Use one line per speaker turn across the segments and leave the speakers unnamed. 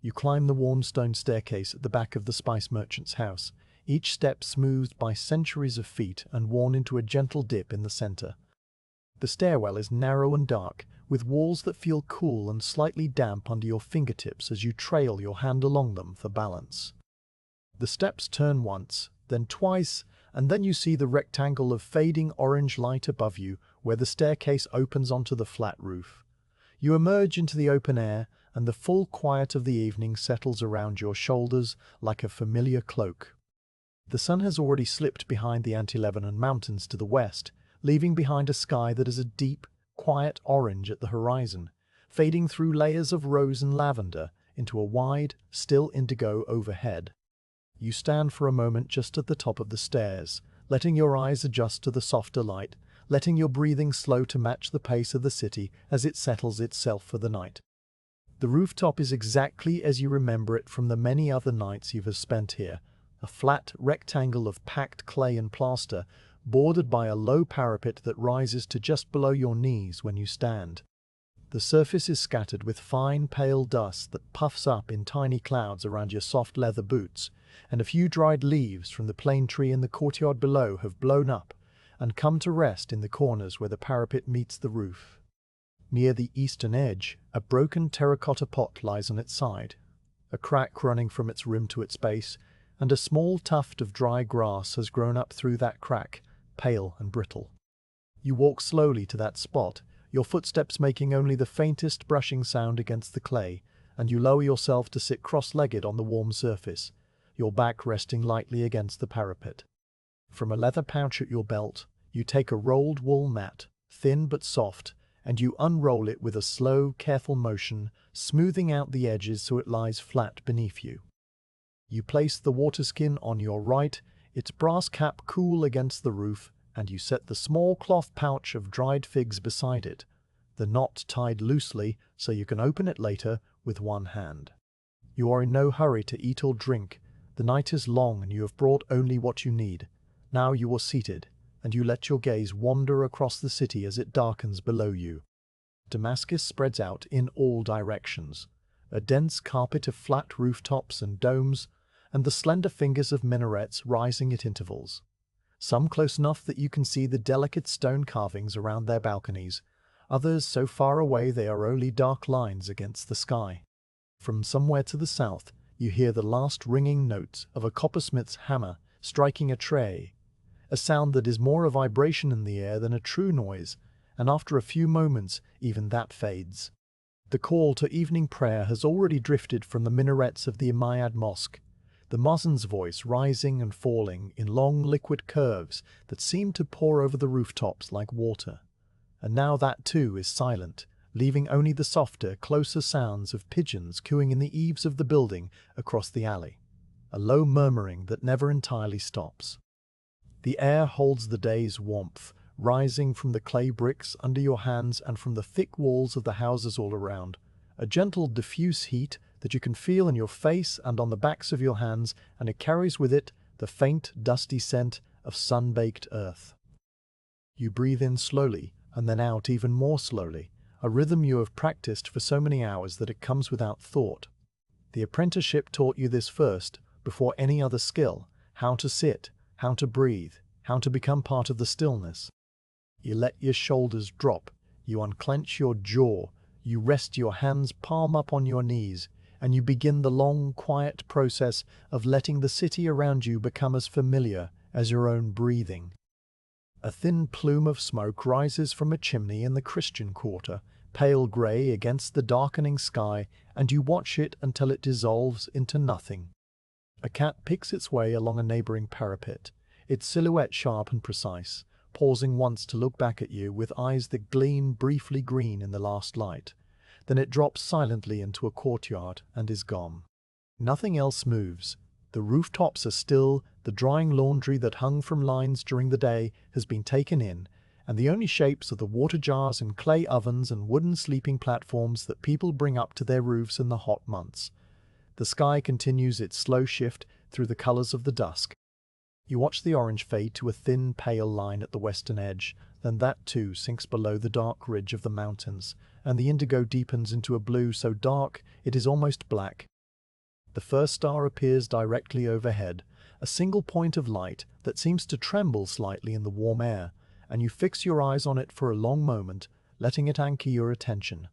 You climb the worn stone staircase at the back of the spice merchant's house, each step smoothed by centuries of feet and worn into a gentle dip in the center. The stairwell is narrow and dark, with walls that feel cool and slightly damp under your fingertips as you trail your hand along them for balance. The steps turn once, then twice, and then you see the rectangle of fading orange light above you where the staircase opens onto the flat roof. You emerge into the open air, and the full quiet of the evening settles around your shoulders like a familiar cloak. The sun has already slipped behind the Anti-Lebanon Mountains to the west, leaving behind a sky that is a deep, quiet orange at the horizon, fading through layers of rose and lavender into a wide, still indigo overhead. You stand for a moment just at the top of the stairs, letting your eyes adjust to the softer light, letting your breathing slow to match the pace of the city as it settles itself for the night. The rooftop is exactly as you remember it from the many other nights you have spent here, a flat rectangle of packed clay and plaster, bordered by a low parapet that rises to just below your knees when you stand. The surface is scattered with fine, pale dust that puffs up in tiny clouds around your soft leather boots, and a few dried leaves from the plane tree in the courtyard below have blown up and come to rest in the corners where the parapet meets the roof. Near the eastern edge, a broken terracotta pot lies on its side, a crack running from its rim to its base, and a small tuft of dry grass has grown up through that crack, pale and brittle. You walk slowly to that spot, your footsteps making only the faintest brushing sound against the clay, and you lower yourself to sit cross-legged on the warm surface, your back resting lightly against the parapet. From a leather pouch at your belt, you take a rolled wool mat, thin but soft, and you unroll it with a slow, careful motion, smoothing out the edges so it lies flat beneath you. You place the water skin on your right, its brass cap cool against the roof, and you set the small cloth pouch of dried figs beside it, the knot tied loosely so you can open it later with one hand. You are in no hurry to eat or drink. The night is long and you have brought only what you need. Now you are seated, and you let your gaze wander across the city as it darkens below you. Damascus spreads out in all directions, a dense carpet of flat rooftops and domes, and the slender fingers of minarets rising at intervals, some close enough that you can see the delicate stone carvings around their balconies, others so far away they are only dark lines against the sky. From somewhere to the south, you hear the last ringing notes of a coppersmith's hammer striking a tray, a sound that is more a vibration in the air than a true noise, and after a few moments even that fades. The call to evening prayer has already drifted from the minarets of the Umayyad Mosque, the muezzin's voice rising and falling in long liquid curves that seem to pour over the rooftops like water. And now that too is silent, leaving only the softer, closer sounds of pigeons cooing in the eaves of the building across the alley, a low murmuring that never entirely stops. The air holds the day's warmth, rising from the clay bricks under your hands and from the thick walls of the houses all around, a gentle diffuse heat that you can feel in your face and on the backs of your hands, and it carries with it the faint, dusty scent of sun-baked earth. You breathe in slowly, and then out even more slowly, a rhythm you have practiced for so many hours that it comes without thought. The apprenticeship taught you this first, before any other skill, how to sit, how to breathe, how to become part of the stillness. You let your shoulders drop, you unclench your jaw, you rest your hands palm up on your knees, and you begin the long, quiet process of letting the city around you become as familiar as your own breathing. A thin plume of smoke rises from a chimney in the Christian quarter, pale grey against the darkening sky, and you watch it until it dissolves into nothing. A cat picks its way along a neighbouring parapet, its silhouette sharp and precise, pausing once to look back at you with eyes that gleam briefly green in the last light. Then it drops silently into a courtyard and is gone. Nothing else moves. The rooftops are still, the drying laundry that hung from lines during the day has been taken in, and the only shapes are the water jars and clay ovens and wooden sleeping platforms that people bring up to their roofs in the hot months. The sky continues its slow shift through the colors of the dusk. You watch the orange fade to a thin, pale line at the western edge, then that too sinks below the dark ridge of the mountains, and the indigo deepens into a blue so dark it is almost black. The first star appears directly overhead, a single point of light that seems to tremble slightly in the warm air, and you fix your eyes on it for a long moment, letting it anchor your attention.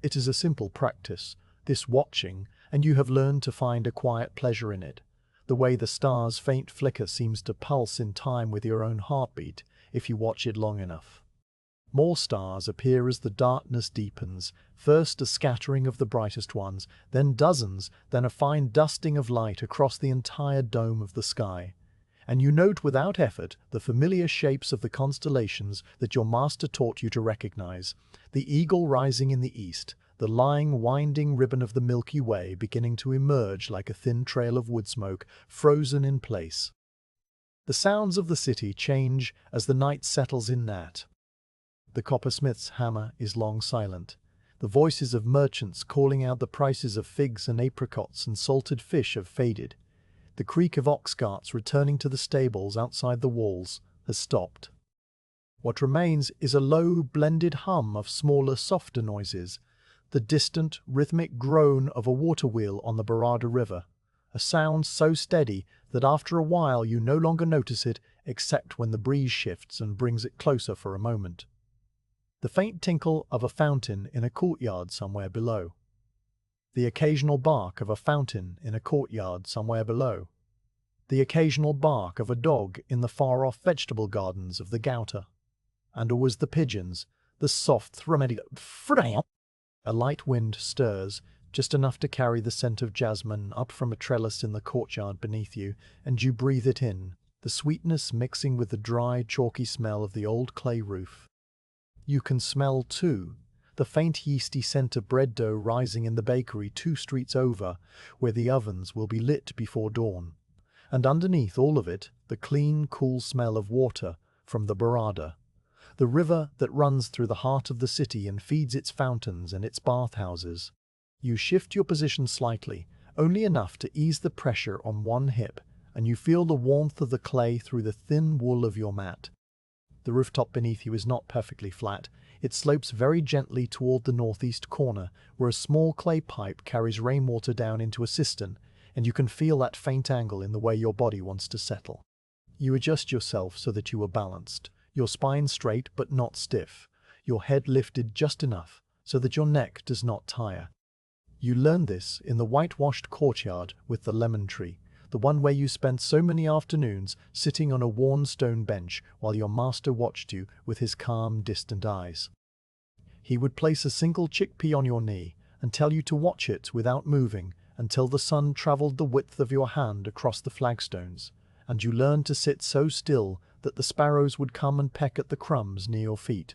It is a simple practice, this watching, and you have learned to find a quiet pleasure in it. The way the star's faint flicker seems to pulse in time with your own heartbeat if you watch it long enough. More stars appear as the darkness deepens, first a scattering of the brightest ones, then dozens, then a fine dusting of light across the entire dome of the sky. And you note without effort the familiar shapes of the constellations that your master taught you to recognize, the eagle rising in the east, the lying winding ribbon of the Milky Way beginning to emerge like a thin trail of wood smoke, frozen in place. The sounds of the city change as the night settles in Nat. The coppersmith's hammer is long silent. The voices of merchants calling out the prices of figs and apricots and salted fish have faded. The creak of ox carts returning to the stables outside the walls has stopped. What remains is a low, blended hum of smaller, softer noises, the distant, rhythmic groan of a water wheel on the Barada River, a sound so steady that after a while you no longer notice it except when the breeze shifts and brings it closer for a moment. The faint tinkle of a fountain in a courtyard somewhere below. The occasional bark of a fountain in a courtyard somewhere below. The occasional bark of a dog in the far-off vegetable gardens of the Gauta. And always the pigeons, the soft thrumming. A light wind stirs, just enough to carry the scent of jasmine up from a trellis in the courtyard beneath you, and you breathe it in, the sweetness mixing with the dry, chalky smell of the old clay roof. You can smell, too, the faint yeasty scent of bread dough rising in the bakery 2 streets over, where the ovens will be lit before dawn. And underneath all of it, the clean, cool smell of water from the Barada, the river that runs through the heart of the city and feeds its fountains and its bathhouses. You shift your position slightly, only enough to ease the pressure on one hip, and you feel the warmth of the clay through the thin wool of your mat. The rooftop beneath you is not perfectly flat. It slopes very gently toward the northeast corner, where a small clay pipe carries rainwater down into a cistern, and you can feel that faint angle in the way your body wants to settle. You adjust yourself so that you are balanced, your spine straight but not stiff, your head lifted just enough so that your neck does not tire. You learn this in the whitewashed courtyard with the lemon tree, the one where you spent so many afternoons sitting on a worn stone bench while your master watched you with his calm, distant eyes. He would place a single chickpea on your knee and tell you to watch it without moving until the sun traveled the width of your hand across the flagstones, and you learned to sit so still that the sparrows would come and peck at the crumbs near your feet.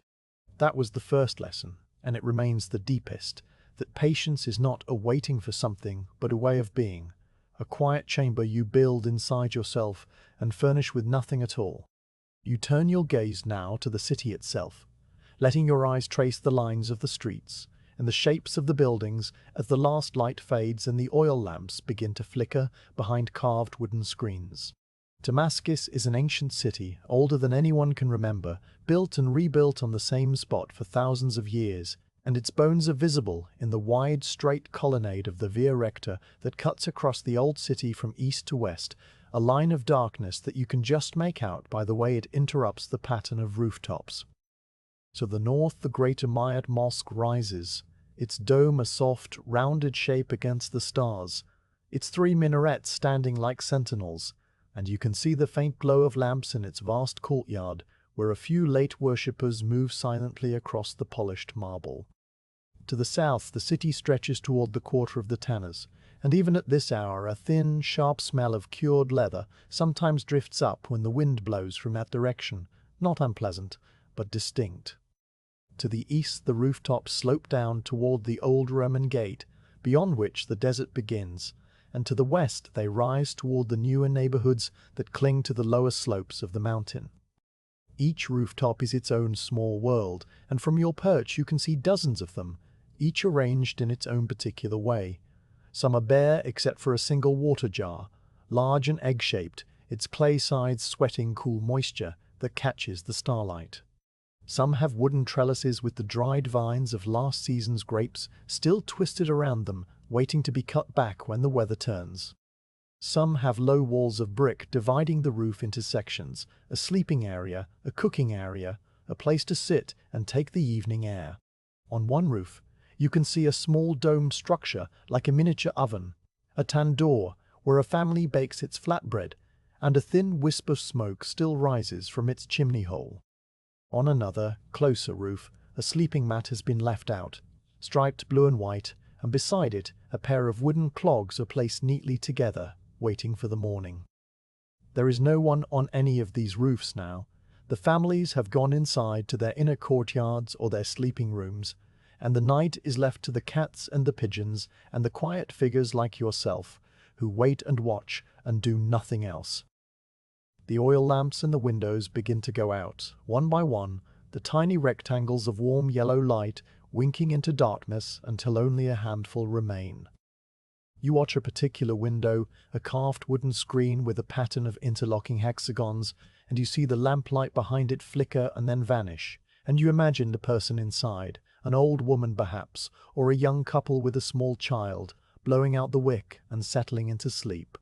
That was the first lesson, and it remains the deepest, that patience is not a waiting for something, but a way of being, a quiet chamber you build inside yourself and furnish with nothing at all. You turn your gaze now to the city itself, letting your eyes trace the lines of the streets and the shapes of the buildings as the last light fades and the oil lamps begin to flicker behind carved wooden screens. Damascus is an ancient city, older than anyone can remember, built and rebuilt on the same spot for thousands of years, and its bones are visible in the wide, straight colonnade of the Via Recta that cuts across the old city from east to west, a line of darkness that you can just make out by the way it interrupts the pattern of rooftops. To the north, the great Umayyad Mosque rises, its dome a soft, rounded shape against the stars, its 3 minarets standing like sentinels, and you can see the faint glow of lamps in its vast courtyard, where a few late worshippers move silently across the polished marble. To the south, the city stretches toward the quarter of the Tanners, and even at this hour a thin, sharp smell of cured leather sometimes drifts up when the wind blows from that direction, not unpleasant, but distinct. To the east, the rooftops slope down toward the old Roman gate, beyond which the desert begins, and to the west they rise toward the newer neighborhoods that cling to the lower slopes of the mountain. Each rooftop is its own small world, and from your perch you can see dozens of them, each arranged in its own particular way. Some are bare except for a single water jar, large and egg-shaped, its clay sides sweating cool moisture that catches the starlight. Some have wooden trellises with the dried vines of last season's grapes still twisted around them waiting to be cut back when the weather turns. Some have low walls of brick dividing the roof into sections, a sleeping area, a cooking area, a place to sit and take the evening air. On one roof, you can see a small domed structure like a miniature oven, a tandoor where a family bakes its flatbread, and a thin wisp of smoke still rises from its chimney hole. On another, closer roof, a sleeping mat has been left out, striped blue and white, and beside it a pair of wooden clogs are placed neatly together, waiting for the morning. There is no one on any of these roofs now. The families have gone inside to their inner courtyards or their sleeping rooms, and the night is left to the cats and the pigeons and the quiet figures like yourself, who wait and watch and do nothing else. The oil lamps in the windows begin to go out, one by one, the tiny rectangles of warm yellow light winking into darkness until only a handful remain. You watch a particular window, a carved wooden screen with a pattern of interlocking hexagons, and you see the lamplight behind it flicker and then vanish, and you imagine the person inside, an old woman perhaps, or a young couple with a small child, blowing out the wick and settling into sleep.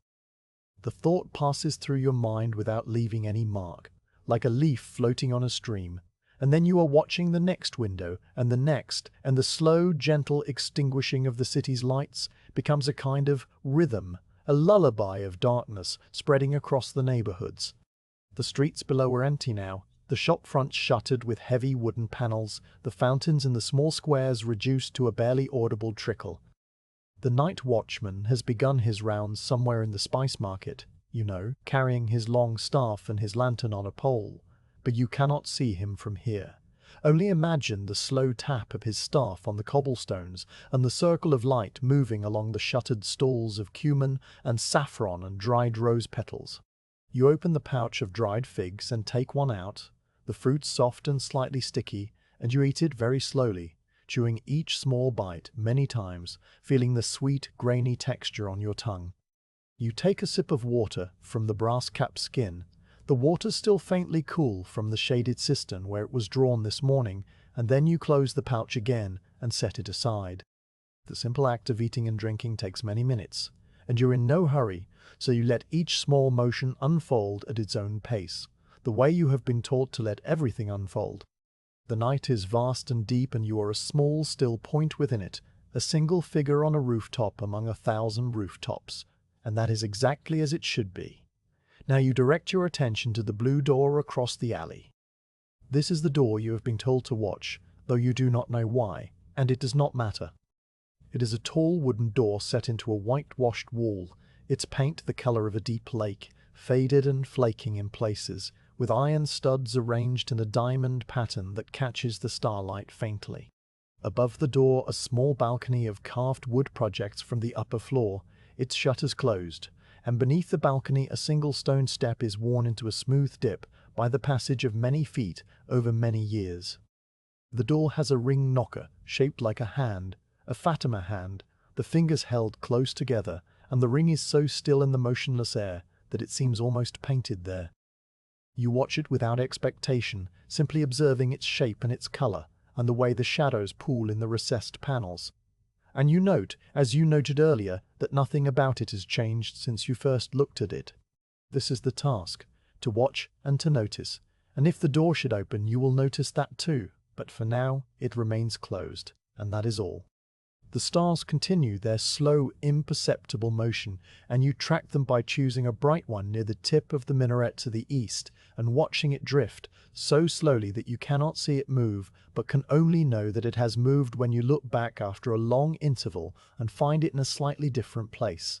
The thought passes through your mind without leaving any mark, like a leaf floating on a stream, and then you are watching the next window and the next, and the slow, gentle extinguishing of the city's lights becomes a kind of rhythm, a lullaby of darkness spreading across the neighborhoods. The streets below are empty now, the shop fronts shuttered with heavy wooden panels, the fountains in the small squares reduced to a barely audible trickle. The night watchman has begun his rounds somewhere in the spice market, you know, carrying his long staff and his lantern on a pole, but you cannot see him from here. Only imagine the slow tap of his staff on the cobblestones and the circle of light moving along the shuttered stalls of cumin and saffron and dried rose petals. You open the pouch of dried figs and take one out, the fruit soft and slightly sticky, and you eat it very slowly, chewing each small bite many times, feeling the sweet, grainy texture on your tongue. You take a sip of water from the brass-capped skin, the water still faintly cool from the shaded cistern where it was drawn this morning, and then you close the pouch again and set it aside. The simple act of eating and drinking takes many minutes, and you're in no hurry, so you let each small motion unfold at its own pace, the way you have been taught to let everything unfold. The night is vast and deep, and you are a small, still point within it, a single figure on a rooftop among 1,000 rooftops, and that is exactly as it should be. Now you direct your attention to the blue door across the alley. This is the door you have been told to watch, though you do not know why, and it does not matter. It is a tall wooden door set into a whitewashed wall, its paint the color of a deep lake, faded and flaking in places, with iron studs arranged in a diamond pattern that catches the starlight faintly. Above the door a small balcony of carved wood projects from the upper floor, its shutters closed, and beneath the balcony a single stone step is worn into a smooth dip by the passage of many feet over many years. The door has a ring knocker shaped like a hand, a Fatima hand, the fingers held close together, and the ring is so still in the motionless air that it seems almost painted there. You watch it without expectation, simply observing its shape and its color, and the way the shadows pool in the recessed panels. And you note, as you noted earlier, that nothing about it has changed since you first looked at it. This is the task, to watch and to notice, and if the door should open you will notice that too, but for now it remains closed, and that is all. The stars continue their slow, imperceptible motion, and you track them by choosing a bright one near the tip of the minaret to the east and watching it drift so slowly that you cannot see it move, but can only know that it has moved when you look back after a long interval and find it in a slightly different place.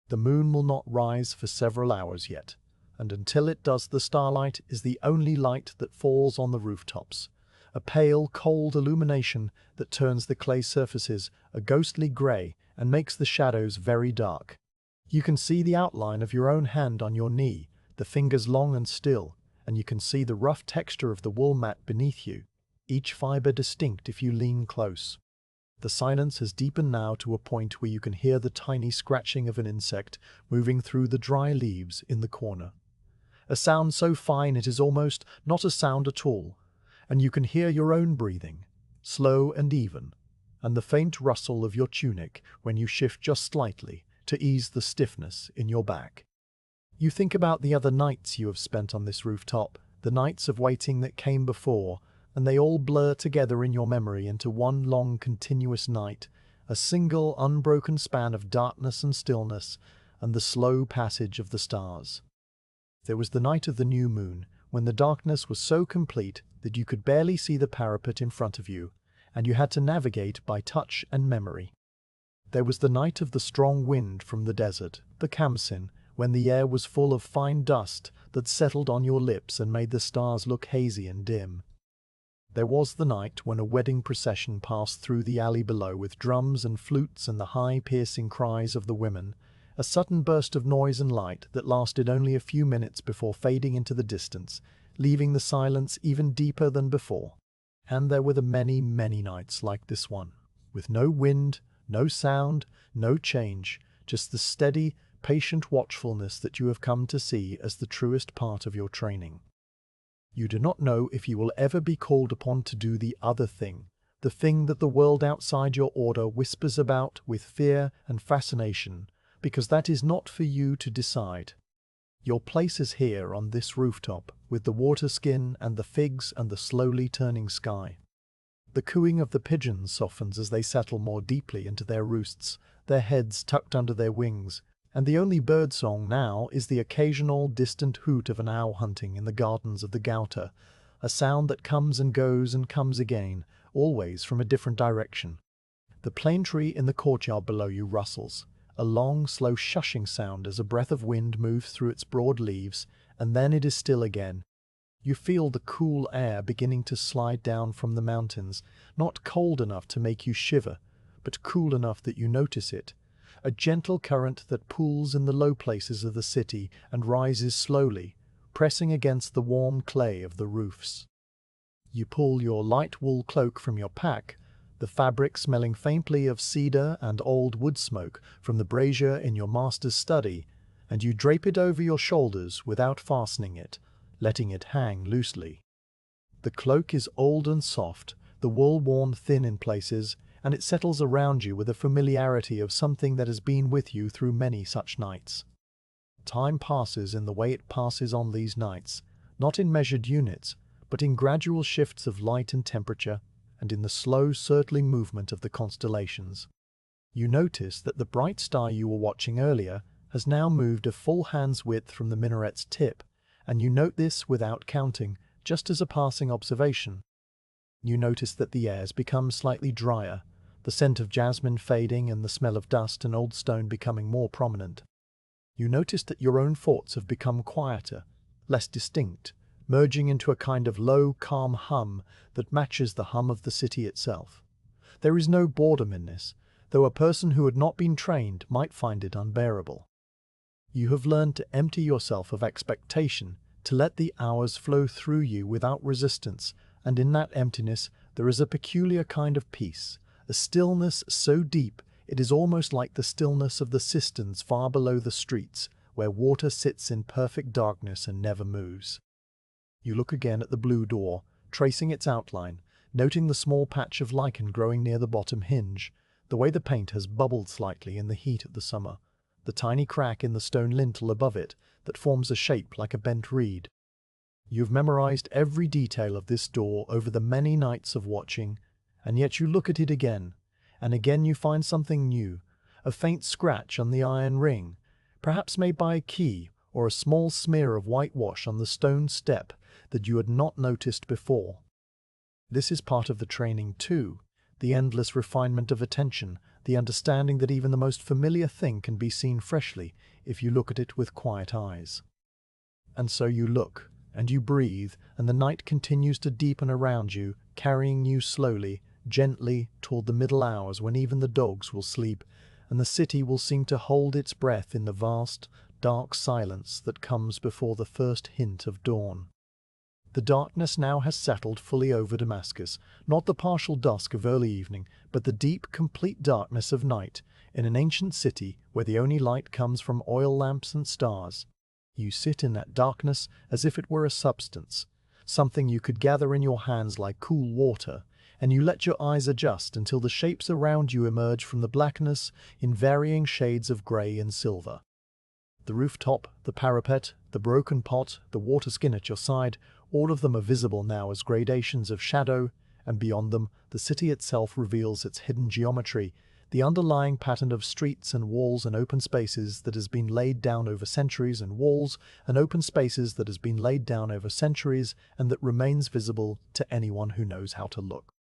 The moon will not rise for several hours yet, and until it does the starlight is the only light that falls on the rooftops. A pale, cold illumination that turns the clay surfaces a ghostly grey and makes the shadows very dark. You can see the outline of your own hand on your knee, the fingers long and still, and you can see the rough texture of the wool mat beneath you, each fibre distinct if you lean close. The silence has deepened now to a point where you can hear the tiny scratching of an insect moving through the dry leaves in the corner. A sound so fine it is almost not a sound at all, and you can hear your own breathing, slow and even, and the faint rustle of your tunic when you shift just slightly to ease the stiffness in your back. You think about the other nights you have spent on this rooftop, the nights of waiting that came before, and they all blur together in your memory into one long continuous night, a single unbroken span of darkness and stillness, and the slow passage of the stars. There was the night of the new moon, when the darkness was so complete that you could barely see the parapet in front of you, and you had to navigate by touch and memory. There was the night of the strong wind from the desert, the Khamsin, when the air was full of fine dust that settled on your lips and made the stars look hazy and dim. There was the night when a wedding procession passed through the alley below with drums and flutes and the high piercing cries of the women, a sudden burst of noise and light that lasted only a few minutes before fading into the distance, leaving the silence even deeper than before. And there were the many, many nights like this one, with no wind, no sound, no change, just the steady, patient watchfulness that you have come to see as the truest part of your training. You do not know if you will ever be called upon to do the other thing, the thing that the world outside your order whispers about with fear and fascination, because that is not for you to decide. Your place is here on this rooftop, with the water skin and the figs and the slowly turning sky. The cooing of the pigeons softens as they settle more deeply into their roosts, their heads tucked under their wings, and the only bird song now is the occasional distant hoot of an owl hunting in the gardens of the Gauta, a sound that comes and goes and comes again, always from a different direction. The plane tree in the courtyard below you rustles, a long, slow shushing sound as a breath of wind moves through its broad leaves, and then it is still again. You feel the cool air beginning to slide down from the mountains, not cold enough to make you shiver, but cool enough that you notice it, a gentle current that pools in the low places of the city and rises slowly, pressing against the warm clay of the roofs. You pull your light wool cloak from your pack, the fabric smelling faintly of cedar and old wood smoke from the brazier in your master's study, and you drape it over your shoulders without fastening it, letting it hang loosely. The cloak is old and soft, the wool worn thin in places, and it settles around you with a familiarity of something that has been with you through many such nights. Time passes in the way it passes on these nights, not in measured units, but in gradual shifts of light and temperature, and in the slow circling movement of the constellations. You notice that the bright star you were watching earlier has now moved a full hand's width from the minaret's tip, and you note this without counting, just as a passing observation. You notice that the air's become slightly drier, the scent of jasmine fading and the smell of dust and old stone becoming more prominent. You notice that your own thoughts have become quieter, less distinct, merging into a kind of low, calm hum that matches the hum of the city itself. There is no boredom in this, though a person who had not been trained might find it unbearable. You have learned to empty yourself of expectation, to let the hours flow through you without resistance, and in that emptiness there is a peculiar kind of peace, a stillness so deep it is almost like the stillness of the cisterns far below the streets, where water sits in perfect darkness and never moves. You look again at the blue door, tracing its outline, noting the small patch of lichen growing near the bottom hinge, the way the paint has bubbled slightly in the heat of the summer, the tiny crack in the stone lintel above it that forms a shape like a bent reed. You've memorized every detail of this door over the many nights of watching, and yet you look at it again, and again you find something new, a faint scratch on the iron ring, perhaps made by a key, or a small smear of whitewash on the stone step that you had not noticed before. This is part of the training too, the endless refinement of attention, the understanding that even the most familiar thing can be seen freshly if you look at it with quiet eyes. And so you look, and you breathe, and the night continues to deepen around you, carrying you slowly, gently, toward the middle hours when even the dogs will sleep, and the city will seem to hold its breath in the vast, dark silence that comes before the first hint of dawn. The darkness now has settled fully over Damascus, not the partial dusk of early evening, but the deep, complete darkness of night, in an ancient city where the only light comes from oil lamps and stars. You sit in that darkness as if it were a substance, something you could gather in your hands like cool water, and you let your eyes adjust until the shapes around you emerge from the blackness in varying shades of grey and silver. The rooftop, the parapet, the broken pot, the water skin at your side, all of them are visible now as gradations of shadow, and beyond them, the city itself reveals its hidden geometry, the underlying pattern of streets and walls and open spaces that has been laid down over centuries, and walls and open spaces that has been laid down over centuries and that remains visible to anyone who knows how to look.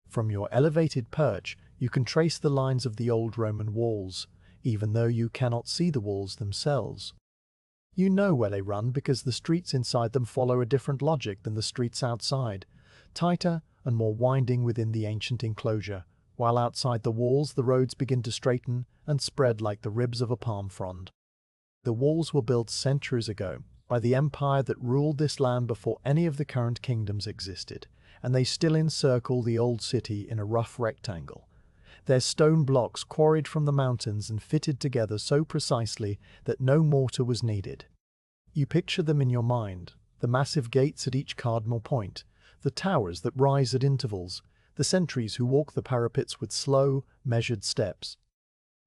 From your elevated perch, you can trace the lines of the old Roman walls, even though you cannot see the walls themselves. You know where they run because the streets inside them follow a different logic than the streets outside, tighter and more winding within the ancient enclosure, while outside the walls the roads begin to straighten and spread like the ribs of a palm frond. The walls were built centuries ago by the empire that ruled this land before any of the current kingdoms existed, and they still encircle the old city in a rough rectangle. Their stone blocks quarried from the mountains and fitted together so precisely that no mortar was needed. You picture them in your mind, the massive gates at each cardinal point, the towers that rise at intervals, the sentries who walk the parapets with slow, measured steps.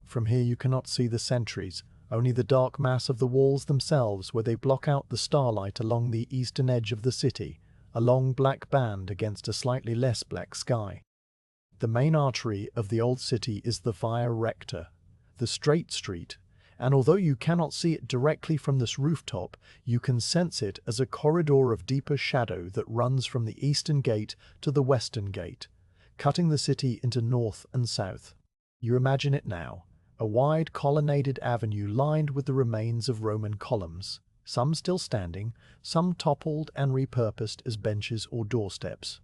From here you cannot see the sentries, only the dark mass of the walls themselves where they block out the starlight along the eastern edge of the city, a long black band against a slightly less black sky. The main artery of the old city is the Via Recta, the straight street, and although you cannot see it directly from this rooftop, you can sense it as a corridor of deeper shadow that runs from the eastern gate to the western gate, cutting the city into north and south. You imagine it now, a wide colonnaded avenue lined with the remains of Roman columns, some still standing, some toppled and repurposed as benches or doorsteps.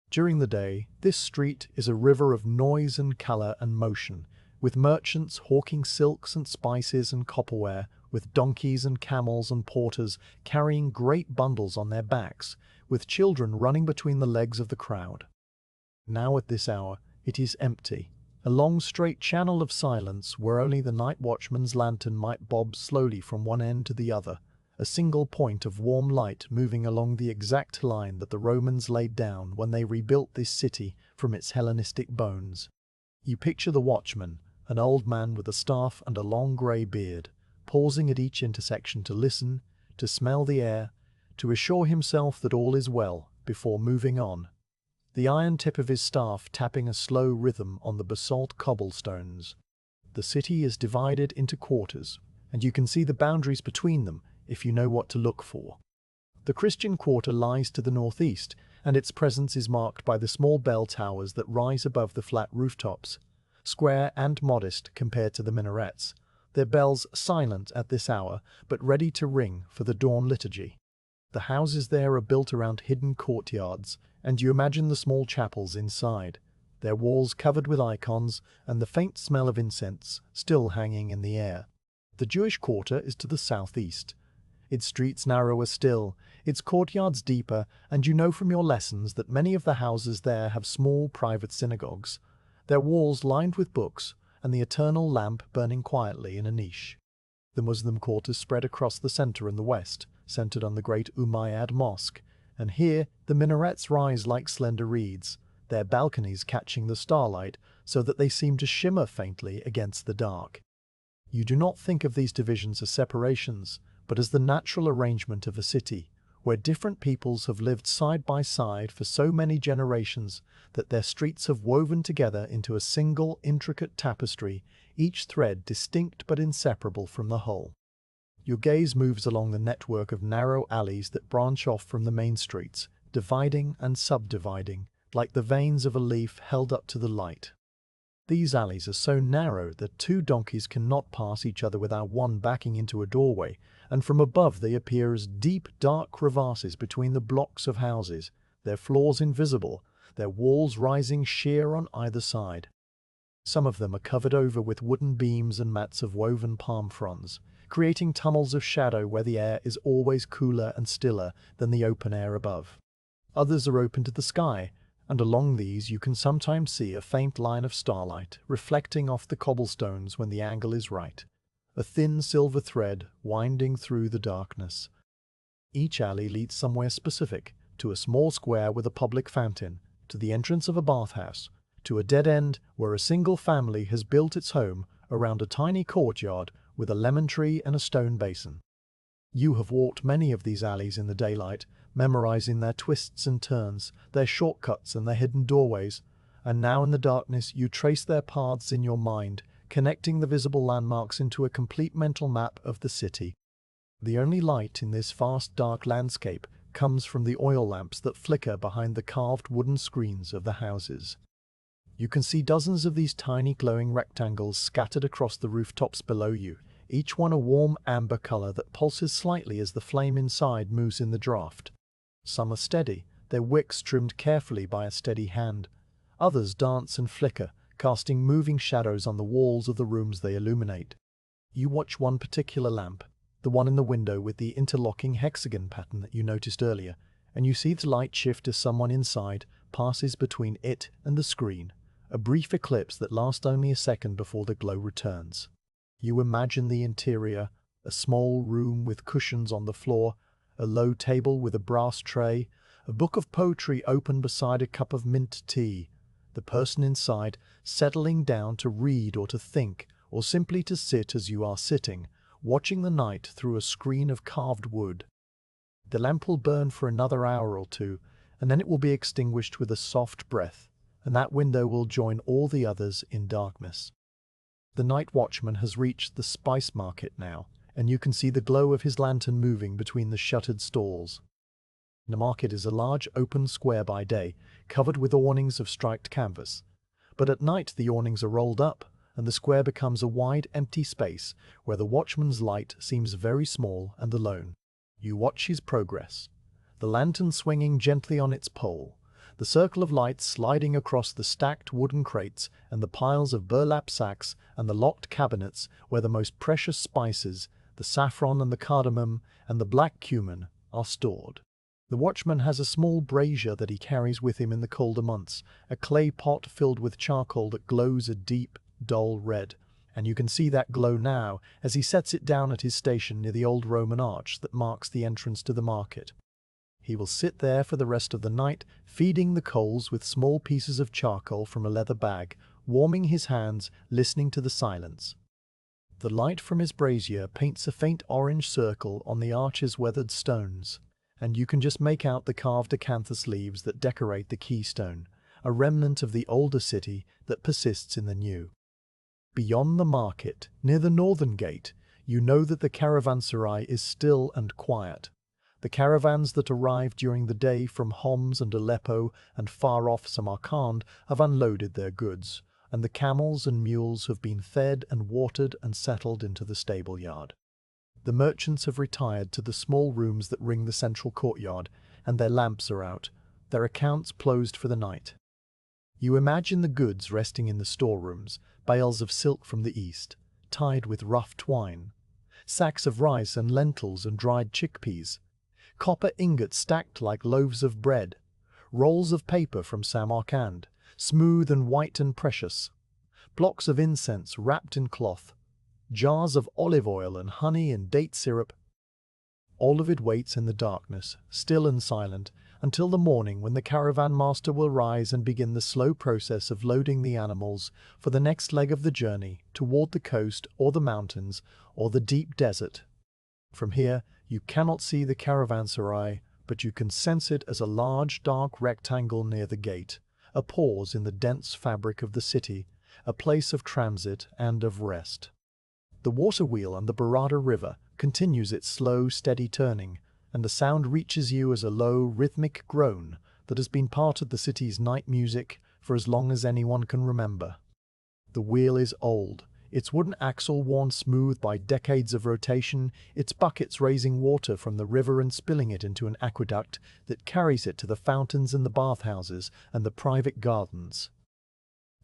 During the day, this street is a river of noise and colour and motion, with merchants hawking silks and spices and copperware, with donkeys and camels and porters carrying great bundles on their backs, with children running between the legs of the crowd. Now at this hour, it is empty, a long straight channel of silence where only the night watchman's lantern might bob slowly from one end to the other, a single point of warm light moving along the exact line that the Romans laid down when they rebuilt this city from its Hellenistic bones. You picture the watchman, an old man with a staff and a long grey beard, pausing at each intersection to listen, to smell the air, to assure himself that all is well before moving on, the iron tip of his staff tapping a slow rhythm on the basalt cobblestones. The city is divided into quarters, and you can see the boundaries between them if you know what to look for. The Christian quarter lies to the northeast, and its presence is marked by the small bell towers that rise above the flat rooftops, square and modest compared to the minarets, their bells silent at this hour but ready to ring for the dawn liturgy. The houses there are built around hidden courtyards, and you imagine the small chapels inside, their walls covered with icons and the faint smell of incense still hanging in the air. The Jewish quarter is to the southeast, its streets narrower still, its courtyards deeper, and you know from your lessons that many of the houses there have small private synagogues, their walls lined with books, and the eternal lamp burning quietly in a niche. The Muslim quarters spread across the center and the west, centered on the great Umayyad Mosque, and here the minarets rise like slender reeds, their balconies catching the starlight so that they seem to shimmer faintly against the dark. You do not think of these divisions as separations, but as the natural arrangement of a city, where different peoples have lived side by side for so many generations that their streets have woven together into a single intricate tapestry, each thread distinct but inseparable from the whole. Your gaze moves along the network of narrow alleys that branch off from the main streets, dividing and subdividing, like the veins of a leaf held up to the light. These alleys are so narrow that two donkeys cannot pass each other without one backing into a doorway, and from above they appear as deep, dark crevasses between the blocks of houses, their floors invisible, their walls rising sheer on either side. Some of them are covered over with wooden beams and mats of woven palm fronds, creating tunnels of shadow where the air is always cooler and stiller than the open air above. Others are open to the sky, and along these you can sometimes see a faint line of starlight reflecting off the cobblestones when the angle is right, a thin silver thread winding through the darkness. Each alley leads somewhere specific, to a small square with a public fountain, to the entrance of a bathhouse, to a dead end where a single family has built its home around a tiny courtyard with a lemon tree and a stone basin. You have walked many of these alleys in the daylight, memorizing their twists and turns, their shortcuts and their hidden doorways, and now in the darkness you trace their paths in your mind, connecting the visible landmarks into a complete mental map of the city. The only light in this vast dark landscape comes from the oil lamps that flicker behind the carved wooden screens of the houses. You can see dozens of these tiny glowing rectangles scattered across the rooftops below you, each one a warm amber color that pulses slightly as the flame inside moves in the draft. Some are steady, their wicks trimmed carefully by a steady hand. Others dance and flicker, casting moving shadows on the walls of the rooms they illuminate. You watch one particular lamp, the one in the window with the interlocking hexagon pattern that you noticed earlier, and you see the light shift as someone inside passes between it and the screen, a brief eclipse that lasts only a second before the glow returns. You imagine the interior, a small room with cushions on the floor, a low table with a brass tray, a book of poetry open beside a cup of mint tea, the person inside settling down to read or to think, or simply to sit as you are sitting, watching the night through a screen of carved wood. The lamp will burn for another hour or two, and then it will be extinguished with a soft breath, and that window will join all the others in darkness. The night watchman has reached the spice market now, and you can see the glow of his lantern moving between the shuttered stalls. The market is a large open square by day, covered with awnings of striped canvas. But at night the awnings are rolled up, and the square becomes a wide empty space where the watchman's light seems very small and alone. You watch his progress, the lantern swinging gently on its pole, the circle of light sliding across the stacked wooden crates and the piles of burlap sacks and the locked cabinets where the most precious spices, the saffron and the cardamom and the black cumin, are stored. The watchman has a small brazier that he carries with him in the colder months, a clay pot filled with charcoal that glows a deep, dull red, and you can see that glow now as he sets it down at his station near the old Roman arch that marks the entrance to the market. He will sit there for the rest of the night, feeding the coals with small pieces of charcoal from a leather bag, warming his hands, listening to the silence. The light from his brazier paints a faint orange circle on the arch's weathered stones, and you can just make out the carved acanthus leaves that decorate the keystone, a remnant of the older city that persists in the new. Beyond the market, near the northern gate, you know that the caravanserai is still and quiet. The caravans that arrive during the day from Homs and Aleppo and far-off Samarkand have unloaded their goods, and the camels and mules have been fed and watered and settled into the stable yard. The merchants have retired to the small rooms that ring the central courtyard, and their lamps are out, their accounts closed for the night. You imagine the goods resting in the storerooms, bales of silk from the east, tied with rough twine, sacks of rice and lentils and dried chickpeas, copper ingots stacked like loaves of bread, rolls of paper from Samarkand, smooth and white and precious, blocks of incense wrapped in cloth, jars of olive oil and honey and date syrup. All of it waits in the darkness, still and silent, until the morning when the caravan master will rise and begin the slow process of loading the animals for the next leg of the journey toward the coast or the mountains or the deep desert. From here, you cannot see the caravanserai, but you can sense it as a large dark rectangle near the gate, a pause in the dense fabric of the city, a place of transit and of rest. The water wheel on the Barada River continues its slow, steady turning, and the sound reaches you as a low, rhythmic groan that has been part of the city's night music for as long as anyone can remember. The wheel is old, its wooden axle worn smooth by decades of rotation, its buckets raising water from the river and spilling it into an aqueduct that carries it to the fountains and the bathhouses and the private gardens.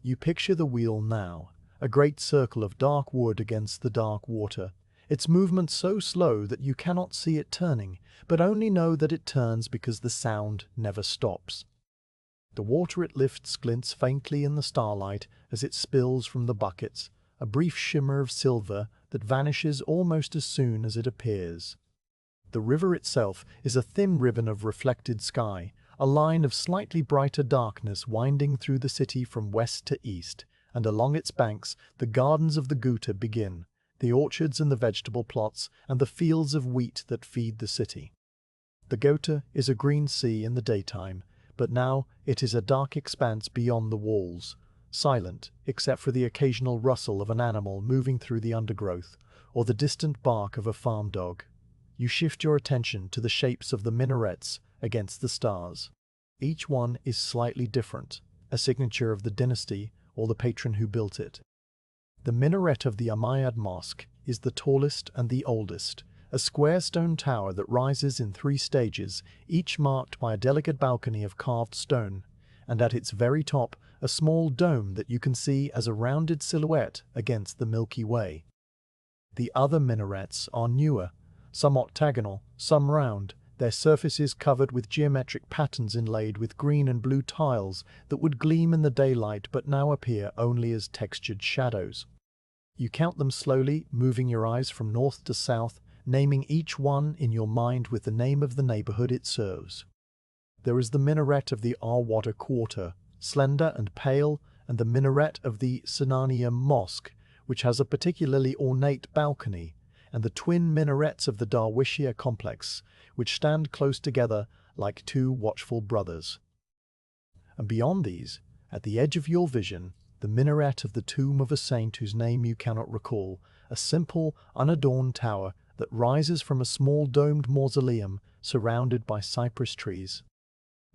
You picture the wheel now, a great circle of dark wood against the dark water, its movement so slow that you cannot see it turning, but only know that it turns because the sound never stops. The water it lifts glints faintly in the starlight as it spills from the buckets, a brief shimmer of silver that vanishes almost as soon as it appears. The river itself is a thin ribbon of reflected sky, a line of slightly brighter darkness winding through the city from west to east, and along its banks the gardens of the Gouta begin, the orchards and the vegetable plots, and the fields of wheat that feed the city. The Gouta is a green sea in the daytime, but now it is a dark expanse beyond the walls, silent except for the occasional rustle of an animal moving through the undergrowth, or the distant bark of a farm dog. You shift your attention to the shapes of the minarets against the stars. Each one is slightly different, a signature of the dynasty or the patron who built it. The minaret of the Umayyad Mosque is the tallest and the oldest, a square stone tower that rises in 3 stages, each marked by a delicate balcony of carved stone, and at its very top a small dome that you can see as a rounded silhouette against the Milky Way. The other minarets are newer, some octagonal, some round, their surfaces covered with geometric patterns inlaid with green and blue tiles that would gleam in the daylight but now appear only as textured shadows. You count them slowly, moving your eyes from north to south, naming each one in your mind with the name of the neighborhood it serves. There is the minaret of the Ar-Water Quarter, slender and pale, and the minaret of the Sinania Mosque, which has a particularly ornate balcony, and the twin minarets of the Darwishia complex, which stand close together like 2 watchful brothers. And beyond these, at the edge of your vision, the minaret of the tomb of a saint whose name you cannot recall, a simple, unadorned tower that rises from a small domed mausoleum surrounded by cypress trees.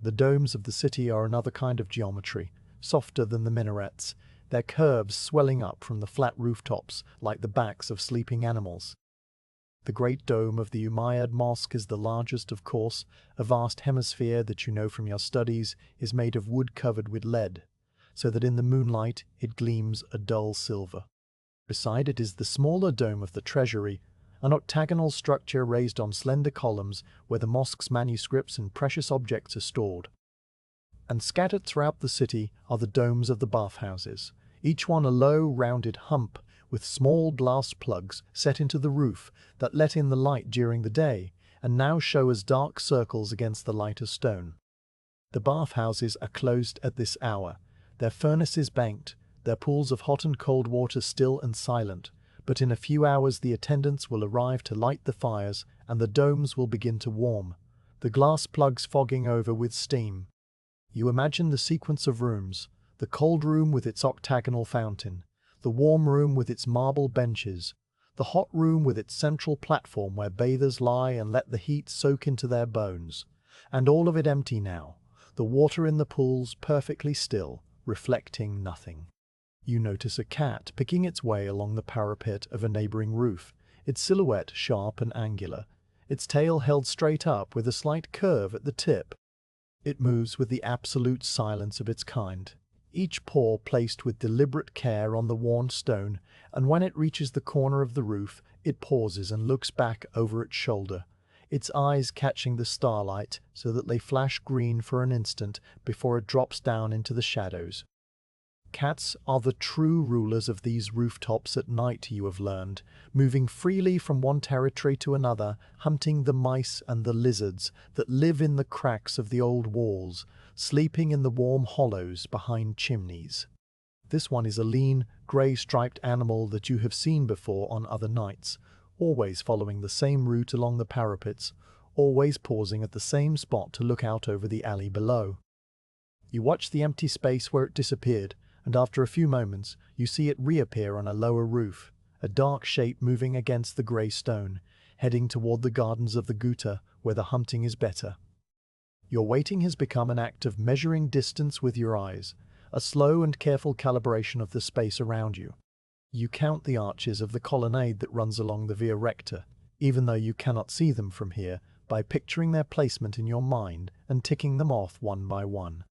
The domes of the city are another kind of geometry, softer than the minarets, their curves swelling up from the flat rooftops like the backs of sleeping animals. The great dome of the Umayyad Mosque is the largest, of course. A vast hemisphere that you know from your studies is made of wood covered with lead, so that in the moonlight it gleams a dull silver. Beside it is the smaller dome of the treasury, an octagonal structure raised on slender columns where the mosque's manuscripts and precious objects are stored. And scattered throughout the city are the domes of the bathhouses, each one a low, rounded hump with small glass plugs set into the roof that let in the light during the day and now show as dark circles against the lighter stone. The bathhouses are closed at this hour, their furnaces banked, their pools of hot and cold water still and silent, but in a few hours the attendants will arrive to light the fires and the domes will begin to warm, the glass plugs fogging over with steam. You imagine the sequence of rooms, the cold room with its octagonal fountain, the warm room with its marble benches, the hot room with its central platform where bathers lie and let the heat soak into their bones, and all of it empty now, the water in the pools perfectly still, reflecting nothing. You notice a cat picking its way along the parapet of a neighboring roof, its silhouette sharp and angular, its tail held straight up with a slight curve at the tip. It moves with the absolute silence of its kind, each paw placed with deliberate care on the worn stone, and when it reaches the corner of the roof, it pauses and looks back over its shoulder, its eyes catching the starlight so that they flash green for an instant before it drops down into the shadows. Cats are the true rulers of these rooftops at night, you have learned, moving freely from one territory to another, hunting the mice and the lizards that live in the cracks of the old walls, sleeping in the warm hollows behind chimneys. This one is a lean, grey-striped animal that you have seen before on other nights, always following the same route along the parapets, always pausing at the same spot to look out over the alley below. You watch the empty space where it disappeared, and after a few moments you see it reappear on a lower roof, a dark shape moving against the grey stone, heading toward the gardens of the Gouta where the hunting is better. Your waiting has become an act of measuring distance with your eyes, a slow and careful calibration of the space around you. You count the arches of the colonnade that runs along the Via Recta, even though you cannot see them from here, by picturing their placement in your mind and ticking them off one by one.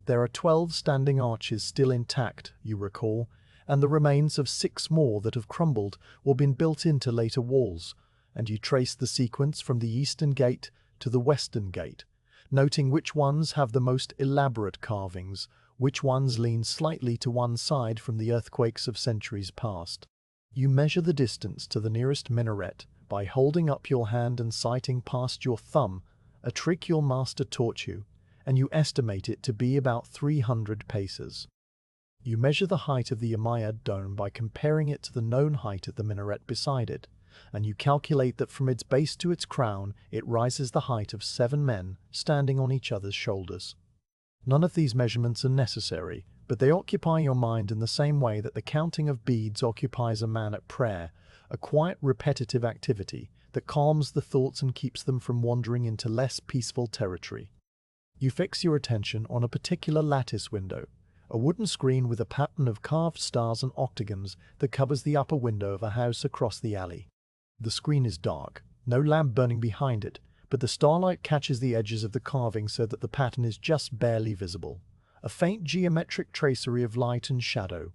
There are 12 standing arches still intact, you recall, and the remains of 6 more that have crumbled or been built into later walls, and you trace the sequence from the eastern gate to the western gate, noting which ones have the most elaborate carvings, which ones lean slightly to one side from the earthquakes of centuries past. You measure the distance to the nearest minaret by holding up your hand and sighting past your thumb, a trick your master taught you, and you estimate it to be about 300 paces. You measure the height of the Umayyad dome by comparing it to the known height of the minaret beside it, and you calculate that from its base to its crown it rises the height of 7 men standing on each other's shoulders. None of these measurements are necessary, but they occupy your mind in the same way that the counting of beads occupies a man at prayer, a quiet, repetitive activity that calms the thoughts and keeps them from wandering into less peaceful territory. You fix your attention on a particular lattice window, a wooden screen with a pattern of carved stars and octagons that covers the upper window of a house across the alley. The screen is dark, no lamp burning behind it, but the starlight catches the edges of the carving so that the pattern is just barely visible, a faint geometric tracery of light and shadow.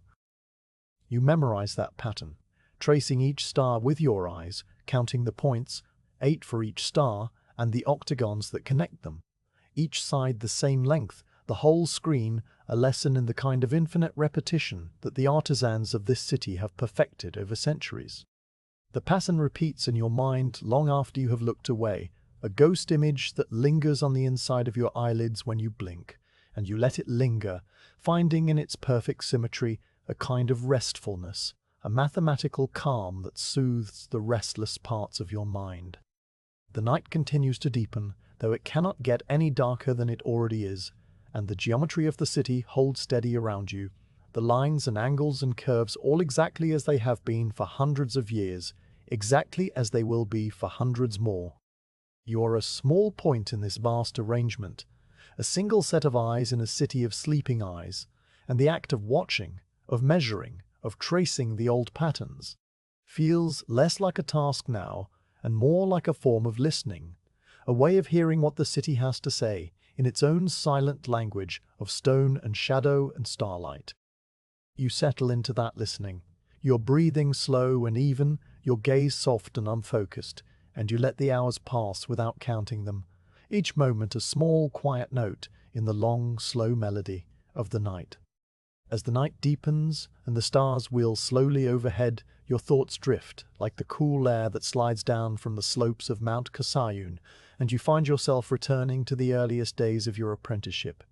You memorize that pattern, tracing each star with your eyes, counting the points, 8 for each star, and the octagons that connect them. Each side the same length, the whole screen a lesson in the kind of infinite repetition that the artisans of this city have perfected over centuries. The pattern repeats in your mind long after you have looked away, a ghost image that lingers on the inside of your eyelids when you blink, and you let it linger, finding in its perfect symmetry a kind of restfulness, a mathematical calm that soothes the restless parts of your mind. The night continues to deepen, though it cannot get any darker than it already is, and the geometry of the city holds steady around you, the lines and angles and curves all exactly as they have been for hundreds of years, exactly as they will be for hundreds more. You are a small point in this vast arrangement, a single set of eyes in a city of sleeping eyes, and the act of watching, of measuring, of tracing the old patterns, feels less like a task now and more like a form of listening, a way of hearing what the city has to say in its own silent language of stone and shadow and starlight. You settle into that listening, your breathing slow and even, your gaze soft and unfocused, and you let the hours pass without counting them, each moment a small, quiet note in the long, slow melody of the night. As the night deepens and the stars wheel slowly overhead, your thoughts drift like the cool air that slides down from the slopes of Mount Kasayun, and you find yourself returning to the earliest days of your apprenticeship,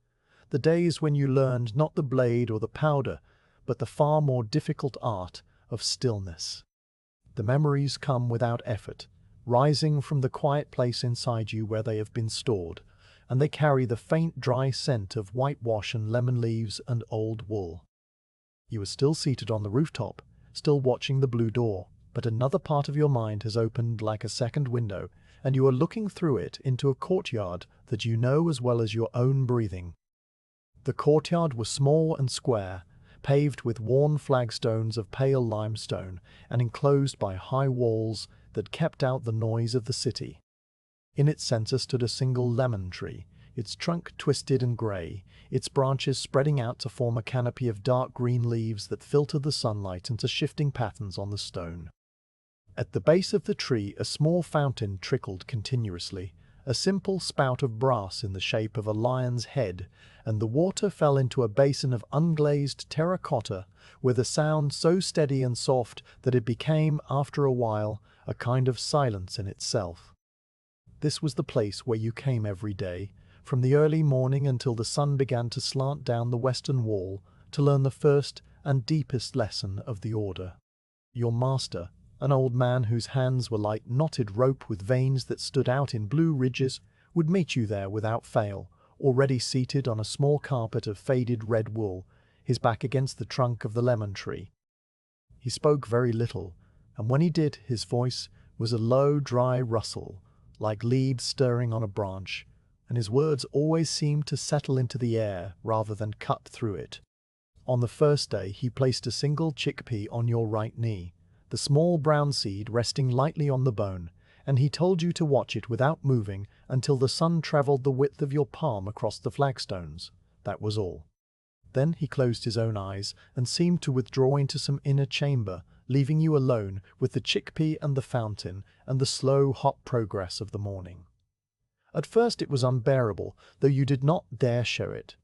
the days when you learned not the blade or the powder, but the far more difficult art of stillness. The memories come without effort, rising from the quiet place inside you where they have been stored, and they carry the faint dry scent of whitewash and lemon leaves and old wool. You are still seated on the rooftop, still watching the blue door, but another part of your mind has opened like a second window, and you are looking through it into a courtyard that you know as well as your own breathing. The courtyard was small and square, paved with worn flagstones of pale limestone and enclosed by high walls that kept out the noise of the city. In its center stood a single lemon tree, its trunk twisted and grey, its branches spreading out to form a canopy of dark green leaves that filtered the sunlight into shifting patterns on the stone. At the base of the tree a small fountain trickled continuously, a simple spout of brass in the shape of a lion's head, and the water fell into a basin of unglazed terracotta with a sound so steady and soft that it became, after a while, a kind of silence in itself. This was the place where you came every day, from the early morning until the sun began to slant down the western wall, to learn the first and deepest lesson of the order. Your master, an old man whose hands were like knotted rope with veins that stood out in blue ridges, would meet you there without fail, already seated on a small carpet of faded red wool, his back against the trunk of the lemon tree. He spoke very little, and when he did, his voice was a low, dry rustle, like leaves stirring on a branch, and his words always seemed to settle into the air rather than cut through it. On the first day he placed a single chickpea on your right knee, the small brown seed resting lightly on the bone, and he told you to watch it without moving until the sun traveled the width of your palm across the flagstones. That was all. Then he closed his own eyes and seemed to withdraw into some inner chamber, leaving you alone with the chickpea and the fountain and the slow, hot progress of the morning. At first it was unbearable, though you did not dare show it.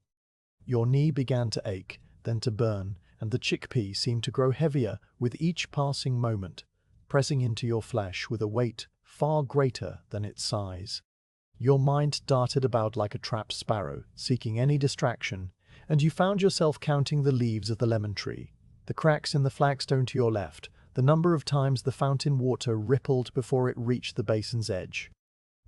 Your knee began to ache, then to burn, and the chickpea seemed to grow heavier with each passing moment, pressing into your flesh with a weight far greater than its size. Your mind darted about like a trapped sparrow, seeking any distraction, and you found yourself counting the leaves of the lemon tree, the cracks in the flagstone to your left, the number of times the fountain water rippled before it reached the basin's edge.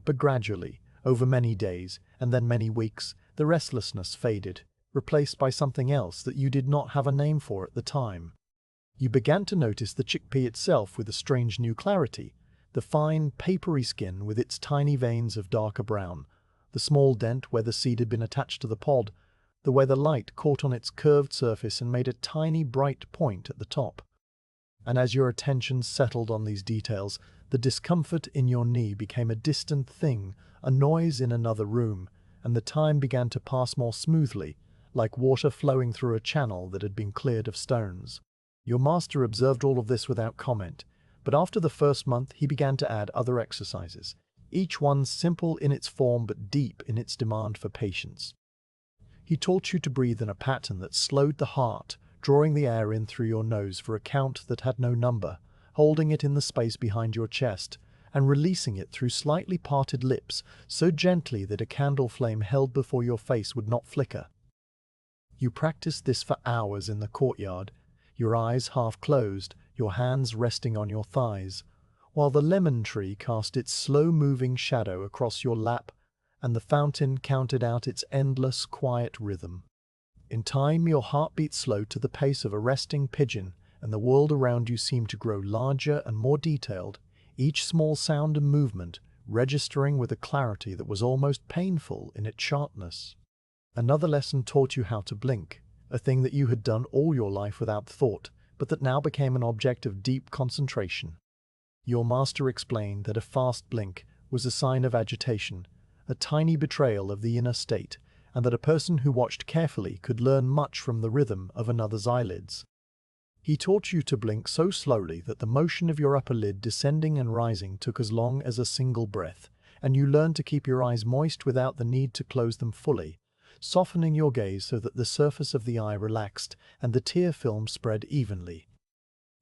But gradually, over many days, and then many weeks, the restlessness faded, replaced by something else that you did not have a name for at the time. You began to notice the chickpea itself with a strange new clarity, the fine, papery skin with its tiny veins of darker brown, the small dent where the seed had been attached to the pod, the way the light caught on its curved surface and made a tiny bright point at the top. And as your attention settled on these details, the discomfort in your knee became a distant thing, a noise in another room, and the time began to pass more smoothly, like water flowing through a channel that had been cleared of stones. Your master observed all of this without comment, but after the first month he began to add other exercises, each one simple in its form but deep in its demand for patience. He taught you to breathe in a pattern that slowed the heart, drawing the air in through your nose for a count that had no number, holding it in the space behind your chest, and releasing it through slightly parted lips so gently that a candle flame held before your face would not flicker. You practiced this for hours in the courtyard, your eyes half closed, your hands resting on your thighs, while the lemon tree cast its slow-moving shadow across your lap and the fountain counted out its endless, quiet rhythm. In time, your heart beat slowed to the pace of a resting pigeon, and the world around you seemed to grow larger and more detailed, each small sound and movement registering with a clarity that was almost painful in its sharpness. Another lesson taught you how to blink, a thing that you had done all your life without thought, but that now became an object of deep concentration. Your master explained that a fast blink was a sign of agitation, a tiny betrayal of the inner state, and that a person who watched carefully could learn much from the rhythm of another's eyelids. He taught you to blink so slowly that the motion of your upper lid descending and rising took as long as a single breath, and you learned to keep your eyes moist without the need to close them fully, softening your gaze so that the surface of the eye relaxed and the tear film spread evenly.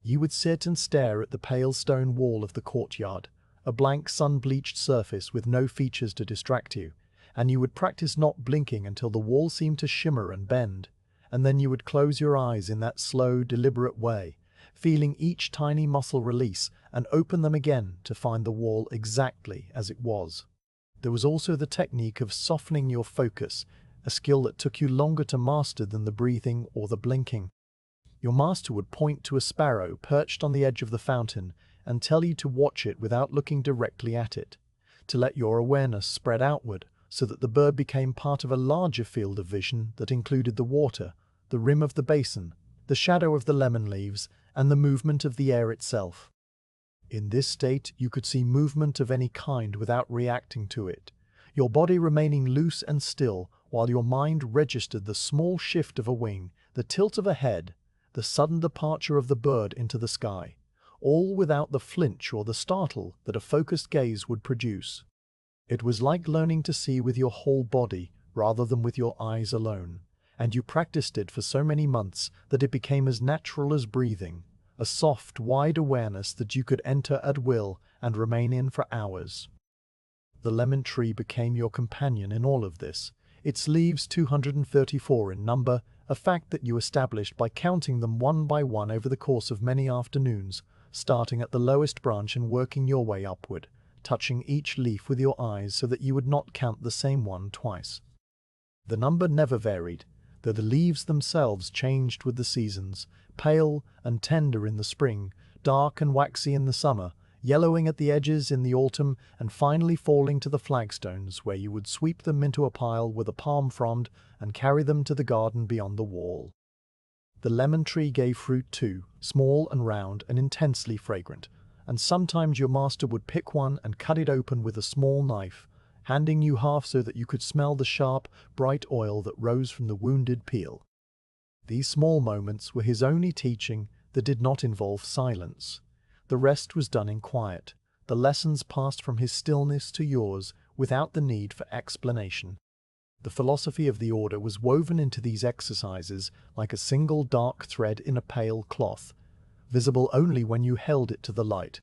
You would sit and stare at the pale stone wall of the courtyard, a blank sun-bleached surface with no features to distract you, and you would practice not blinking until the wall seemed to shimmer and bend, and then you would close your eyes in that slow, deliberate way, feeling each tiny muscle release and open them again to find the wall exactly as it was. There was also the technique of softening your focus, a skill that took you longer to master than the breathing or the blinking. Your master would point to a sparrow perched on the edge of the fountain and tell you to watch it without looking directly at it, to let your awareness spread outward so that the bird became part of a larger field of vision that included the water, the rim of the basin, the shadow of the lemon leaves, and the movement of the air itself. In this state, you could see movement of any kind without reacting to it, your body remaining loose and still while your mind registered the small shift of a wing, the tilt of a head, the sudden departure of the bird into the sky, all without the flinch or the startle that a focused gaze would produce. It was like learning to see with your whole body rather than with your eyes alone, and you practiced it for so many months that it became as natural as breathing, a soft, wide awareness that you could enter at will and remain in for hours. The lemon tree became your companion in all of this, its leaves 234 in number, a fact that you established by counting them one by one over the course of many afternoons, starting at the lowest branch and working your way upward, touching each leaf with your eyes so that you would not count the same one twice. The number never varied, though the leaves themselves changed with the seasons, pale and tender in the spring, dark and waxy in the summer, yellowing at the edges in the autumn, and finally falling to the flagstones where you would sweep them into a pile with a palm frond and carry them to the garden beyond the wall. The lemon tree gave fruit too, small and round and intensely fragrant, and sometimes your master would pick one and cut it open with a small knife, handing you half so that you could smell the sharp, bright oil that rose from the wounded peel. These small moments were his only teaching that did not involve silence. The rest was done in quiet. The lessons passed from his stillness to yours without the need for explanation. The philosophy of the order was woven into these exercises like a single dark thread in a pale cloth, visible only when you held it to the light.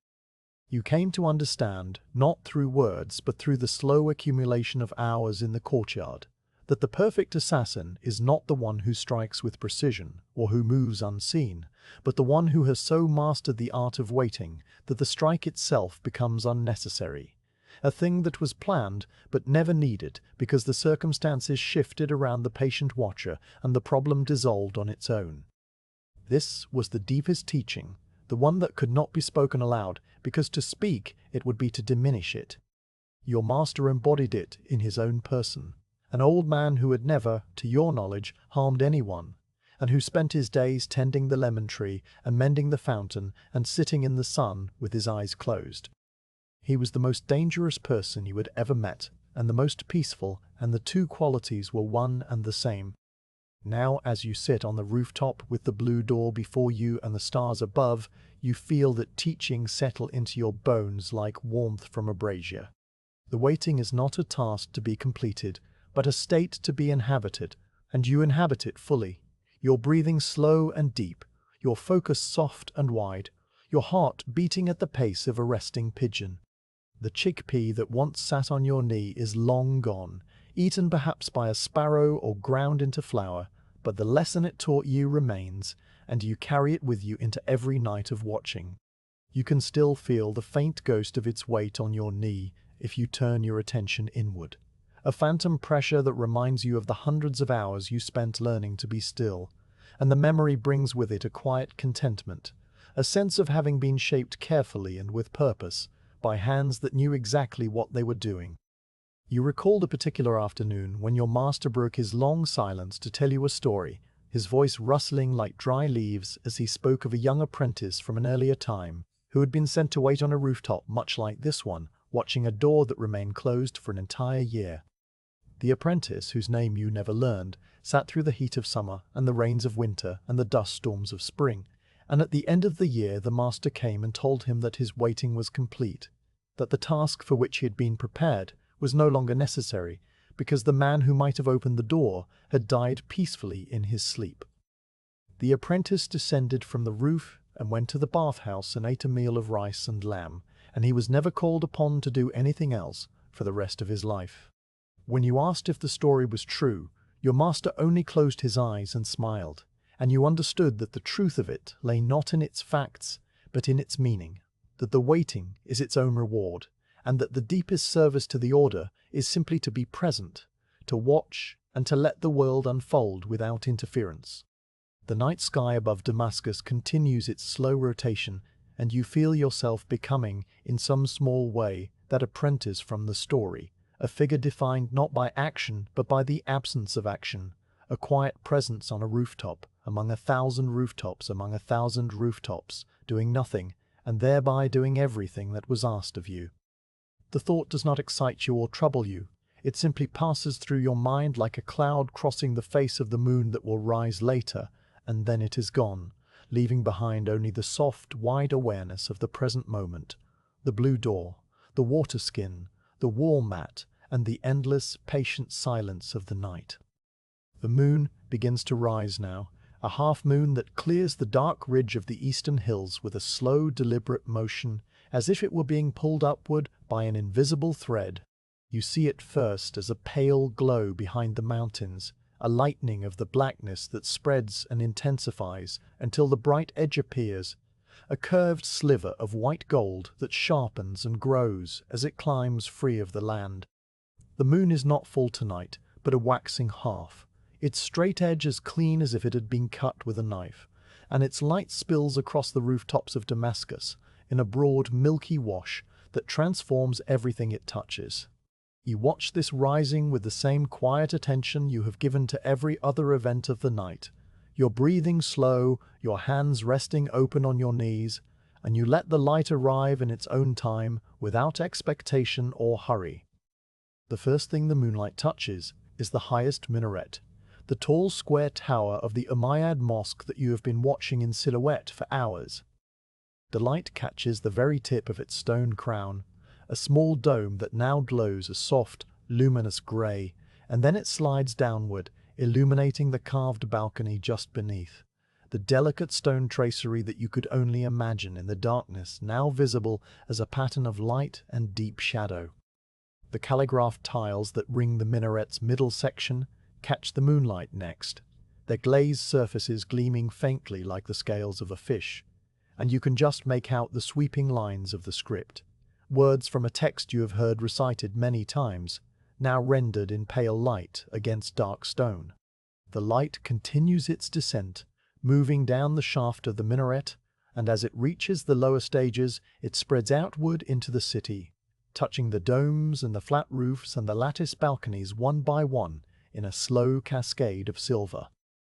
You came to understand, not through words but through the slow accumulation of hours in the courtyard, that the perfect assassin is not the one who strikes with precision or who moves unseen, but the one who has so mastered the art of waiting that the strike itself becomes unnecessary. A thing that was planned but never needed because the circumstances shifted around the patient watcher and the problem dissolved on its own. This was the deepest teaching, the one that could not be spoken aloud, because to speak it would be to diminish it. Your master embodied it in his own person, an old man who had never, to your knowledge, harmed anyone, and who spent his days tending the lemon tree and mending the fountain and sitting in the sun with his eyes closed. He was the most dangerous person you had ever met, and the most peaceful, and the two qualities were one and the same. Now, as you sit on the rooftop with the blue door before you and the stars above, you feel that teaching settle into your bones like warmth from a brazier. The waiting is not a task to be completed, but a state to be inhabited, and you inhabit it fully. Your breathing slow and deep, your focus soft and wide, your heart beating at the pace of a resting pigeon. The chickpea that once sat on your knee is long gone, eaten perhaps by a sparrow or ground into flour, but the lesson it taught you remains, and you carry it with you into every night of watching. You can still feel the faint ghost of its weight on your knee if you turn your attention inward, a phantom pressure that reminds you of the hundreds of hours you spent learning to be still, and the memory brings with it a quiet contentment, a sense of having been shaped carefully and with purpose, by hands that knew exactly what they were doing. You recalled a particular afternoon when your master broke his long silence to tell you a story, his voice rustling like dry leaves as he spoke of a young apprentice from an earlier time who had been sent to wait on a rooftop much like this one, watching a door that remained closed for an entire year. The apprentice, whose name you never learned, sat through the heat of summer and the rains of winter and the dust storms of spring, and at the end of the year the master came and told him that his waiting was complete, that the task for which he had been prepared was no longer necessary, because the man who might have opened the door had died peacefully in his sleep. The apprentice descended from the roof and went to the bathhouse and ate a meal of rice and lamb, and he was never called upon to do anything else for the rest of his life. When you asked if the story was true, your master only closed his eyes and smiled, and you understood that the truth of it lay not in its facts, but in its meaning, that the waiting is its own reward, and that the deepest service to the order is simply to be present, to watch, and to let the world unfold without interference. The night sky above Damascus continues its slow rotation, and you feel yourself becoming, in some small way, that apprentice from the story, a figure defined not by action but by the absence of action, a quiet presence on a rooftop, among 1,000 rooftops, among 1,000 rooftops, doing nothing, and thereby doing everything that was asked of you. The thought does not excite you or trouble you. It simply passes through your mind like a cloud crossing the face of the moon that will rise later, and then it is gone, leaving behind only the soft, wide awareness of the present moment, the blue door, the water skin, the wall mat, and the endless, patient silence of the night. The moon begins to rise now, a half-moon that clears the dark ridge of the eastern hills with a slow, deliberate motion, as if it were being pulled upward by an invisible thread. You see it first as a pale glow behind the mountains, a lightening of the blackness that spreads and intensifies until the bright edge appears, a curved sliver of white gold that sharpens and grows as it climbs free of the land. The moon is not full tonight, but a waxing half, its straight edge as clean as if it had been cut with a knife, and its light spills across the rooftops of Damascus in a broad, milky wash that transforms everything it touches. You watch this rising with the same quiet attention you have given to every other event of the night, your breathing slow, your hands resting open on your knees, and you let the light arrive in its own time without expectation or hurry. The first thing the moonlight touches is the highest minaret, the tall square tower of the Umayyad mosque that you have been watching in silhouette for hours. The light catches the very tip of its stone crown, a small dome that now glows a soft, luminous grey, and then it slides downward, illuminating the carved balcony just beneath. the delicate stone tracery that you could only imagine in the darkness now visible as a pattern of light and deep shadow. The calligraphed tiles that ring the minaret's middle section catch the moonlight next, their glazed surfaces gleaming faintly like the scales of a fish, and you can just make out the sweeping lines of the script, words from a text you have heard recited many times, now rendered in pale light against dark stone. The light continues its descent, moving down the shaft of the minaret, and as it reaches the lower stages, it spreads outward into the city, touching the domes and the flat roofs and the lattice balconies one by one in a slow cascade of silver.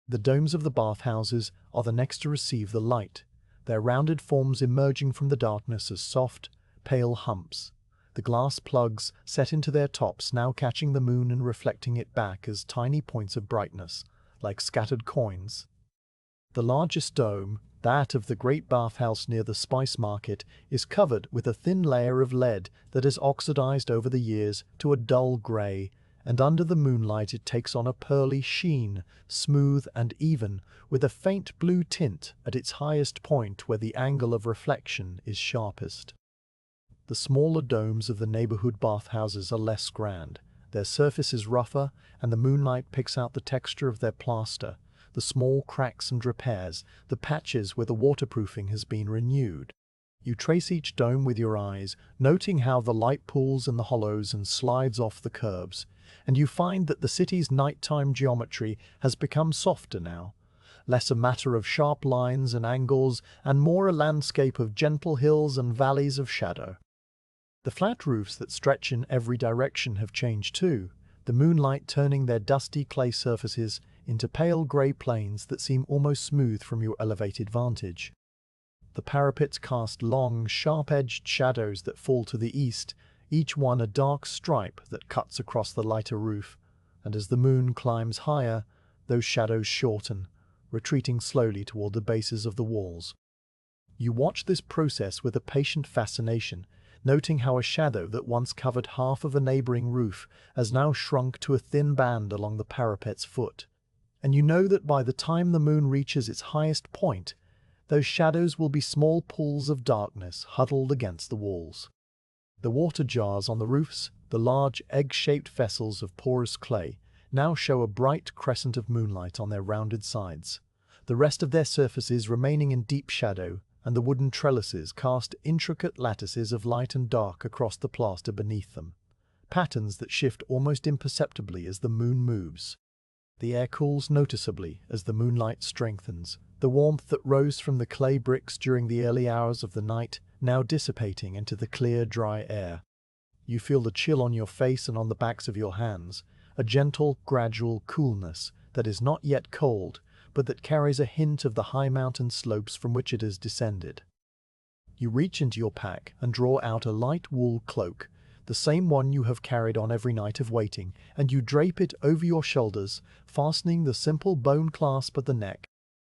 The domes of the bathhouses are the next to receive the light, their rounded forms emerging from the darkness as soft, pale humps, the glass plugs set into their tops now catching the moon and reflecting it back as tiny points of brightness, like scattered coins. The largest dome, that of the great bathhouse near the spice market, is covered with a thin layer of lead that has oxidized over the years to a dull grey, and under the moonlight it takes on a pearly sheen, smooth and even, with a faint blue tint at its highest point where the angle of reflection is sharpest. The smaller domes of the neighborhood bathhouses are less grand. Their surface is rougher, and the moonlight picks out the texture of their plaster, the small cracks and repairs, the patches where the waterproofing has been renewed. You trace each dome with your eyes, noting how the light pools in the hollows and slides off the curbs, and you find that the city's nighttime geometry has become softer now, less a matter of sharp lines and angles, and more a landscape of gentle hills and valleys of shadow. The flat roofs that stretch in every direction have changed too, the moonlight turning their dusty clay surfaces into pale grey plains that seem almost smooth from your elevated vantage. The parapets cast long, sharp-edged shadows that fall to the east, each one a dark stripe that cuts across the lighter roof, and as the moon climbs higher, those shadows shorten, retreating slowly toward the bases of the walls. You watch this process with a patient fascination, noting how a shadow that once covered half of a neighboring roof has now shrunk to a thin band along the parapet's foot. And you know that by the time the moon reaches its highest point, those shadows will be small pools of darkness huddled against the walls. The water jars on the roofs, the large egg-shaped vessels of porous clay, now show a bright crescent of moonlight on their rounded sides, the rest of their surfaces remaining in deep shadow, and the wooden trellises cast intricate lattices of light and dark across the plaster beneath them, patterns that shift almost imperceptibly as the moon moves. The air cools noticeably as the moonlight strengthens, the warmth that rose from the clay bricks during the early hours of the night now dissipating into the clear, dry air. You feel the chill on your face and on the backs of your hands, a gentle, gradual coolness that is not yet cold, but that carries a hint of the high mountain slopes from which it has descended. You reach into your pack and draw out a light wool cloak, the same one you have carried on every night of waiting, and you drape it over your shoulders, fastening the simple bone clasp at the neck.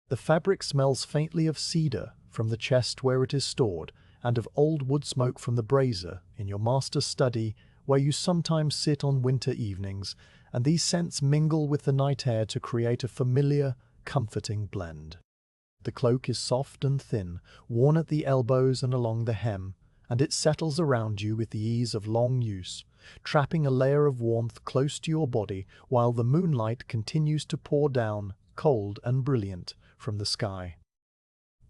The fabric smells faintly of cedar from the chest where it is stored, and of old wood smoke from the brazier in your master's study where you sometimes sit on winter evenings, and these scents mingle with the night air to create a familiar, comforting blend. The cloak is soft and thin, worn at the elbows and along the hem, and it settles around you with the ease of long use, trapping a layer of warmth close to your body while the moonlight continues to pour down, cold and brilliant, from the sky.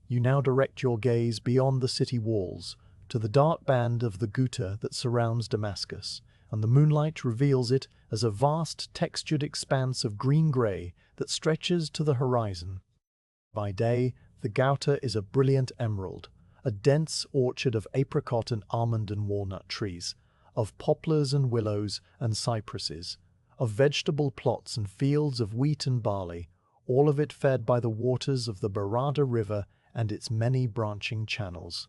You now direct your gaze beyond the city walls, to the dark band of the Ghouta that surrounds Damascus, and the moonlight reveals it as a vast textured expanse of green-grey that stretches to the horizon. By day, the Ghouta is a brilliant emerald, a dense orchard of apricot and almond and walnut trees, of poplars and willows and cypresses, of vegetable plots and fields of wheat and barley, all of it fed by the waters of the Barada River and its many branching channels.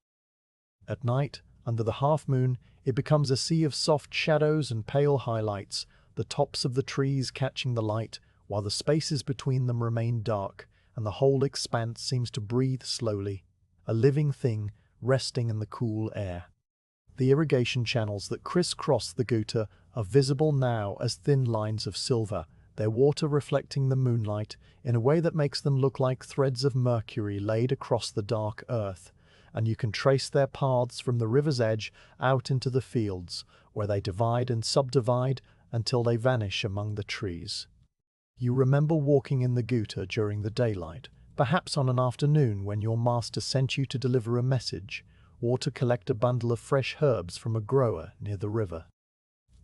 At night, under the half-moon, it becomes a sea of soft shadows and pale highlights, the tops of the trees catching the light, while the spaces between them remain dark, and the whole expanse seems to breathe slowly, a living thing resting in the cool air. The irrigation channels that criss-cross the Ghouta are visible now as thin lines of silver their water reflecting the moonlight in a way that makes them look like threads of mercury laid across the dark earth, and you can trace their paths from the river's edge out into the fields, where they divide and subdivide until they vanish among the trees. You remember walking in the gutter during the daylight, perhaps on an afternoon when your master sent you to deliver a message, or to collect a bundle of fresh herbs from a grower near the river.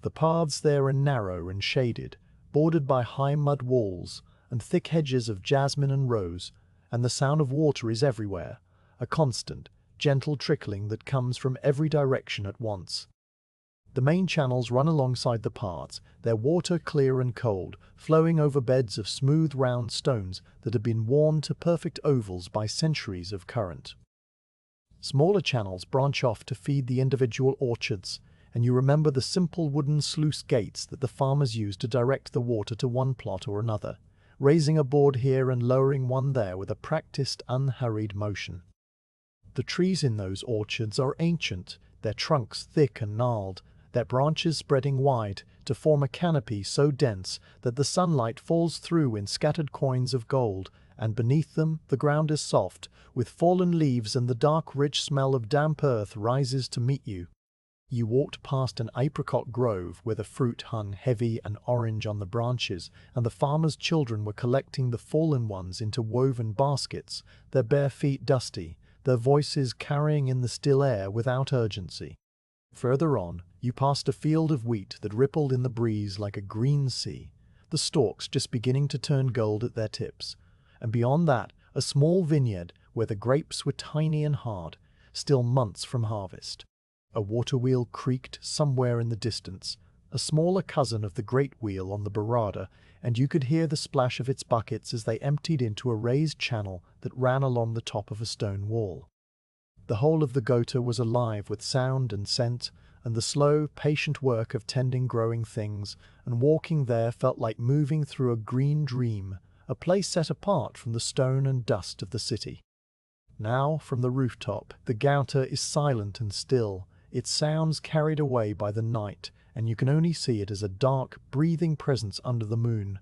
The paths there are narrow and shaded, bordered by high mud walls and thick hedges of jasmine and rose, and the sound of water is everywhere, a constant, gentle trickling that comes from every direction at once. The main channels run alongside the paths, their water clear and cold, flowing over beds of smooth round stones that have been worn to perfect ovals by centuries of current. Smaller channels branch off to feed the individual orchards, and you remember the simple wooden sluice gates that the farmers used to direct the water to one plot or another, raising a board here and lowering one there with a practiced, unhurried motion. The trees in those orchards are ancient, their trunks thick and gnarled, their branches spreading wide to form a canopy so dense that the sunlight falls through in scattered coins of gold, and beneath them the ground is soft, with fallen leaves, and the dark rich smell of damp earth rises to meet you. You walked past an apricot grove where the fruit hung heavy and orange on the branches, and the farmers' children were collecting the fallen ones into woven baskets, their bare feet dusty, their voices carrying in the still air without urgency. Further on, you passed a field of wheat that rippled in the breeze like a green sea, the stalks just beginning to turn gold at their tips, and beyond that, a small vineyard where the grapes were tiny and hard, still months from harvest. A water wheel creaked somewhere in the distance, a smaller cousin of the great wheel on the Barada, and you could hear the splash of its buckets as they emptied into a raised channel that ran along the top of a stone wall. The whole of the gutter was alive with sound and scent, and the slow, patient work of tending growing things, and walking there felt like moving through a green dream, a place set apart from the stone and dust of the city. Now, from the rooftop, the gutter is silent and still, its sounds carried away by the night, and you can only see it as a dark, breathing presence under the moon.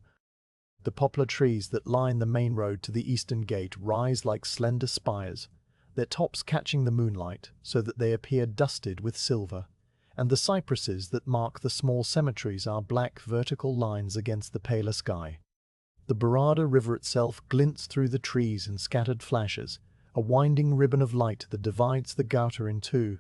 The poplar trees that line the main road to the eastern gate rise like slender spires, their tops catching the moonlight so that they appear dusted with silver, and the cypresses that mark the small cemeteries are black vertical lines against the paler sky. The Barada River itself glints through the trees in scattered flashes, a winding ribbon of light that divides the gutter in two,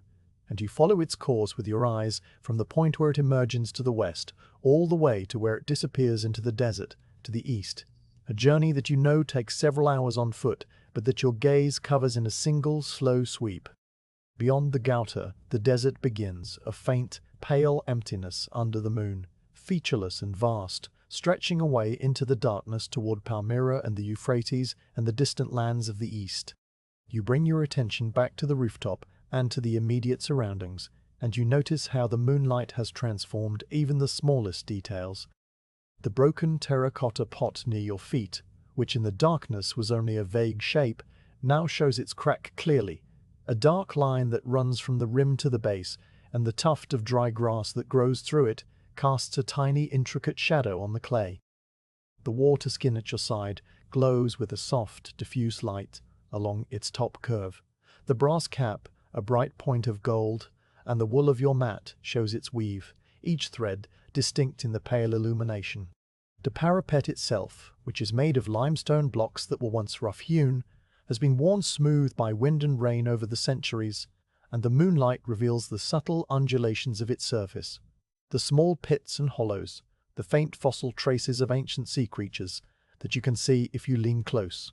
and you follow its course with your eyes from the point where it emerges to the west, all the way to where it disappears into the desert, to the east, a journey that you know takes several hours on foot, but that your gaze covers in a single, slow sweep. Beyond the gutter, the desert begins, a faint, pale emptiness under the moon, featureless and vast, stretching away into the darkness toward Palmyra and the Euphrates and the distant lands of the east. You bring your attention back to the rooftop and to the immediate surroundings, and you notice how the moonlight has transformed even the smallest details. The broken terracotta pot near your feet, which in the darkness was only a vague shape, now shows its crack clearly, a dark line that runs from the rim to the base, and the tuft of dry grass that grows through it casts a tiny intricate shadow on the clay. The water skin at your side glows with a soft, diffuse light along its top curve. The brass cap, a bright point of gold, and the wool of your mat shows its weave, each thread distinct in the pale illumination. The parapet itself, which is made of limestone blocks that were once rough-hewn, has been worn smooth by wind and rain over the centuries, and the moonlight reveals the subtle undulations of its surface, the small pits and hollows, the faint fossil traces of ancient sea creatures that you can see if you lean close.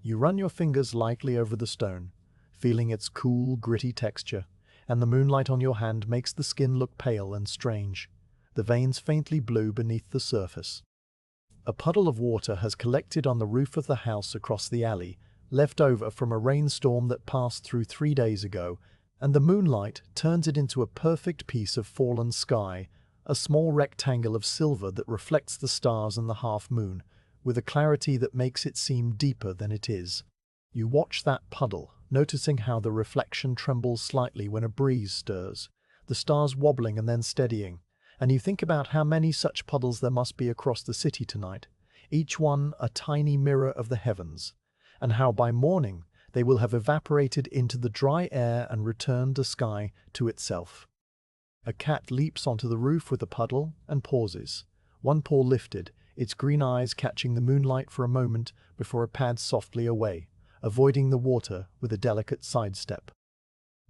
You run your fingers lightly over the stone, feeling its cool, gritty texture, and the moonlight on your hand makes the skin look pale and strange, the veins faintly blue beneath the surface. A puddle of water has collected on the roof of the house across the alley, left over from a rainstorm that passed through 3 days ago, and the moonlight turns it into a perfect piece of fallen sky, a small rectangle of silver that reflects the stars and the half-moon, with a clarity that makes it seem deeper than it is. You watch that puddle, noticing how the reflection trembles slightly when a breeze stirs, the stars wobbling and then steadying, And you think about how many such puddles there must be across the city tonight, each one a tiny mirror of the heavens, and how by morning they will have evaporated into the dry air and returned the sky to itself. A cat leaps onto the roof with a puddle and pauses, one paw lifted, its green eyes catching the moonlight for a moment before it pads softly away, avoiding the water with a delicate sidestep.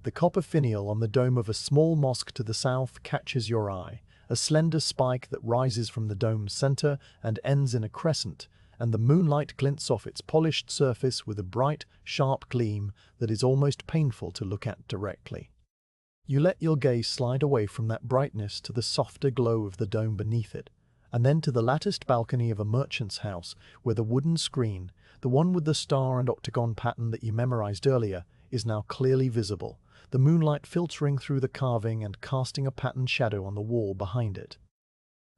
The copper finial on the dome of a small mosque to the south catches your eye, a slender spike that rises from the dome's center and ends in a crescent, and the moonlight glints off its polished surface with a bright, sharp gleam that is almost painful to look at directly. You let your gaze slide away from that brightness to the softer glow of the dome beneath it, and then to the latticed balcony of a merchant's house where the wooden screen, the one with the star and octagon pattern that you memorized earlier, is now clearly visible, the moonlight filtering through the carving and casting a patterned shadow on the wall behind it.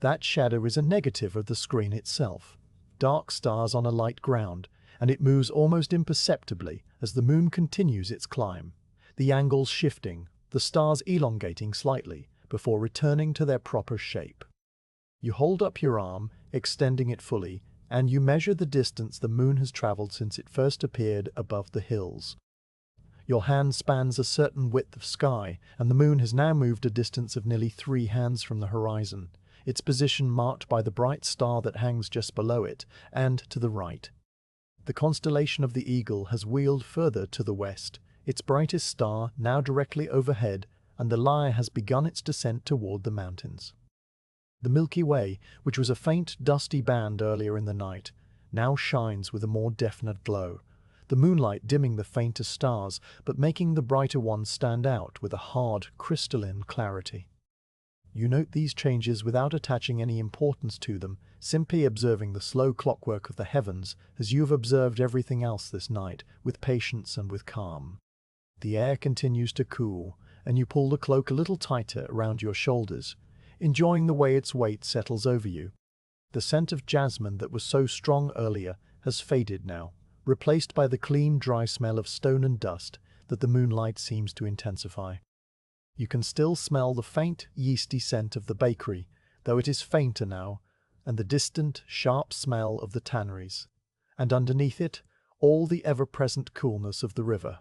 That shadow is a negative of the screen itself, dark stars on a light ground, and it moves almost imperceptibly as the moon continues its climb, the angles shifting, the stars elongating slightly before returning to their proper shape. You hold up your arm, extending it fully, and you measure the distance the moon has traveled since it first appeared above the hills. Your hand spans a certain width of sky, and the moon has now moved a distance of nearly 3 hands from the horizon, its position marked by the bright star that hangs just below it, and to the right. The constellation of the Eagle has wheeled further to the west, its brightest star now directly overhead, and the Lyre has begun its descent toward the mountains. The Milky Way, which was a faint, dusty band earlier in the night, now shines with a more definite glow, the moonlight dimming the fainter stars, but making the brighter ones stand out with a hard, crystalline clarity. You note these changes without attaching any importance to them, simply observing the slow clockwork of the heavens as you have observed everything else this night, with patience and with calm. The air continues to cool, and you pull the cloak a little tighter around your shoulders, enjoying the way its weight settles over you. The scent of jasmine that was so strong earlier has faded now, replaced by the clean, dry smell of stone and dust that the moonlight seems to intensify. You can still smell the faint, yeasty scent of the bakery, though it is fainter now, and the distant, sharp smell of the tanneries, and underneath it, all the ever-present coolness of the river.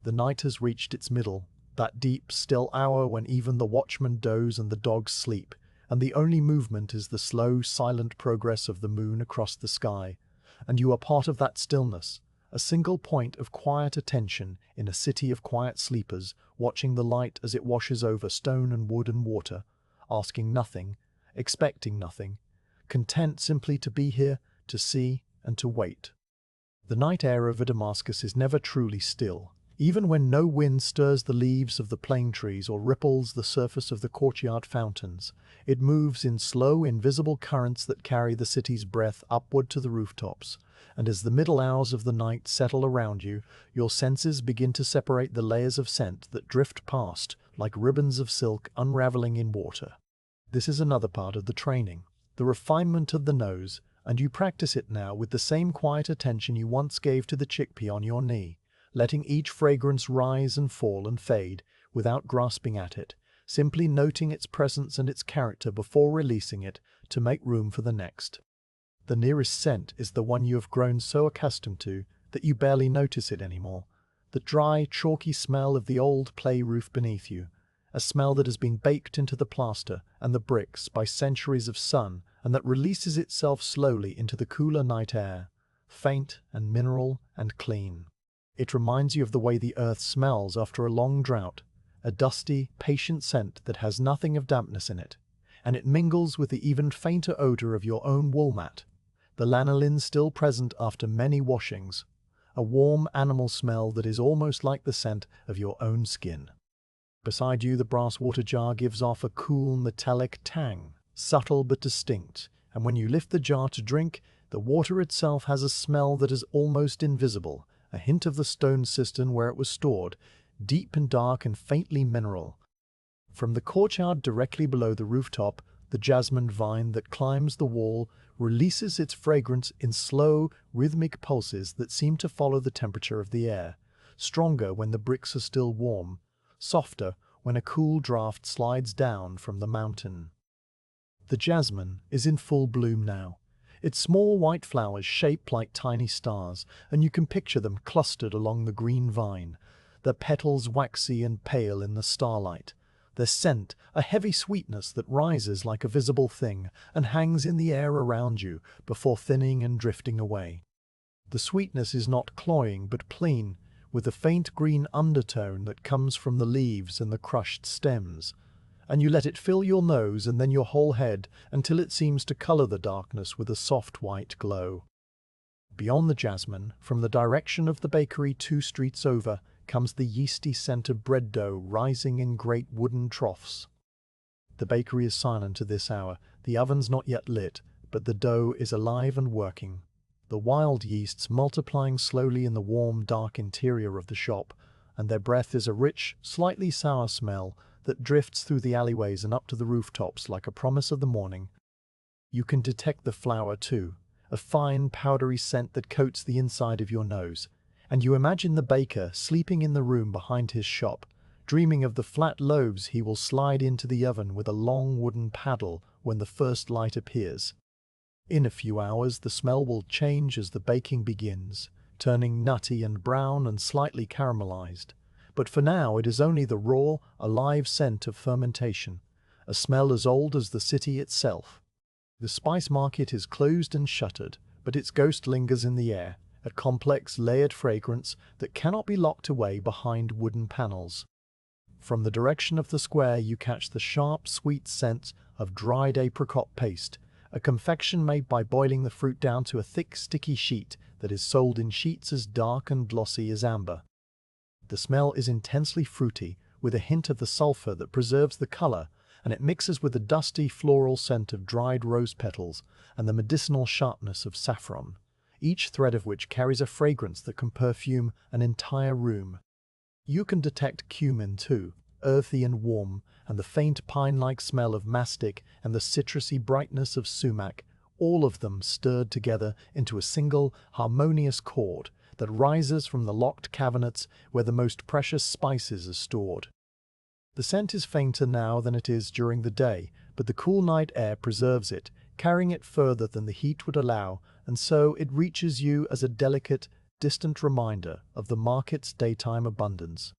The night has reached its middle, that deep, still hour when even the watchmen doze and the dogs sleep, and the only movement is the slow, silent progress of the moon across the sky, and you are part of that stillness, a single point of quiet attention in a city of quiet sleepers, watching the light as it washes over stone and wood and water, asking nothing, expecting nothing, content simply to be here, to see and to wait. The night air over Damascus is never truly still. Even when no wind stirs the leaves of the plane trees or ripples the surface of the courtyard fountains, it moves in slow, invisible currents that carry the city's breath upward to the rooftops, and as the middle hours of the night settle around you, your senses begin to separate the layers of scent that drift past like ribbons of silk unraveling in water. This is another part of the training, the refinement of the nose, and you practice it now with the same quiet attention you once gave to the chickpea on your knee, letting each fragrance rise and fall and fade without grasping at it, simply noting its presence and its character before releasing it to make room for the next. The nearest scent is the one you have grown so accustomed to that you barely notice it anymore, the dry, chalky smell of the old clay roof beneath you, a smell that has been baked into the plaster and the bricks by centuries of sun and that releases itself slowly into the cooler night air, faint and mineral and clean. It reminds you of the way the earth smells after a long drought, a dusty, patient scent that has nothing of dampness in it, and it mingles with the even fainter odor of your own wool mat, the lanolin still present after many washings, a warm animal smell that is almost like the scent of your own skin. Beside you, the brass water jar gives off a cool, metallic tang, subtle but distinct, and when you lift the jar to drink, the water itself has a smell that is almost invisible, a hint of the stone cistern where it was stored, deep and dark and faintly mineral. From the courtyard directly below the rooftop, the jasmine vine that climbs the wall releases its fragrance in slow, rhythmic pulses that seem to follow the temperature of the air, stronger when the bricks are still warm, softer when a cool draft slides down from the mountain. The jasmine is in full bloom now. Its small white flowers shaped like tiny stars, and you can picture them clustered along the green vine, their petals waxy and pale in the starlight. Their scent, a heavy sweetness that rises like a visible thing and hangs in the air around you before thinning and drifting away. The sweetness is not cloying but plain, with a faint green undertone that comes from the leaves and the crushed stems, and you let it fill your nose and then your whole head until it seems to color the darkness with a soft white glow. Beyond the jasmine, from the direction of the bakery 2 streets over, comes the yeasty scent of bread dough rising in great wooden troughs. The bakery is silent at this hour, the oven's not yet lit, but the dough is alive and working. The wild yeasts multiplying slowly in the warm, dark interior of the shop, and their breath is a rich, slightly sour smell that drifts through the alleyways and up to the rooftops like a promise of the morning. You can detect the flour too, a fine, powdery scent that coats the inside of your nose, and you imagine the baker sleeping in the room behind his shop, dreaming of the flat loaves he will slide into the oven with a long wooden paddle when the first light appears. In a few hours the smell will change as the baking begins, turning nutty and brown and slightly caramelized. But for now it is only the raw, alive scent of fermentation, a smell as old as the city itself. The spice market is closed and shuttered, but its ghost lingers in the air, a complex layered fragrance that cannot be locked away behind wooden panels. From the direction of the square you catch the sharp, sweet scent of dried apricot paste, a confection made by boiling the fruit down to a thick, sticky sheet that is sold in sheets as dark and glossy as amber. The smell is intensely fruity, with a hint of the sulfur that preserves the color, and it mixes with the dusty floral scent of dried rose petals and the medicinal sharpness of saffron, each thread of which carries a fragrance that can perfume an entire room. You can detect cumin too, earthy and warm, and the faint pine-like smell of mastic and the citrusy brightness of sumac, all of them stirred together into a single, harmonious chord that rises from the locked cabinets where the most precious spices are stored. The scent is fainter now than it is during the day, but the cool night air preserves it, carrying it further than the heat would allow, and so it reaches you as a delicate, distant reminder of the market's daytime abundance.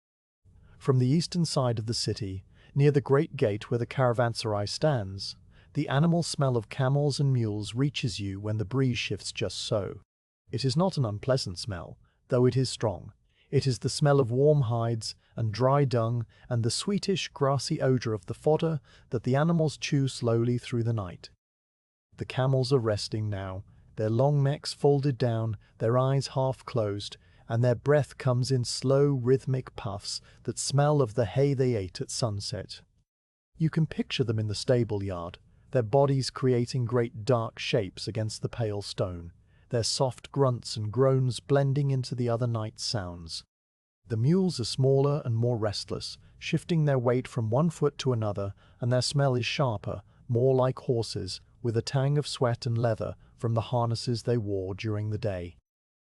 From the eastern side of the city, near the great gate where the caravanserai stands, the animal smell of camels and mules reaches you when the breeze shifts just so. It is not an unpleasant smell, though it is strong. It is the smell of warm hides and dry dung and the sweetish, grassy odor of the fodder that the animals chew slowly through the night. The camels are resting now, their long necks folded down, their eyes half closed, and their breath comes in slow, rhythmic puffs that smell of the hay they ate at sunset. You can picture them in the stable yard, their bodies creating great dark shapes against the pale stone, their soft grunts and groans blending into the other night's sounds. The mules are smaller and more restless, shifting their weight from one foot to another, and their smell is sharper, more like horses, with a tang of sweat and leather from the harnesses they wore during the day.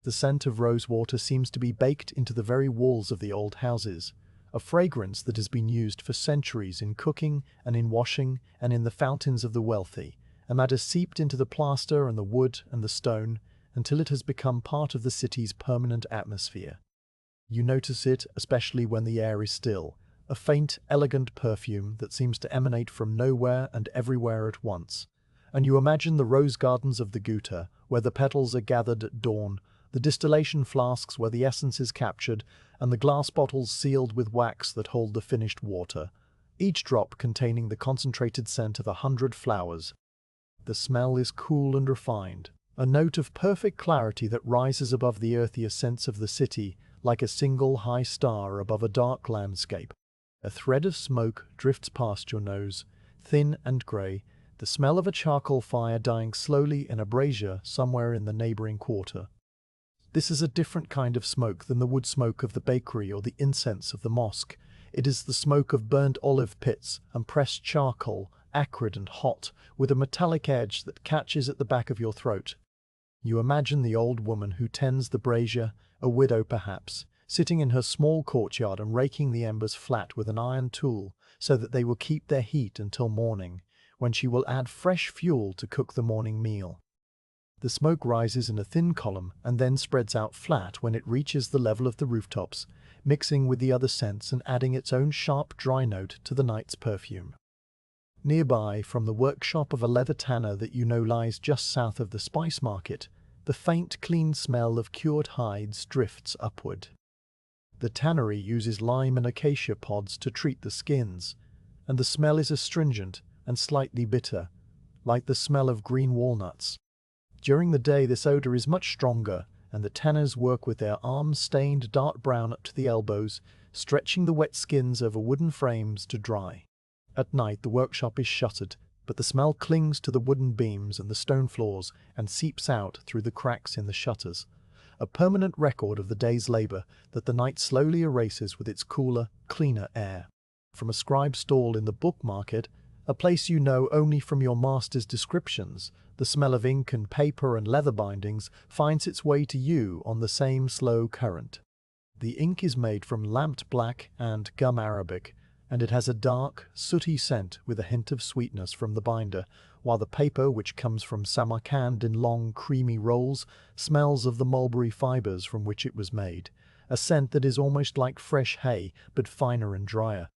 The scent of rosewater seems to be baked into the very walls of the old houses, a fragrance that has been used for centuries in cooking and in washing and in the fountains of the wealthy, and that has seeped into the plaster and the wood and the stone until it has become part of the city's permanent atmosphere. You notice it especially when the air is still, a faint, elegant perfume that seems to emanate from nowhere and everywhere at once, and you imagine the rose gardens of the Ghouta, where the petals are gathered at dawn, the distillation flasks where the essence is captured, and the glass bottles sealed with wax that hold the finished water, each drop containing the concentrated scent of 100 flowers. The smell is cool and refined, a note of perfect clarity that rises above the earthier scents of the city like a single high star above a dark landscape. A thread of smoke drifts past your nose, thin and grey, the smell of a charcoal fire dying slowly in a brazier somewhere in the neighbouring quarter. This is a different kind of smoke than the wood smoke of the bakery or the incense of the mosque. It is the smoke of burnt olive pits and pressed charcoal, acrid and hot, with a metallic edge that catches at the back of your throat. You imagine the old woman who tends the brazier, a widow perhaps, sitting in her small courtyard and raking the embers flat with an iron tool so that they will keep their heat until morning, when she will add fresh fuel to cook the morning meal. The smoke rises in a thin column and then spreads out flat when it reaches the level of the rooftops, mixing with the other scents and adding its own sharp, dry note to the night's perfume. Nearby, from the workshop of a leather tanner that you know lies just south of the spice market, the faint, clean smell of cured hides drifts upward. The tannery uses lime and acacia pods to treat the skins, and the smell is astringent and slightly bitter, like the smell of green walnuts. During the day this odor is much stronger, and the tanners work with their arms stained dark brown up to the elbows, stretching the wet skins over wooden frames to dry. At night the workshop is shuttered, but the smell clings to the wooden beams and the stone floors and seeps out through the cracks in the shutters, a permanent record of the day's labor that the night slowly erases with its cooler, cleaner air. From a scribe's stall in the book market, a place you know only from your master's descriptions, the smell of ink and paper and leather bindings finds its way to you on the same slow current. The ink is made from lamped black and gum arabic, and it has a dark, sooty scent with a hint of sweetness from the binder, while the paper, which comes from Samarkand in long, creamy rolls, smells of the mulberry fibers from which it was made, a scent that is almost like fresh hay, but finer and drier.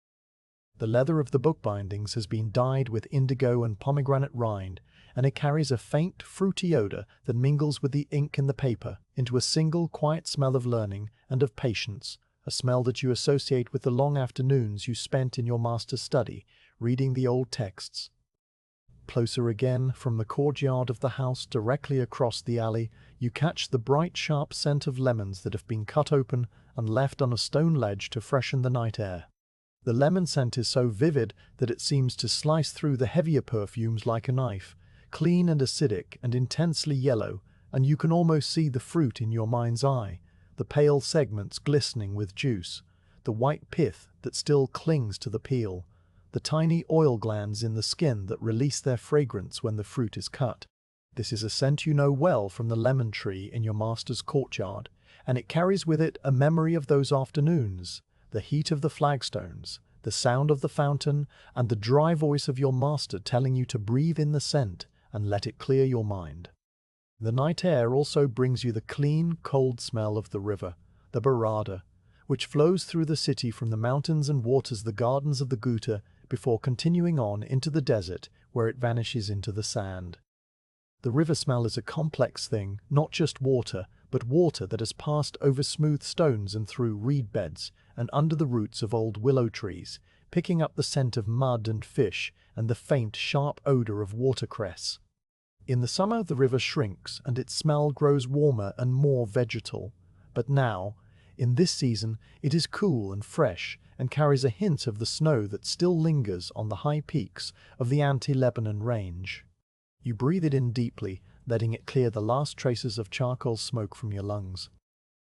The leather of the book bindings has been dyed with indigo and pomegranate rind, and it carries a faint, fruity odor that mingles with the ink in the paper into a single, quiet smell of learning and of patience, a smell that you associate with the long afternoons you spent in your master's study, reading the old texts. Closer again, from the courtyard of the house directly across the alley, you catch the bright, sharp scent of lemons that have been cut open and left on a stone ledge to freshen the night air. The lemon scent is so vivid that it seems to slice through the heavier perfumes like a knife, clean and acidic and intensely yellow, and you can almost see the fruit in your mind's eye, the pale segments glistening with juice, the white pith that still clings to the peel, the tiny oil glands in the skin that release their fragrance when the fruit is cut. This is a scent you know well from the lemon tree in your master's courtyard, and it carries with it a memory of those afternoons, the heat of the flagstones, the sound of the fountain, and the dry voice of your master telling you to breathe in the scent and let it clear your mind. The night air also brings you the clean, cold smell of the river, the Barada, which flows through the city from the mountains and waters the gardens of the Ghouta before continuing on into the desert where it vanishes into the sand. The river smell is a complex thing, not just water, but water that has passed over smooth stones and through reed beds and under the roots of old willow trees, picking up the scent of mud and fish and the faint, sharp odor of watercress. In the summer the river shrinks and its smell grows warmer and more vegetal, but now, in this season, it is cool and fresh and carries a hint of the snow that still lingers on the high peaks of the anti-Lebanon range. You breathe it in deeply, letting it clear the last traces of charcoal smoke from your lungs.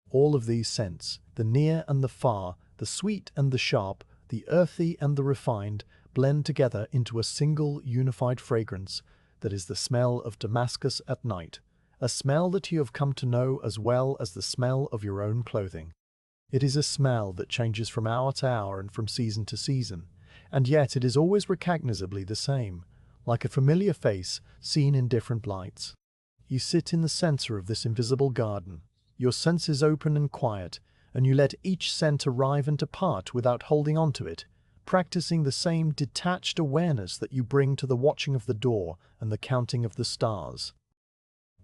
All of these scents, the near and the far, the sweet and the sharp, the earthy and the refined, blend together into a single unified fragrance that is the smell of Damascus at night, a smell that you have come to know as well as the smell of your own clothing. It is a smell that changes from hour to hour and from season to season, and yet it is always recognizably the same, like a familiar face seen in different lights. You sit in the center of this invisible garden, your senses open and quiet, and you let each scent arrive and depart without holding on to it, practicing the same detached awareness that you bring to the watching of the door and the counting of the stars.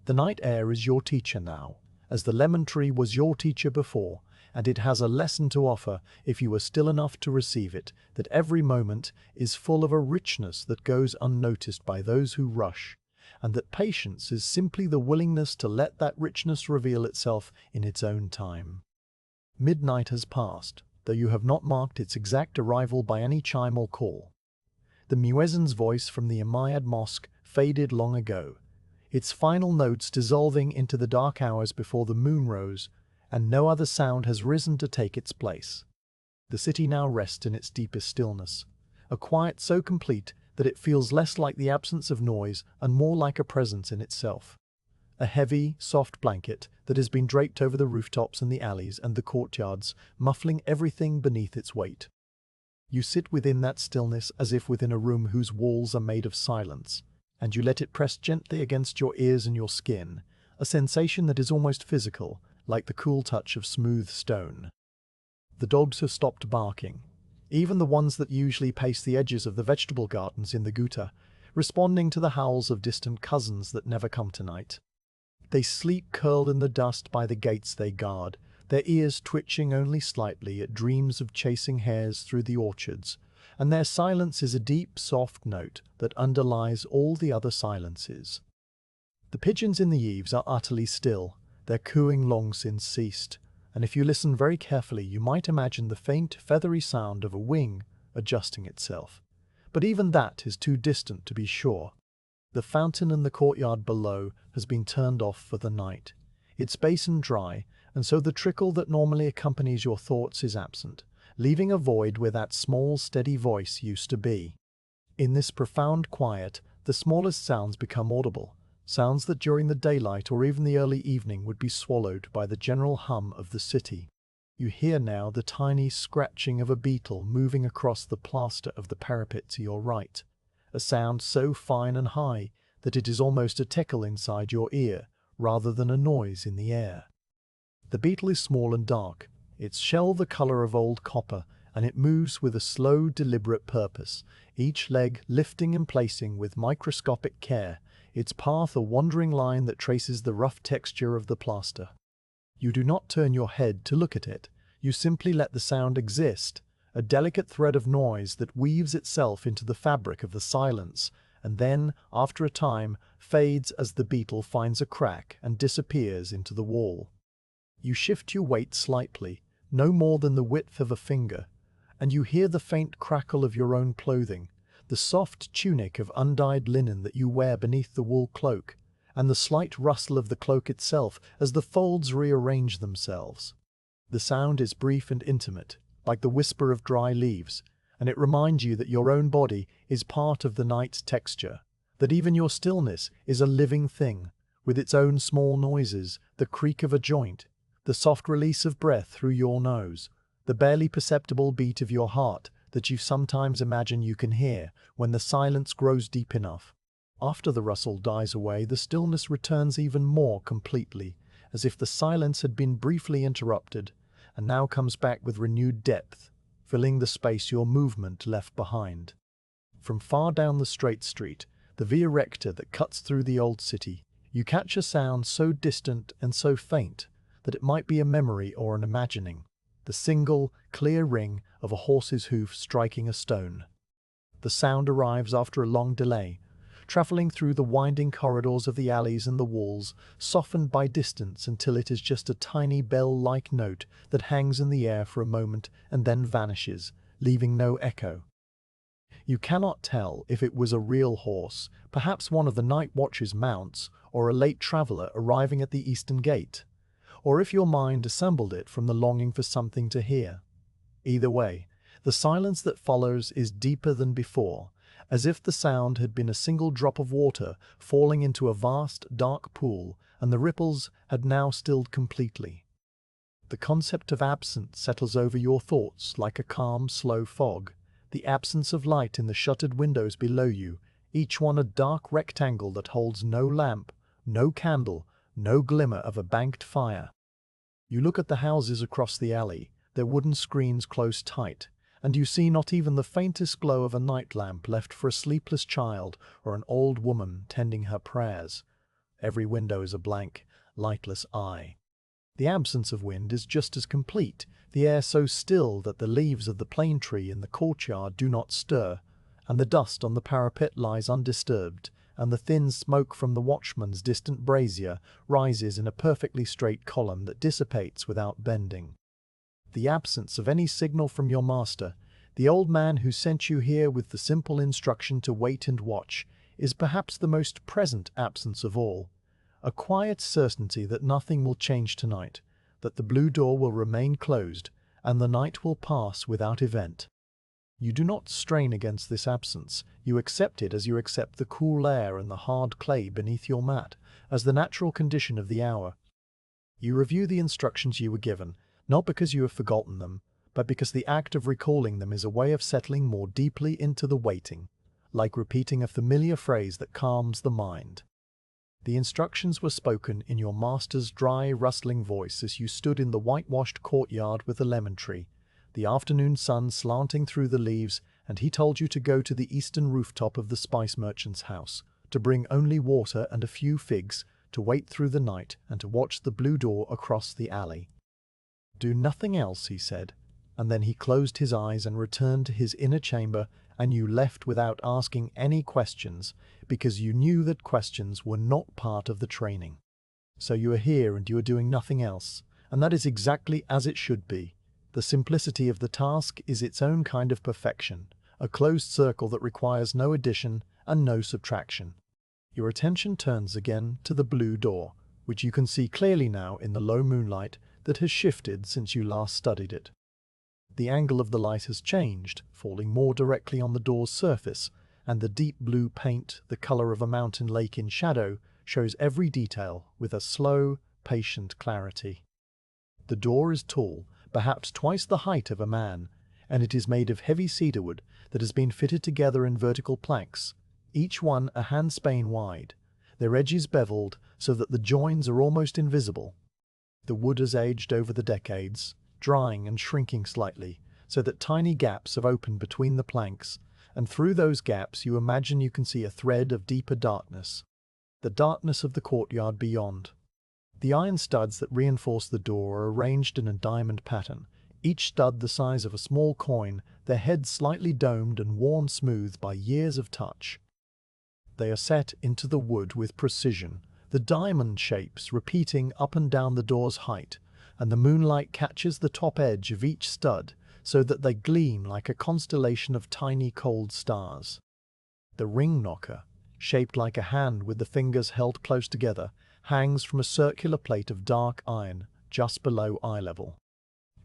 The night air is your teacher now, as the lemon tree was your teacher before, and it has a lesson to offer if you are still enough to receive it, that every moment is full of a richness that goes unnoticed by those who rush, and that patience is simply the willingness to let that richness reveal itself in its own time. Midnight has passed, though you have not marked its exact arrival by any chime or call. The muezzin's voice from the Umayyad mosque faded long ago, its final notes dissolving into the dark hours before the moon rose, and no other sound has risen to take its place. The city now rests in its deepest stillness, a quiet so complete that it feels less like the absence of noise and more like a presence in itself. A heavy, soft blanket that has been draped over the rooftops and the alleys and the courtyards, muffling everything beneath its weight. You sit within that stillness as if within a room whose walls are made of silence, and you let it press gently against your ears and your skin, a sensation that is almost physical, like the cool touch of smooth stone. The dogs have stopped barking, even the ones that usually pace the edges of the vegetable gardens in the gutter, responding to the howls of distant cousins that never come tonight. They sleep curled in the dust by the gates they guard, their ears twitching only slightly at dreams of chasing hares through the orchards, and their silence is a deep, soft note that underlies all the other silences. The pigeons in the eaves are utterly still, their cooing long since ceased, and if you listen very carefully you might imagine the faint, feathery sound of a wing adjusting itself. But even that is too distant to be sure. The fountain in the courtyard below has been turned off for the night, its basin dry, and so the trickle that normally accompanies your thoughts is absent, leaving a void where that small, steady voice used to be. In this profound quiet, the smallest sounds become audible, sounds that during the daylight or even the early evening would be swallowed by the general hum of the city. You hear now the tiny scratching of a beetle moving across the plaster of the parapet to your right, a sound so fine and high that it is almost a tickle inside your ear rather than a noise in the air. The beetle is small and dark, its shell the color of old copper, and it moves with a slow, deliberate purpose, each leg lifting and placing with microscopic care, its path a wandering line that traces the rough texture of the plaster. You do not turn your head to look at it, you simply let the sound exist, a delicate thread of noise that weaves itself into the fabric of the silence, and then, after a time, fades as the beetle finds a crack and disappears into the wall. You shift your weight slightly, no more than the width of a finger, and you hear the faint crackle of your own clothing, the soft tunic of undyed linen that you wear beneath the wool cloak, and the slight rustle of the cloak itself as the folds rearrange themselves. The sound is brief and intimate, like the whisper of dry leaves, and it reminds you that your own body is part of the night's texture, that even your stillness is a living thing, with its own small noises, the creak of a joint, the soft release of breath through your nose, the barely perceptible beat of your heart that you sometimes imagine you can hear when the silence grows deep enough. After the rustle dies away, the stillness returns even more completely, as if the silence had been briefly interrupted, and now comes back with renewed depth, filling the space your movement left behind. From far down the straight street, the Via Recta that cuts through the old city, you catch a sound so distant and so faint that it might be a memory or an imagining, the single, clear ring of a horse's hoof striking a stone. The sound arrives after a long delay, travelling through the winding corridors of the alleys and the walls, softened by distance until it is just a tiny bell-like note that hangs in the air for a moment and then vanishes, leaving no echo. You cannot tell if it was a real horse, perhaps one of the night watch's mounts, or a late traveller arriving at the eastern gate, or if your mind assembled it from the longing for something to hear. Either way, the silence that follows is deeper than before, as if the sound had been a single drop of water falling into a vast, dark pool, and the ripples had now stilled completely. The concept of absence settles over your thoughts like a calm, slow fog, the absence of light in the shuttered windows below you, each one a dark rectangle that holds no lamp, no candle, no glimmer of a banked fire. You look at the houses across the alley, their wooden screens closed tight, and you see not even the faintest glow of a night lamp left for a sleepless child or an old woman tending her prayers. Every window is a blank, lightless eye. The absence of wind is just as complete, the air so still that the leaves of the plane tree in the courtyard do not stir, and the dust on the parapet lies undisturbed, and the thin smoke from the watchman's distant brazier rises in a perfectly straight column that dissipates without bending. The absence of any signal from your master, the old man who sent you here with the simple instruction to wait and watch, is perhaps the most present absence of all. A quiet certainty that nothing will change tonight, that the blue door will remain closed, and the night will pass without event. You do not strain against this absence, you accept it as you accept the cool air and the hard clay beneath your mat, as the natural condition of the hour. You review the instructions you were given, not because you have forgotten them, but because the act of recalling them is a way of settling more deeply into the waiting, like repeating a familiar phrase that calms the mind. The instructions were spoken in your master's dry, rustling voice as you stood in the whitewashed courtyard with the lemon tree, the afternoon sun slanting through the leaves, and he told you to go to the eastern rooftop of the spice merchant's house, to bring only water and a few figs, to wait through the night, and to watch the blue door across the alley. Do nothing else, he said, and then he closed his eyes and returned to his inner chamber, and you left without asking any questions, because you knew that questions were not part of the training. So you are here and you are doing nothing else, and that is exactly as it should be. The simplicity of the task is its own kind of perfection, a closed circle that requires no addition and no subtraction. Your attention turns again to the blue door, which you can see clearly now in the low moonlight that has shifted since you last studied it. The angle of the light has changed, falling more directly on the door's surface, and the deep blue paint, the color of a mountain lake in shadow, shows every detail with a slow, patient clarity. The door is tall, perhaps twice the height of a man, and it is made of heavy cedarwood that has been fitted together in vertical planks, each one a handspan wide, their edges beveled so that the joins are almost invisible. The wood has aged over the decades, drying and shrinking slightly, so that tiny gaps have opened between the planks, and through those gaps you imagine you can see a thread of deeper darkness, the darkness of the courtyard beyond. The iron studs that reinforce the door are arranged in a diamond pattern, each stud the size of a small coin, their heads slightly domed and worn smooth by years of touch. They are set into the wood with precision, the diamond shapes repeating up and down the door's height, and the moonlight catches the top edge of each stud so that they gleam like a constellation of tiny cold stars. The ring knocker, shaped like a hand with the fingers held close together, hangs from a circular plate of dark iron just below eye level.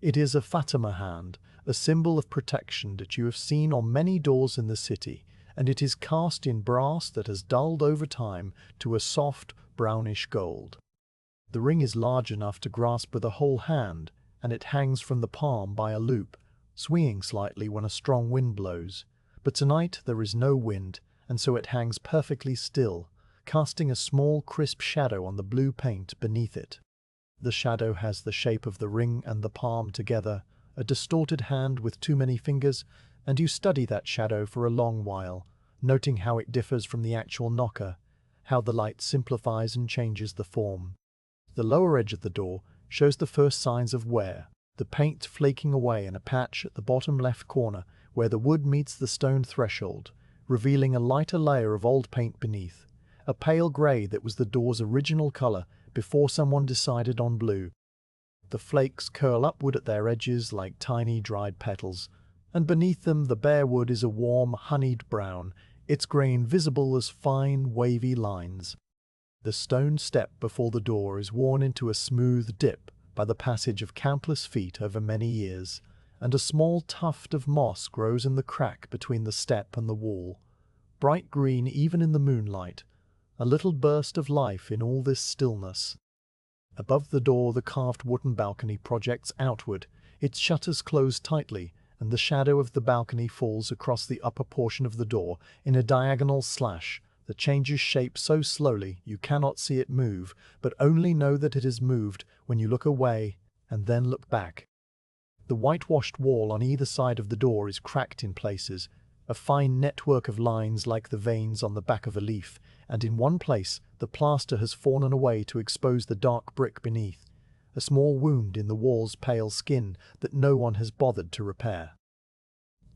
It is a Fatima hand, a symbol of protection that you have seen on many doors in the city, and it is cast in brass that has dulled over time to a soft, brownish gold. The ring is large enough to grasp with a whole hand, and it hangs from the palm by a loop, swinging slightly when a strong wind blows. But tonight there is no wind, and so it hangs perfectly still, casting a small, crisp shadow on the blue paint beneath it. The shadow has the shape of the ring and the palm together, a distorted hand with too many fingers, and you study that shadow for a long while, noting how it differs from the actual knocker, how the light simplifies and changes the form. The lower edge of the door shows the first signs of wear, the paint flaking away in a patch at the bottom left corner where the wood meets the stone threshold, revealing a lighter layer of old paint beneath, a pale grey that was the door's original color before someone decided on blue. The flakes curl upward at their edges like tiny dried petals, and beneath them the bare wood is a warm, honeyed brown, its grain visible as fine, wavy lines. The stone step before the door is worn into a smooth dip by the passage of countless feet over many years, and a small tuft of moss grows in the crack between the step and the wall, bright green even in the moonlight, a little burst of life in all this stillness. Above the door the carved wooden balcony projects outward, its shutters close tightly, and the shadow of the balcony falls across the upper portion of the door in a diagonal slash that changes shape so slowly you cannot see it move, but only know that it has moved when you look away and then look back. The whitewashed wall on either side of the door is cracked in places, a fine network of lines like the veins on the back of a leaf, and in one place the plaster has fallen away to expose the dark brick beneath, a small wound in the wall's pale skin that no one has bothered to repair.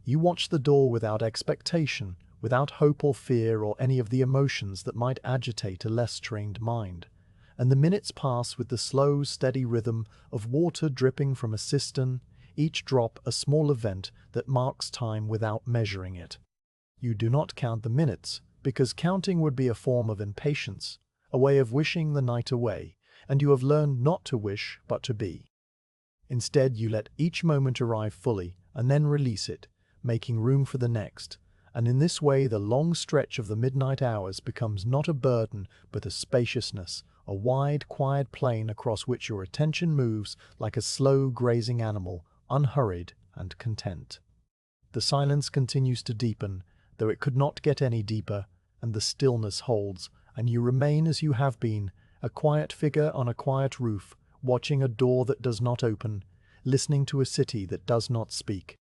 You watch the door without expectation, without hope or fear or any of the emotions that might agitate a less trained mind, and the minutes pass with the slow, steady rhythm of water dripping from a cistern, each drop a small event that marks time without measuring it. You do not count the minutes, because counting would be a form of impatience, a way of wishing the night away, and you have learned not to wish but to be. Instead, you let each moment arrive fully, and then release it, making room for the next, and in this way the long stretch of the midnight hours becomes not a burden but a spaciousness, a wide, quiet plain across which your attention moves like a slow, grazing animal, unhurried and content. The silence continues to deepen, though it could not get any deeper, and the stillness holds, and you remain as you have been, a quiet figure on a quiet roof, watching a door that does not open, listening to a city that does not speak.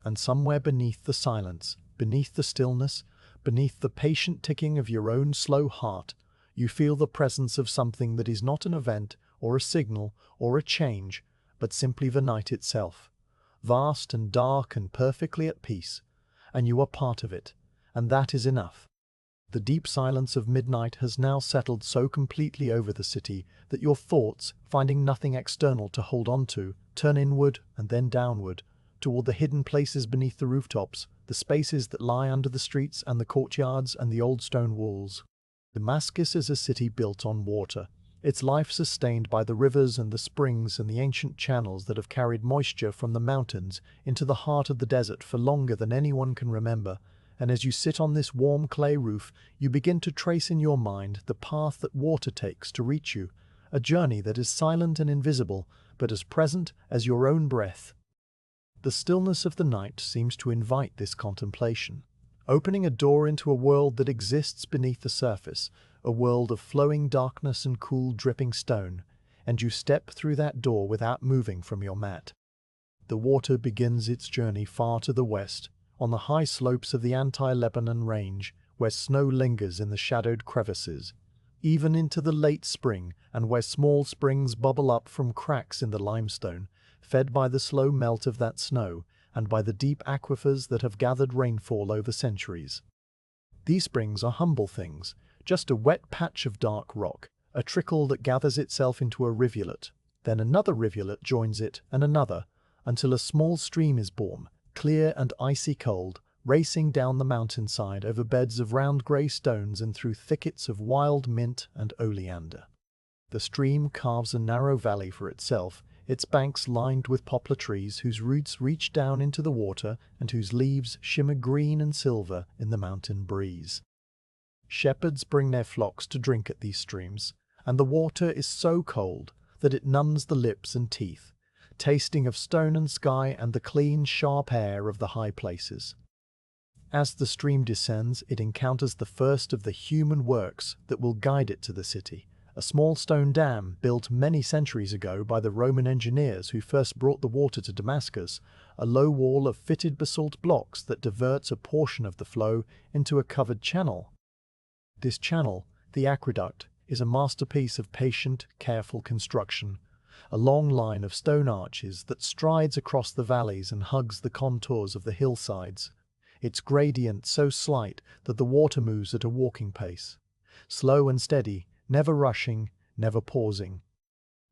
And somewhere beneath the silence, beneath the stillness, beneath the patient ticking of your own slow heart, you feel the presence of something that is not an event, or a signal, or a change, but simply the night itself, vast and dark and perfectly at peace, and you are part of it, and that is enough. The deep silence of midnight has now settled so completely over the city that your thoughts, finding nothing external to hold on to, turn inward and then downward, toward the hidden places beneath the rooftops, the spaces that lie under the streets and the courtyards and the old stone walls. Damascus is a city built on water, its life sustained by the rivers and the springs and the ancient channels that have carried moisture from the mountains into the heart of the desert for longer than anyone can remember. And as you sit on this warm clay roof, you begin to trace in your mind the path that water takes to reach you, a journey that is silent and invisible, but as present as your own breath. The stillness of the night seems to invite this contemplation, opening a door into a world that exists beneath the surface, a world of flowing darkness and cool dripping stone, and you step through that door without moving from your mat. The water begins its journey far to the west, on the high slopes of the anti-Lebanon range, where snow lingers in the shadowed crevices, even into the late spring, and where small springs bubble up from cracks in the limestone, fed by the slow melt of that snow, and by the deep aquifers that have gathered rainfall over centuries. These springs are humble things, just a wet patch of dark rock, a trickle that gathers itself into a rivulet. Then another rivulet joins it, and another, until a small stream is born, clear and icy cold, racing down the mountainside over beds of round grey stones and through thickets of wild mint and oleander. The stream carves a narrow valley for itself, its banks lined with poplar trees whose roots reach down into the water and whose leaves shimmer green and silver in the mountain breeze. Shepherds bring their flocks to drink at these streams, and the water is so cold that it numbs the lips and teeth, tasting of stone and sky and the clean, sharp air of the high places. As the stream descends, it encounters the first of the human works that will guide it to the city, a small stone dam built many centuries ago by the Roman engineers who first brought the water to Damascus, a low wall of fitted basalt blocks that diverts a portion of the flow into a covered channel. This channel, the aqueduct, is a masterpiece of patient, careful construction, a long line of stone arches that strides across the valleys and hugs the contours of the hillsides, its gradient so slight that the water moves at a walking pace, slow and steady, never rushing, never pausing.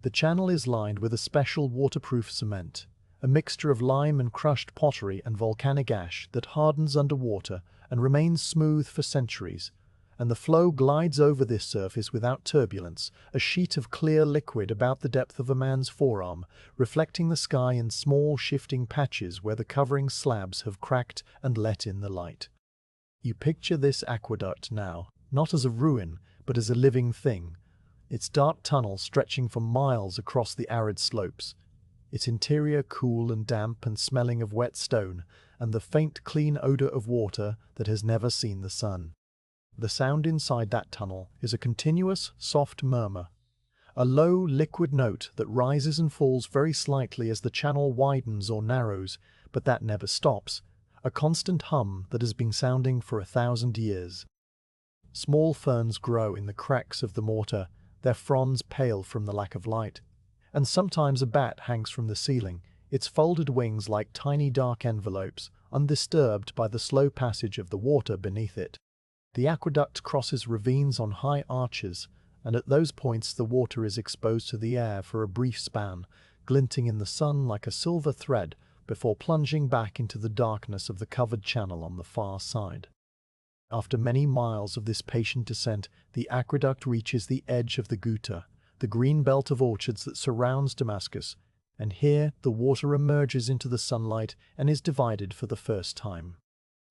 The channel is lined with a special waterproof cement, a mixture of lime and crushed pottery and volcanic ash that hardens under water and remains smooth for centuries, and the flow glides over this surface without turbulence, a sheet of clear liquid about the depth of a man's forearm, reflecting the sky in small shifting patches where the covering slabs have cracked and let in the light. You picture this aqueduct now, not as a ruin, but as a living thing, its dark tunnel stretching for miles across the arid slopes, its interior cool and damp and smelling of wet stone, and the faint clean odor of water that has never seen the sun. The sound inside that tunnel is a continuous, soft murmur, a low, liquid note that rises and falls very slightly as the channel widens or narrows, but that never stops, a constant hum that has been sounding for 1,000 years. Small ferns grow in the cracks of the mortar, their fronds pale from the lack of light, and sometimes a bat hangs from the ceiling, its folded wings like tiny dark envelopes, undisturbed by the slow passage of the water beneath it. The aqueduct crosses ravines on high arches, and at those points the water is exposed to the air for a brief span, glinting in the sun like a silver thread before plunging back into the darkness of the covered channel on the far side. After many miles of this patient descent, the aqueduct reaches the edge of the Ghouta, the green belt of orchards that surrounds Damascus, and here the water emerges into the sunlight and is divided for the first time.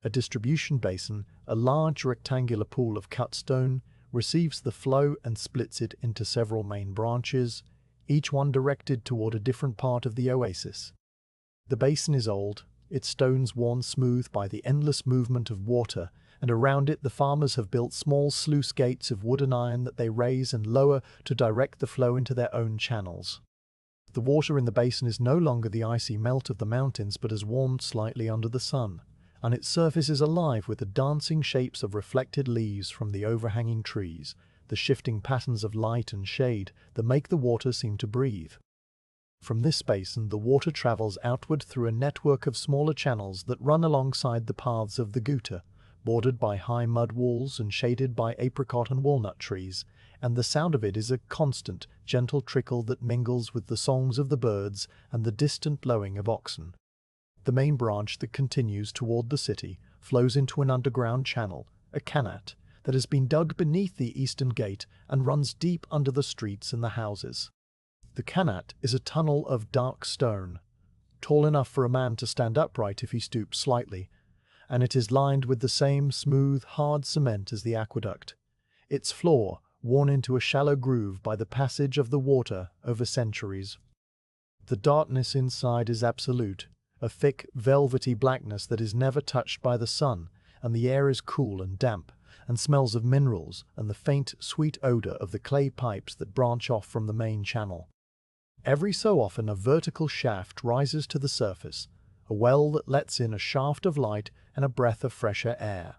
A distribution basin, a large rectangular pool of cut stone, receives the flow and splits it into several main branches, each one directed toward a different part of the oasis. The basin is old, its stones worn smooth by the endless movement of water, and around it the farmers have built small sluice gates of wood and iron that they raise and lower to direct the flow into their own channels. The water in the basin is no longer the icy melt of the mountains but has warmed slightly under the sun, and its surface is alive with the dancing shapes of reflected leaves from the overhanging trees, the shifting patterns of light and shade that make the water seem to breathe. From this basin, the water travels outward through a network of smaller channels that run alongside the paths of the Guta, bordered by high mud walls and shaded by apricot and walnut trees, and the sound of it is a constant, gentle trickle that mingles with the songs of the birds and the distant lowing of oxen. The main branch that continues toward the city flows into an underground channel, a kanat, that has been dug beneath the eastern gate and runs deep under the streets and the houses. The kanat is a tunnel of dark stone, tall enough for a man to stand upright if he stoops slightly, and it is lined with the same smooth, hard cement as the aqueduct, its floor worn into a shallow groove by the passage of the water over centuries. The darkness inside is absolute, a thick, velvety blackness that is never touched by the sun, and the air is cool and damp, and smells of minerals and the faint, sweet odor of the clay pipes that branch off from the main channel. Every so often a vertical shaft rises to the surface, a well that lets in a shaft of light and a breath of fresher air.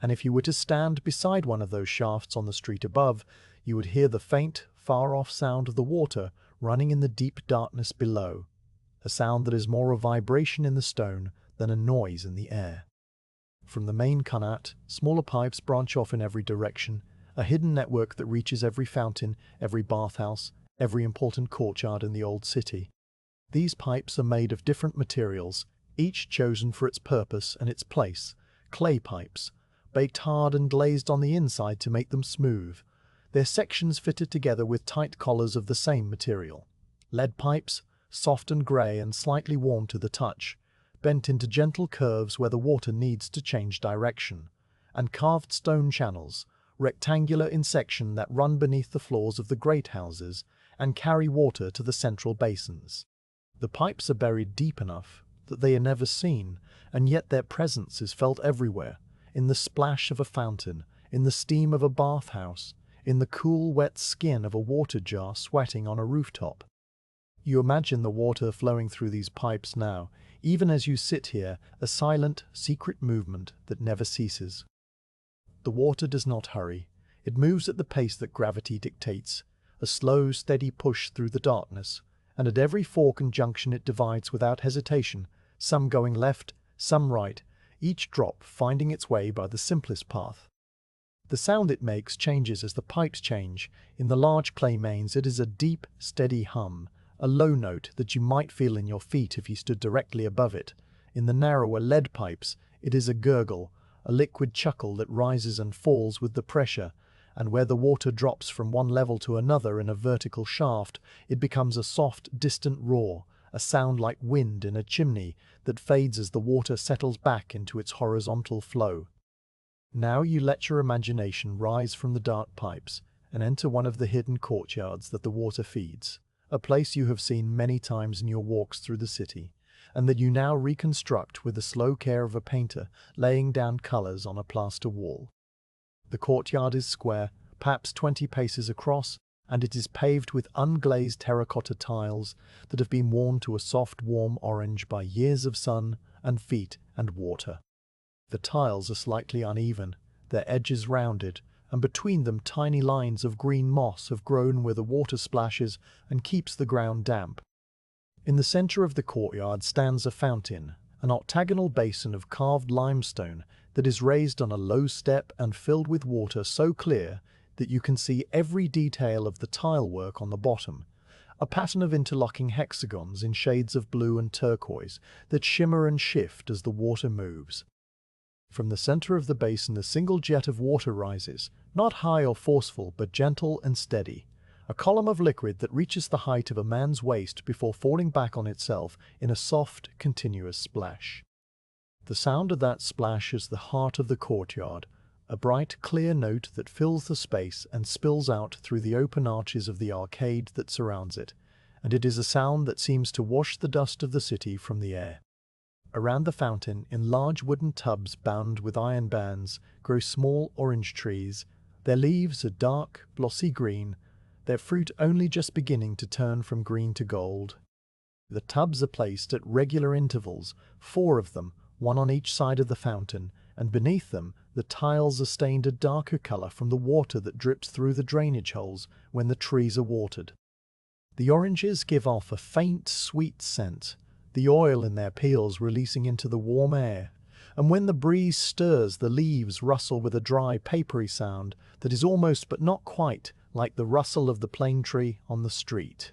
And if you were to stand beside one of those shafts on the street above, you would hear the faint, far-off sound of the water running in the deep darkness below, a sound that is more a vibration in the stone than a noise in the air. From the main kanat, smaller pipes branch off in every direction, a hidden network that reaches every fountain, every bathhouse, every important courtyard in the old city. These pipes are made of different materials, each chosen for its purpose and its place. Clay pipes, baked hard and glazed on the inside to make them smooth, their sections fitted together with tight collars of the same material. Lead pipes, soft and grey and slightly warm to the touch, bent into gentle curves where the water needs to change direction, and carved stone channels, rectangular in section, that run beneath the floors of the great houses and carry water to the central basins. The pipes are buried deep enough that they are never seen, and yet their presence is felt everywhere, in the splash of a fountain, in the steam of a bathhouse, in the cool, wet skin of a water jar sweating on a rooftop. You imagine the water flowing through these pipes now, even as you sit here, a silent, secret movement that never ceases. The water does not hurry. It moves at the pace that gravity dictates, a slow, steady push through the darkness, and at every fork and junction it divides without hesitation, some going left, some right, each drop finding its way by the simplest path. The sound it makes changes as the pipes change. In the large clay mains it is a deep, steady hum, a low note that you might feel in your feet if you stood directly above it. In the narrower lead pipes it is a gurgle, a liquid chuckle that rises and falls with the pressure, and where the water drops from one level to another in a vertical shaft, it becomes a soft, distant roar, a sound like wind in a chimney that fades as the water settles back into its horizontal flow. Now you let your imagination rise from the dark pipes and enter one of the hidden courtyards that the water feeds, a place you have seen many times in your walks through the city, and that you now reconstruct with the slow care of a painter laying down colors on a plaster wall. The courtyard is square, perhaps 20 paces across, and it is paved with unglazed terracotta tiles that have been worn to a soft, warm orange by years of sun and feet and water. The tiles are slightly uneven, their edges rounded, and between them tiny lines of green moss have grown where the water splashes and keeps the ground damp. In the center of the courtyard stands a fountain, an octagonal basin of carved limestone that is raised on a low step and filled with water so clear that you can see every detail of the tile work on the bottom, a pattern of interlocking hexagons in shades of blue and turquoise that shimmer and shift as the water moves. From the center of the basin a single jet of water rises, not high or forceful but gentle and steady, a column of liquid that reaches the height of a man's waist before falling back on itself in a soft, continuous splash. The sound of that splash is the heart of the courtyard, a bright, clear note that fills the space and spills out through the open arches of the arcade that surrounds it, and it is a sound that seems to wash the dust of the city from the air. Around the fountain, in large wooden tubs bound with iron bands, grow small orange trees. Their leaves are dark, glossy green, their fruit only just beginning to turn from green to gold. The tubs are placed at regular intervals, 4 of them, one on each side of the fountain, and beneath them the tiles are stained a darker color from the water that drips through the drainage holes when the trees are watered. The oranges give off a faint, sweet scent, the oil in their peels releasing into the warm air, and when the breeze stirs, the leaves rustle with a dry, papery sound that is almost but not quite like the rustle of the plane tree on the street.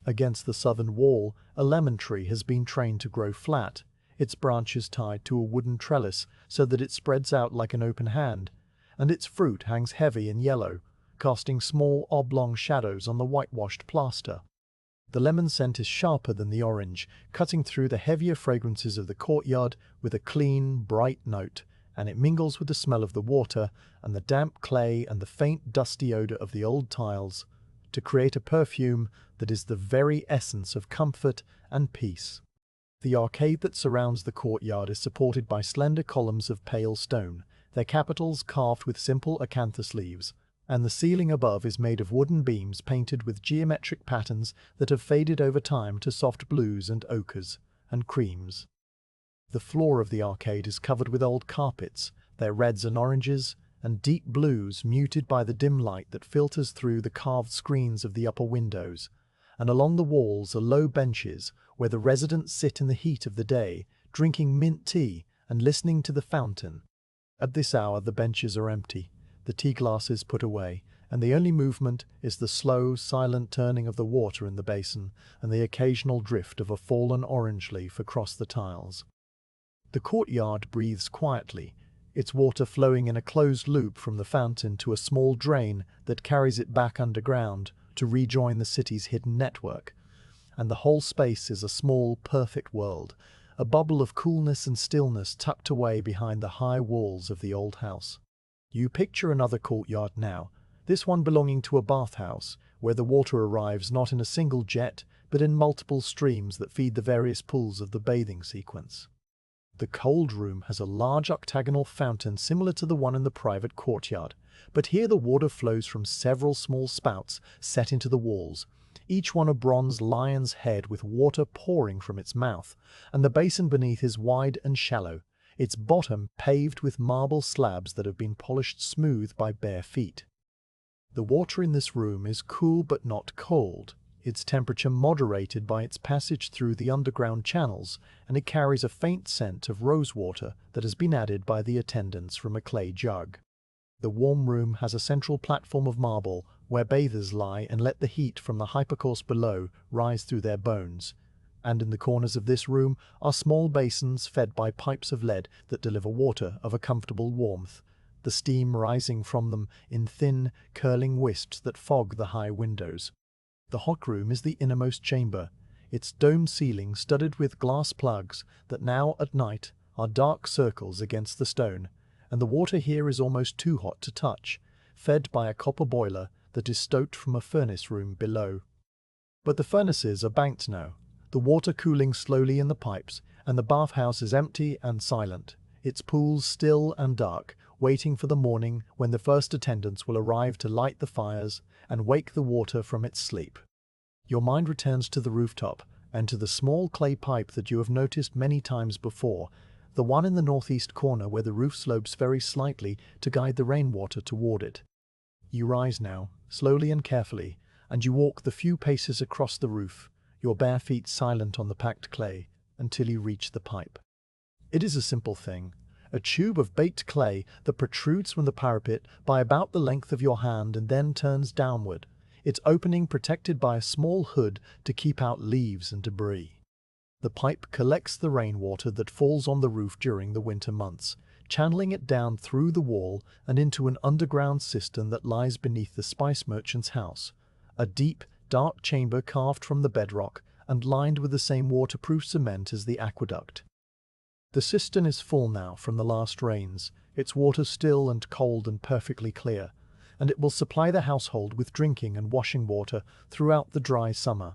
Against the southern wall, a lemon tree has been trained to grow flat, its branches tied to a wooden trellis so that it spreads out like an open hand, and its fruit hangs heavy and yellow, casting small oblong shadows on the whitewashed plaster. The lemon scent is sharper than the orange, cutting through the heavier fragrances of the courtyard with a clean, bright note, and it mingles with the smell of the water and the damp clay and the faint, dusty odor of the old tiles to create a perfume that is the very essence of comfort and peace. The arcade that surrounds the courtyard is supported by slender columns of pale stone, their capitals carved with simple acanthus leaves, and the ceiling above is made of wooden beams painted with geometric patterns that have faded over time to soft blues and ochres and creams. The floor of the arcade is covered with old carpets, their reds and oranges, and deep blues muted by the dim light that filters through the carved screens of the upper windows, and along the walls are low benches where the residents sit in the heat of the day, drinking mint tea and listening to the fountain. At this hour the benches are empty, the tea glasses put away, and the only movement is the slow, silent turning of the water in the basin and the occasional drift of a fallen orange leaf across the tiles. The courtyard breathes quietly, its water flowing in a closed loop from the fountain to a small drain that carries it back underground to rejoin the city's hidden network. And the whole space is a small, perfect world, a bubble of coolness and stillness tucked away behind the high walls of the old house. You picture another courtyard now, this one belonging to a bathhouse, where the water arrives not in a single jet, but in multiple streams that feed the various pools of the bathing sequence. The cold room has a large octagonal fountain similar to the one in the private courtyard, but here the water flows from several small spouts set into the walls, each one a bronze lion's head with water pouring from its mouth, and the basin beneath is wide and shallow, its bottom paved with marble slabs that have been polished smooth by bare feet. The water in this room is cool but not cold, its temperature moderated by its passage through the underground channels, and it carries a faint scent of rosewater that has been added by the attendants from a clay jug. The warm room has a central platform of marble where bathers lie and let the heat from the hypocaust below rise through their bones, and in the corners of this room are small basins fed by pipes of lead that deliver water of a comfortable warmth, the steam rising from them in thin, curling wisps that fog the high windows. The hot room is the innermost chamber, its domed ceiling studded with glass plugs that now at night are dark circles against the stone, and the water here is almost too hot to touch, fed by a copper boiler that is stoked from a furnace room below. But the furnaces are banked now, the water cooling slowly in the pipes, and the bathhouse is empty and silent, its pools still and dark, waiting for the morning when the first attendants will arrive to light the fires and wake the water from its sleep. Your mind returns to the rooftop and to the small clay pipe that you have noticed many times before, the one in the northeast corner where the roof slopes very slightly to guide the rainwater toward it. You rise now, slowly and carefully, and you walk the few paces across the roof, your bare feet silent on the packed clay, until you reach the pipe. It is a simple thing, a tube of baked clay that protrudes from the parapet by about the length of your hand and then turns downward, its opening protected by a small hood to keep out leaves and debris. The pipe collects the rainwater that falls on the roof during the winter months, channeling it down through the wall and into an underground cistern that lies beneath the spice merchant's house, a deep, dark chamber carved from the bedrock and lined with the same waterproof cement as the aqueduct. The cistern is full now from the last rains, its water still and cold and perfectly clear, and it will supply the household with drinking and washing water throughout the dry summer.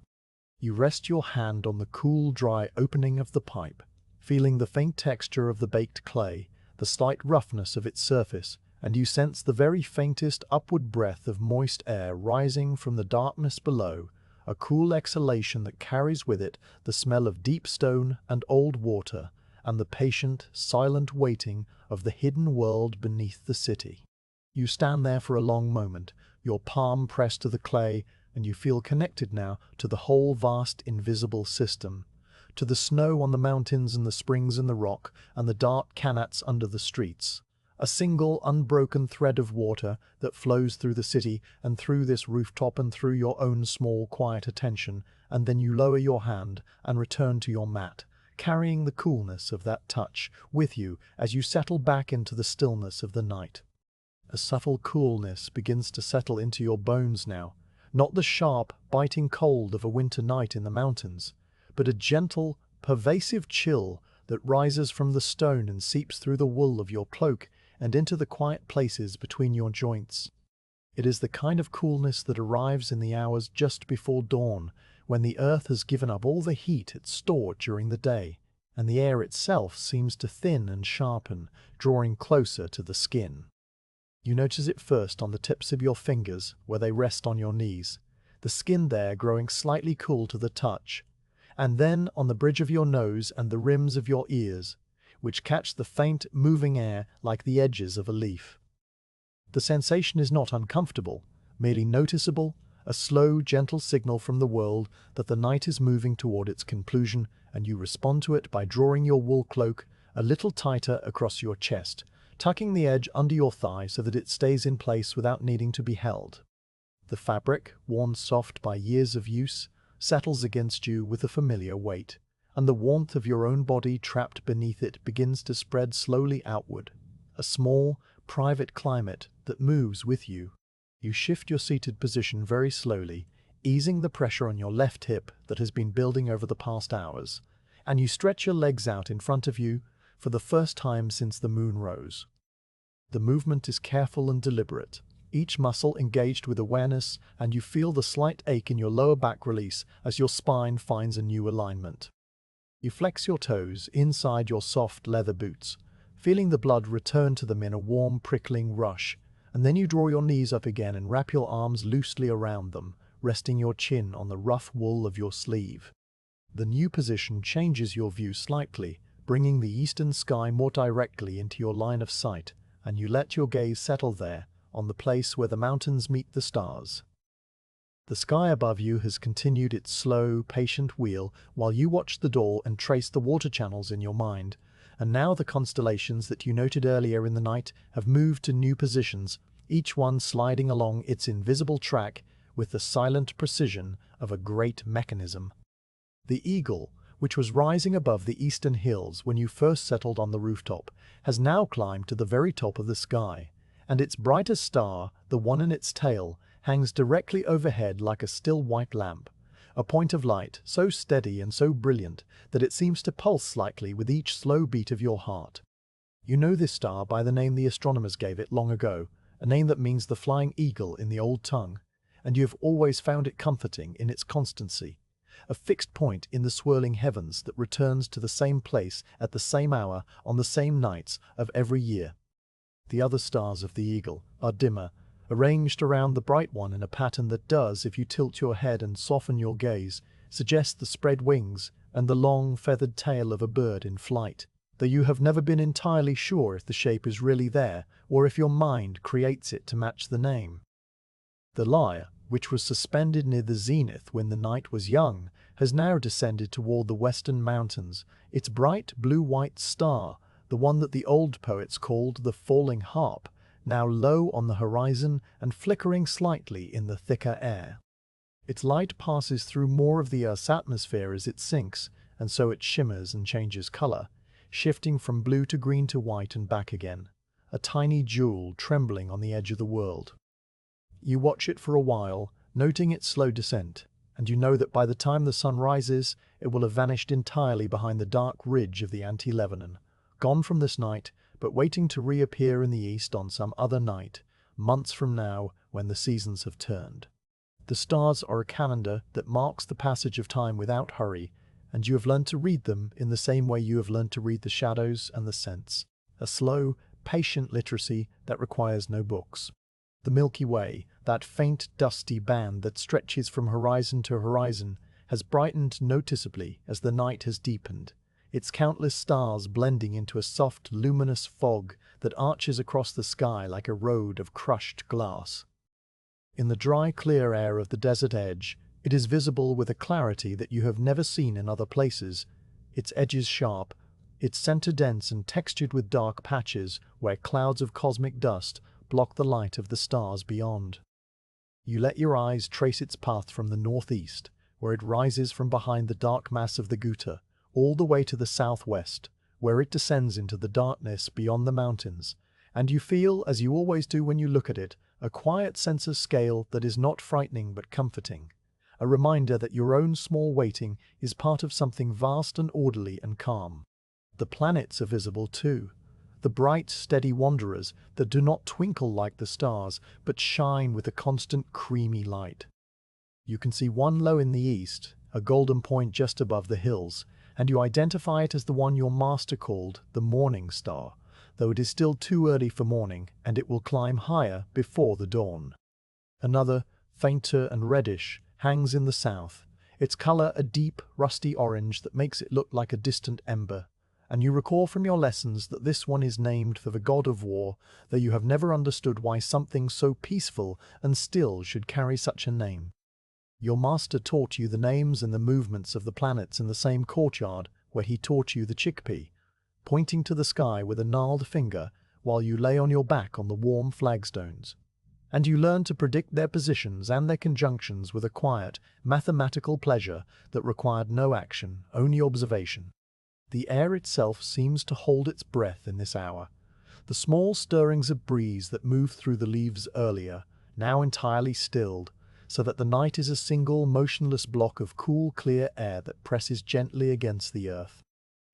You rest your hand on the cool, dry opening of the pipe, feeling the faint texture of the baked clay, the slight roughness of its surface, and you sense the very faintest upward breath of moist air rising from the darkness below, a cool exhalation that carries with it the smell of deep stone and old water, and the patient, silent waiting of the hidden world beneath the city. You stand there for a long moment, your palm pressed to the clay, and you feel connected now to the whole vast invisible system, to the snow on the mountains and the springs in the rock and the dark canats under the streets. A single unbroken thread of water that flows through the city and through this rooftop and through your own small, quiet attention, and then you lower your hand and return to your mat, carrying the coolness of that touch with you as you settle back into the stillness of the night. A subtle coolness begins to settle into your bones now, not the sharp, biting cold of a winter night in the mountains, but a gentle, pervasive chill that rises from the stone and seeps through the wool of your cloak and into the quiet places between your joints. It is the kind of coolness that arrives in the hours just before dawn, when the earth has given up all the heat it stored during the day, and the air itself seems to thin and sharpen, drawing closer to the skin. You notice it first on the tips of your fingers, where they rest on your knees, the skin there growing slightly cool to the touch, and then on the bridge of your nose and the rims of your ears, which catch the faint, moving air like the edges of a leaf. The sensation is not uncomfortable, merely noticeable, a slow, gentle signal from the world that the night is moving toward its conclusion, and you respond to it by drawing your wool cloak a little tighter across your chest, tucking the edge under your thigh so that it stays in place without needing to be held. The fabric, worn soft by years of use, settles against you with a familiar weight, and the warmth of your own body trapped beneath it begins to spread slowly outward, a small, private climate that moves with you. You shift your seated position very slowly, easing the pressure on your left hip that has been building over the past hours, and you stretch your legs out in front of you for the first time since the moon rose. The movement is careful and deliberate, each muscle engaged with awareness, and you feel the slight ache in your lower back release as your spine finds a new alignment. You flex your toes inside your soft leather boots, feeling the blood return to them in a warm, prickling rush, and then you draw your knees up again and wrap your arms loosely around them, resting your chin on the rough wool of your sleeve. The new position changes your view slightly, bringing the eastern sky more directly into your line of sight, and you let your gaze settle there, on the place where the mountains meet the stars. The sky above you has continued its slow, patient wheel while you watch the door and trace the water channels in your mind, and now the constellations that you noted earlier in the night have moved to new positions, each one sliding along its invisible track with the silent precision of a great mechanism. The eagle, which was rising above the eastern hills when you first settled on the rooftop, has now climbed to the very top of the sky, and its brightest star, the one in its tail, hangs directly overhead like a still white lamp, a point of light so steady and so brilliant that it seems to pulse slightly with each slow beat of your heart. You know this star by the name the astronomers gave it long ago, a name that means the flying eagle in the old tongue, and you have always found it comforting in its constancy, a fixed point in the swirling heavens that returns to the same place at the same hour on the same nights of every year. The other stars of the eagle are dimmer, arranged around the bright one in a pattern that does, if you tilt your head and soften your gaze, suggest the spread wings and the long feathered tail of a bird in flight, though you have never been entirely sure if the shape is really there or if your mind creates it to match the name. The lyre, which was suspended near the zenith when the night was young, has now descended toward the western mountains, its bright blue-white star, the one that the old poets called the falling harp, now low on the horizon and flickering slightly in the thicker air. Its light passes through more of the Earth's atmosphere as it sinks, and so it shimmers and changes color, shifting from blue to green to white and back again, a tiny jewel trembling on the edge of the world. You watch it for a while, noting its slow descent, and you know that by the time the sun rises, it will have vanished entirely behind the dark ridge of the Anti-Lebanon, gone from this night, but waiting to reappear in the east on some other night, months from now, when the seasons have turned. The stars are a calendar that marks the passage of time without hurry, and you have learned to read them in the same way you have learned to read the shadows and the scents. A slow, patient literacy that requires no books. The Milky Way, that faint, dusty band that stretches from horizon to horizon, has brightened noticeably as the night has deepened, its countless stars blending into a soft, luminous fog that arches across the sky like a road of crushed glass. In the dry, clear air of the desert edge, it is visible with a clarity that you have never seen in other places, its edges sharp, its center dense and textured with dark patches where clouds of cosmic dust block the light of the stars beyond. You let your eyes trace its path from the northeast, where it rises from behind the dark mass of the Ghouta, all the way to the southwest, where it descends into the darkness beyond the mountains, and you feel, as you always do when you look at it, a quiet sense of scale that is not frightening but comforting, a reminder that your own small waiting is part of something vast and orderly and calm. The planets are visible too, the bright, steady wanderers that do not twinkle like the stars but shine with a constant creamy light. You can see one low in the east, a golden point just above the hills, and you identify it as the one your master called the morning star, though it is still too early for morning and it will climb higher before the dawn. Another, fainter and reddish, hangs in the south, its color a deep, rusty orange that makes it look like a distant ember, and you recall from your lessons that this one is named for the god of war, though you have never understood why something so peaceful and still should carry such a name. Your master taught you the names and the movements of the planets in the same courtyard where he taught you the chickpea, pointing to the sky with a gnarled finger while you lay on your back on the warm flagstones. And you learned to predict their positions and their conjunctions with a quiet, mathematical pleasure that required no action, only observation. The air itself seems to hold its breath in this hour. The small stirrings of breeze that moved through the leaves earlier, now entirely stilled, so that the night is a single, motionless block of cool, clear air that presses gently against the earth.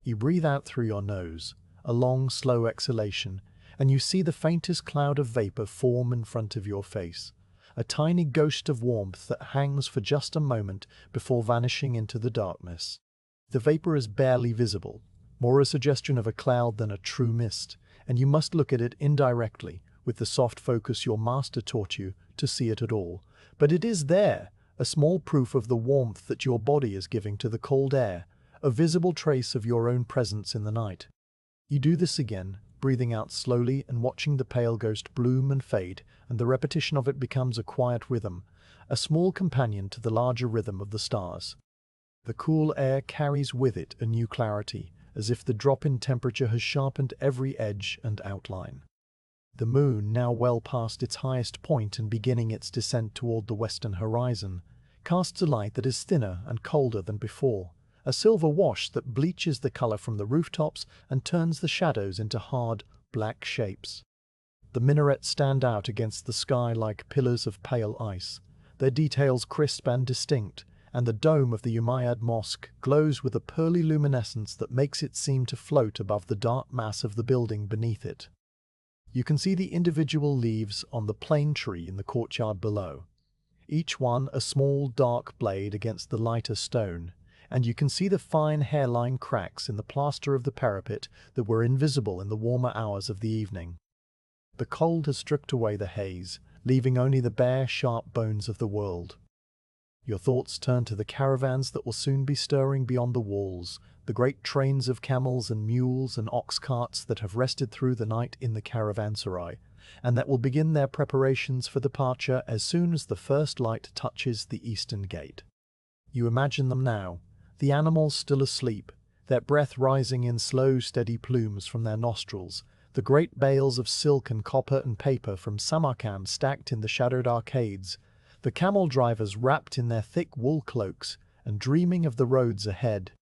You breathe out through your nose, a long, slow exhalation, and you see the faintest cloud of vapor form in front of your face, a tiny ghost of warmth that hangs for just a moment before vanishing into the darkness. The vapor is barely visible, more a suggestion of a cloud than a true mist, and you must look at it indirectly, with the soft focus your master taught you, to see it at all. But it is there, a small proof of the warmth that your body is giving to the cold air, a visible trace of your own presence in the night. You do this again, breathing out slowly and watching the pale ghost bloom and fade, and the repetition of it becomes a quiet rhythm, a small companion to the larger rhythm of the stars. The cool air carries with it a new clarity, as if the drop in temperature has sharpened every edge and outline. The moon, now well past its highest point and beginning its descent toward the western horizon, casts a light that is thinner and colder than before, a silver wash that bleaches the color from the rooftops and turns the shadows into hard, black shapes. The minarets stand out against the sky like pillars of pale ice, their details crisp and distinct, and the dome of the Umayyad Mosque glows with a pearly luminescence that makes it seem to float above the dark mass of the building beneath it. You can see the individual leaves on the plane tree in the courtyard below, each one a small dark blade against the lighter stone, and you can see the fine hairline cracks in the plaster of the parapet that were invisible in the warmer hours of the evening. The cold has stripped away the haze, leaving only the bare, sharp bones of the world. Your thoughts turn to the caravans that will soon be stirring beyond the walls, the great trains of camels and mules and ox carts that have rested through the night in the caravanserai, and that will begin their preparations for departure as soon as the first light touches the eastern gate. You imagine them now, the animals still asleep, their breath rising in slow, steady plumes from their nostrils, the great bales of silk and copper and paper from Samarkand stacked in the shadowed arcades, the camel drivers wrapped in their thick wool cloaks and dreaming of the roads ahead.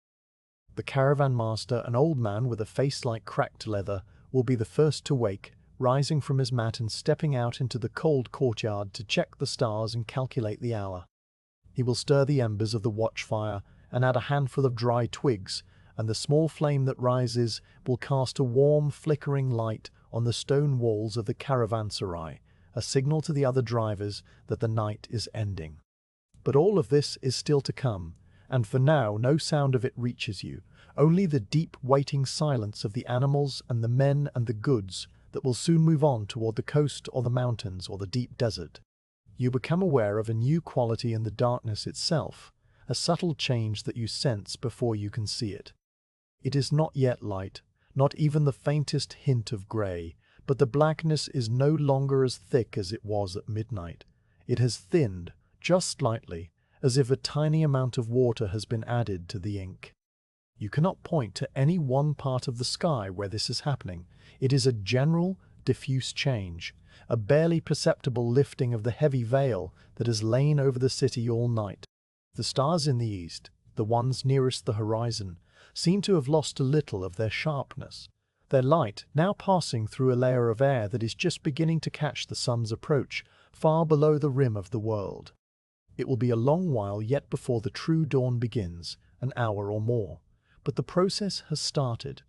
The caravan master, an old man with a face like cracked leather, will be the first to wake, rising from his mat and stepping out into the cold courtyard to check the stars and calculate the hour. He will stir the embers of the watchfire and add a handful of dry twigs, and the small flame that rises will cast a warm, flickering light on the stone walls of the caravanserai, a signal to the other drivers that the night is ending. But all of this is still to come, and for now no sound of it reaches you, only the deep waiting silence of the animals and the men and the goods that will soon move on toward the coast or the mountains or the deep desert. You become aware of a new quality in the darkness itself, a subtle change that you sense before you can see it. It is not yet light, not even the faintest hint of grey, but the blackness is no longer as thick as it was at midnight. It has thinned, just slightly, as if a tiny amount of water has been added to the ink. You cannot point to any one part of the sky where this is happening. It is a general, diffuse change, a barely perceptible lifting of the heavy veil that has lain over the city all night. The stars in the east, the ones nearest the horizon, seem to have lost a little of their sharpness, their light now passing through a layer of air that is just beginning to catch the sun's approach, far below the rim of the world. It will be a long while yet before the true dawn begins, an hour or more. But the process has started,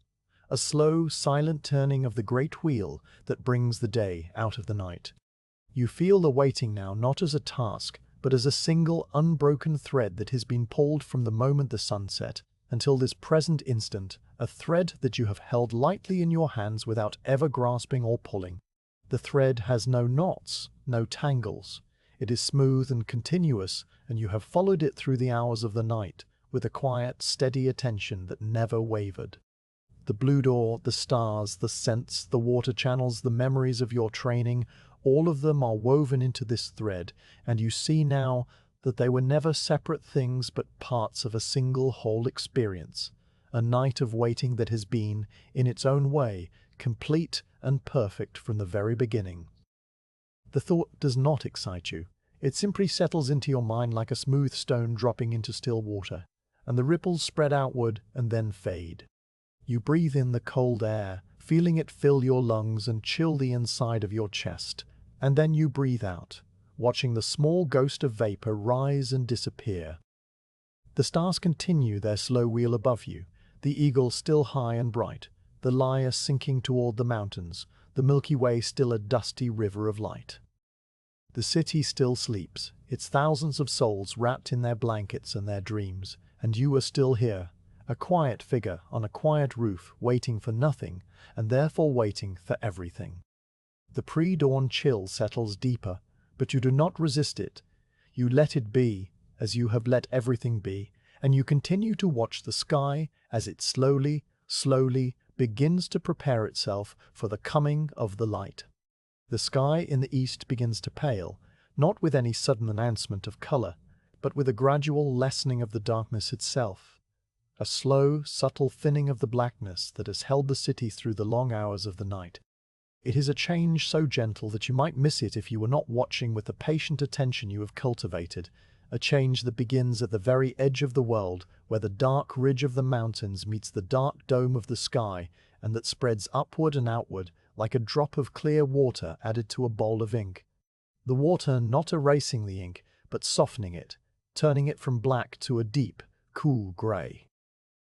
a slow, silent turning of the great wheel that brings the day out of the night. You feel the waiting now not as a task, but as a single, unbroken thread that has been pulled from the moment the sun set until this present instant, a thread that you have held lightly in your hands without ever grasping or pulling. The thread has no knots, no tangles. It is smooth and continuous, and you have followed it through the hours of the night, with a quiet, steady attention that never wavered. The blue door, the stars, the scents, the water channels, the memories of your training, all of them are woven into this thread, and you see now that they were never separate things but parts of a single whole experience, a night of waiting that has been, in its own way, complete and perfect from the very beginning. The thought does not excite you. It simply settles into your mind like a smooth stone dropping into still water, and the ripples spread outward and then fade. You breathe in the cold air, feeling it fill your lungs and chill the inside of your chest, and then you breathe out, watching the small ghost of vapor rise and disappear. The stars continue their slow wheel above you, the eagle still high and bright, the lyre sinking toward the mountains, the Milky Way still a dusty river of light. The city still sleeps, its thousands of souls wrapped in their blankets and their dreams, and you are still here, a quiet figure on a quiet roof, waiting for nothing, and therefore waiting for everything. The pre-dawn chill settles deeper, but you do not resist it. You let it be, as you have let everything be, and you continue to watch the sky as it slowly, slowly begins to prepare itself for the coming of the light. The sky in the east begins to pale, not with any sudden announcement of color, but with a gradual lessening of the darkness itself, a slow, subtle thinning of the blackness that has held the city through the long hours of the night. It is a change so gentle that you might miss it if you were not watching with the patient attention you have cultivated, a change that begins at the very edge of the world, where the dark ridge of the mountains meets the dark dome of the sky, and that spreads upward and outward like a drop of clear water added to a bowl of ink. The water not erasing the ink, but softening it, turning it from black to a deep, cool grey.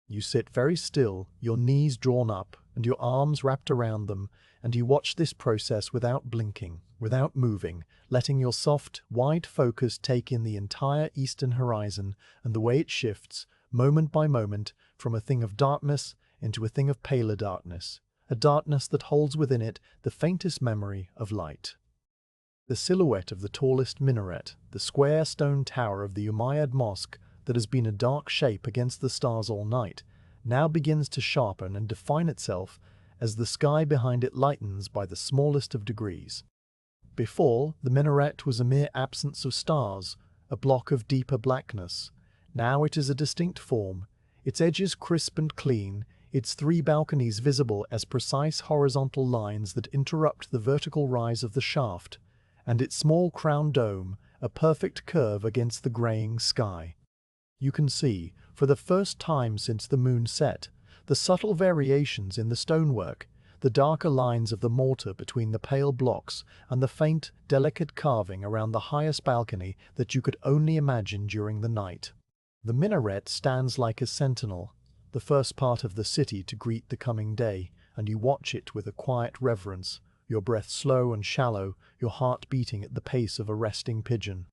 You sit very still, your knees drawn up and your arms wrapped around them, and you watch this process without blinking, without moving, letting your soft, wide focus take in the entire eastern horizon and the way it shifts, moment by moment, from a thing of darkness into a thing of paler darkness, a darkness that holds within it the faintest memory of light. The silhouette of the tallest minaret, the square stone tower of the Umayyad Mosque that has been a dark shape against the stars all night, now begins to sharpen and define itself as the sky behind it lightens by the smallest of degrees. Before, the minaret was a mere absence of stars, a block of deeper blackness. Now it is a distinct form, its edges crisp and clean, its three balconies visible as precise horizontal lines that interrupt the vertical rise of the shaft, and its small crown dome, a perfect curve against the greying sky. You can see, for the first time since the moon set, the subtle variations in the stonework, the darker lines of the mortar between the pale blocks, and the faint, delicate carving around the highest balcony that you could only imagine during the night. The minaret stands like a sentinel, the first part of the city to greet the coming day, and you watch it with a quiet reverence, your breath slow and shallow, your heart beating at the pace of a resting pigeon.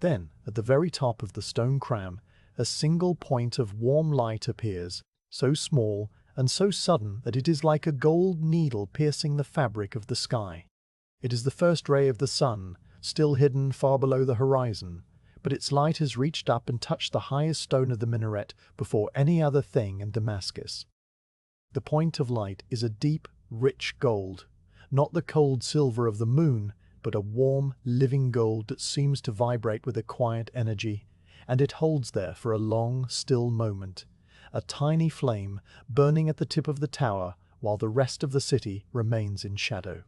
Then, at the very top of the stone crown, a single point of warm light appears, so small and so sudden that it is like a gold needle piercing the fabric of the sky. It is the first ray of the sun, still hidden far below the horizon, but its light has reached up and touched the highest stone of the minaret before any other thing in Damascus. The point of light is a deep, rich gold, not the cold silver of the moon, but a warm, living gold that seems to vibrate with a quiet energy, and it holds there for a long, still moment, a tiny flame burning at the tip of the tower while the rest of the city remains in shadow.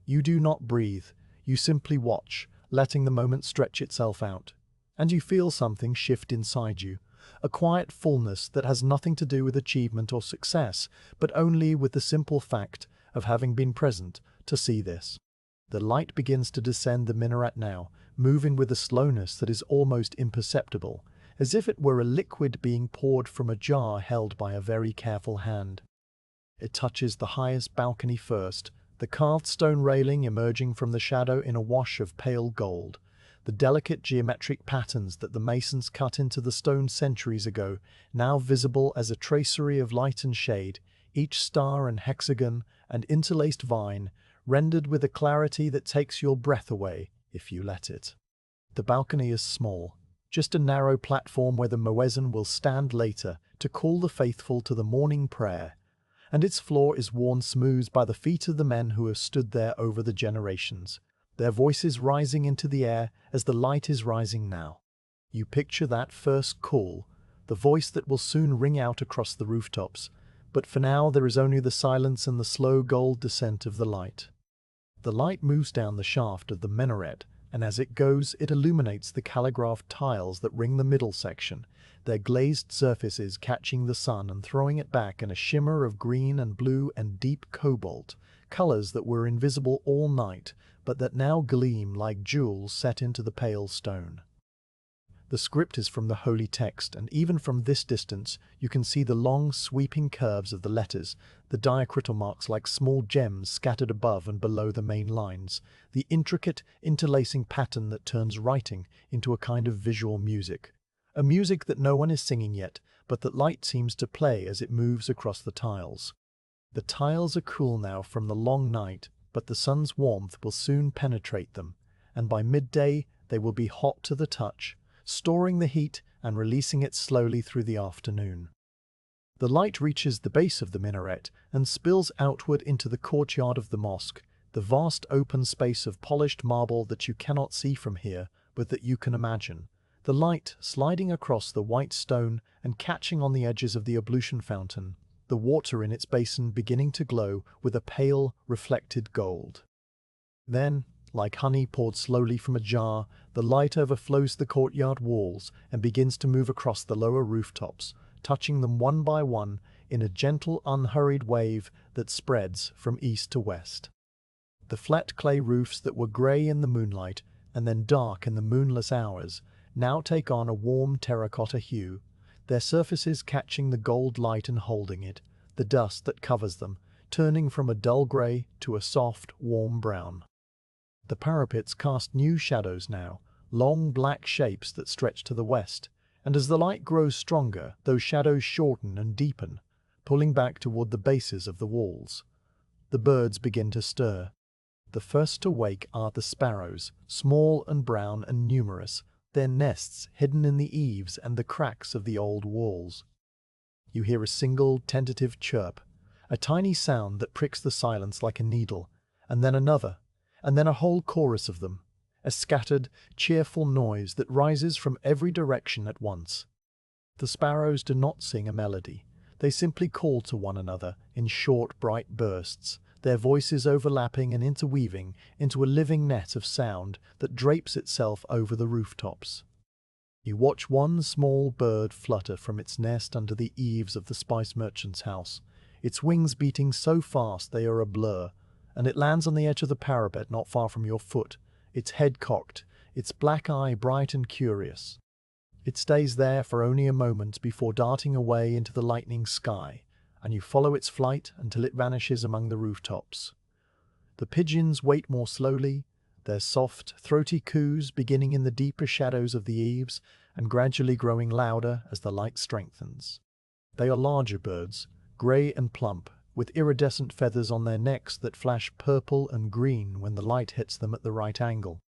You do not breathe, you simply watch, letting the moment stretch itself out, and you feel something shift inside you, a quiet fullness that has nothing to do with achievement or success, but only with the simple fact of having been present to see this. The light begins to descend the minaret now, moving with a slowness that is almost imperceptible, as if it were a liquid being poured from a jar held by a very careful hand. It touches the highest balcony first, the carved stone railing emerging from the shadow in a wash of pale gold, the delicate geometric patterns that the masons cut into the stone centuries ago, now visible as a tracery of light and shade, each star and hexagon and interlaced vine, rendered with a clarity that takes your breath away if you let it. The balcony is small, just a narrow platform where the muezzin will stand later to call the faithful to the morning prayer, and its floor is worn smooth by the feet of the men who have stood there over the generations, their voices rising into the air as the light is rising now. You picture that first call, the voice that will soon ring out across the rooftops, but for now there is only the silence and the slow gold descent of the light. The light moves down the shaft of the minaret, and as it goes it illuminates the calligraphed tiles that ring the middle section, their glazed surfaces catching the sun and throwing it back in a shimmer of green and blue and deep cobalt, colors that were invisible all night, but that now gleam like jewels set into the pale stone. The script is from the holy text, and even from this distance you can see the long sweeping curves of the letters, the diacrital marks like small gems scattered above and below the main lines, the intricate interlacing pattern that turns writing into a kind of visual music. A music that no one is singing yet, but that light seems to play as it moves across the tiles. The tiles are cool now from the long night, but the sun's warmth will soon penetrate them, and by midday they will be hot to the touch, storing the heat and releasing it slowly through the afternoon. The light reaches the base of the minaret and spills outward into the courtyard of the mosque, the vast open space of polished marble that you cannot see from here, but that you can imagine. The light sliding across the white stone and catching on the edges of the ablution fountain, the water in its basin beginning to glow with a pale, reflected gold. Then, like honey poured slowly from a jar, the light overflows the courtyard walls and begins to move across the lower rooftops, touching them one by one in a gentle, unhurried wave that spreads from east to west. The flat clay roofs that were grey in the moonlight and then dark in the moonless hours now take on a warm terracotta hue, their surfaces catching the gold light and holding it, the dust that covers them, turning from a dull grey to a soft, warm brown. The parapets cast new shadows now, long black shapes that stretch to the west, and as the light grows stronger, those shadows shorten and deepen, pulling back toward the bases of the walls. The birds begin to stir. The first to wake are the sparrows, small and brown and numerous, their nests hidden in the eaves and the cracks of the old walls. You hear a single, tentative chirp, a tiny sound that pricks the silence like a needle, and then another, and then a whole chorus of them, a scattered, cheerful noise that rises from every direction at once. The sparrows do not sing a melody. They simply call to one another in short, bright bursts, their voices overlapping and interweaving into a living net of sound that drapes itself over the rooftops. You watch one small bird flutter from its nest under the eaves of the spice merchant's house, its wings beating so fast they are a blur, and it lands on the edge of the parapet not far from your foot, its head cocked, its black eye bright and curious. It stays there for only a moment before darting away into the lightning sky, and you follow its flight until it vanishes among the rooftops. The pigeons wait more slowly, their soft, throaty coos beginning in the deeper shadows of the eaves and gradually growing louder as the light strengthens. They are larger birds, grey and plump, with iridescent feathers on their necks that flash purple and green when the light hits them at the right angle.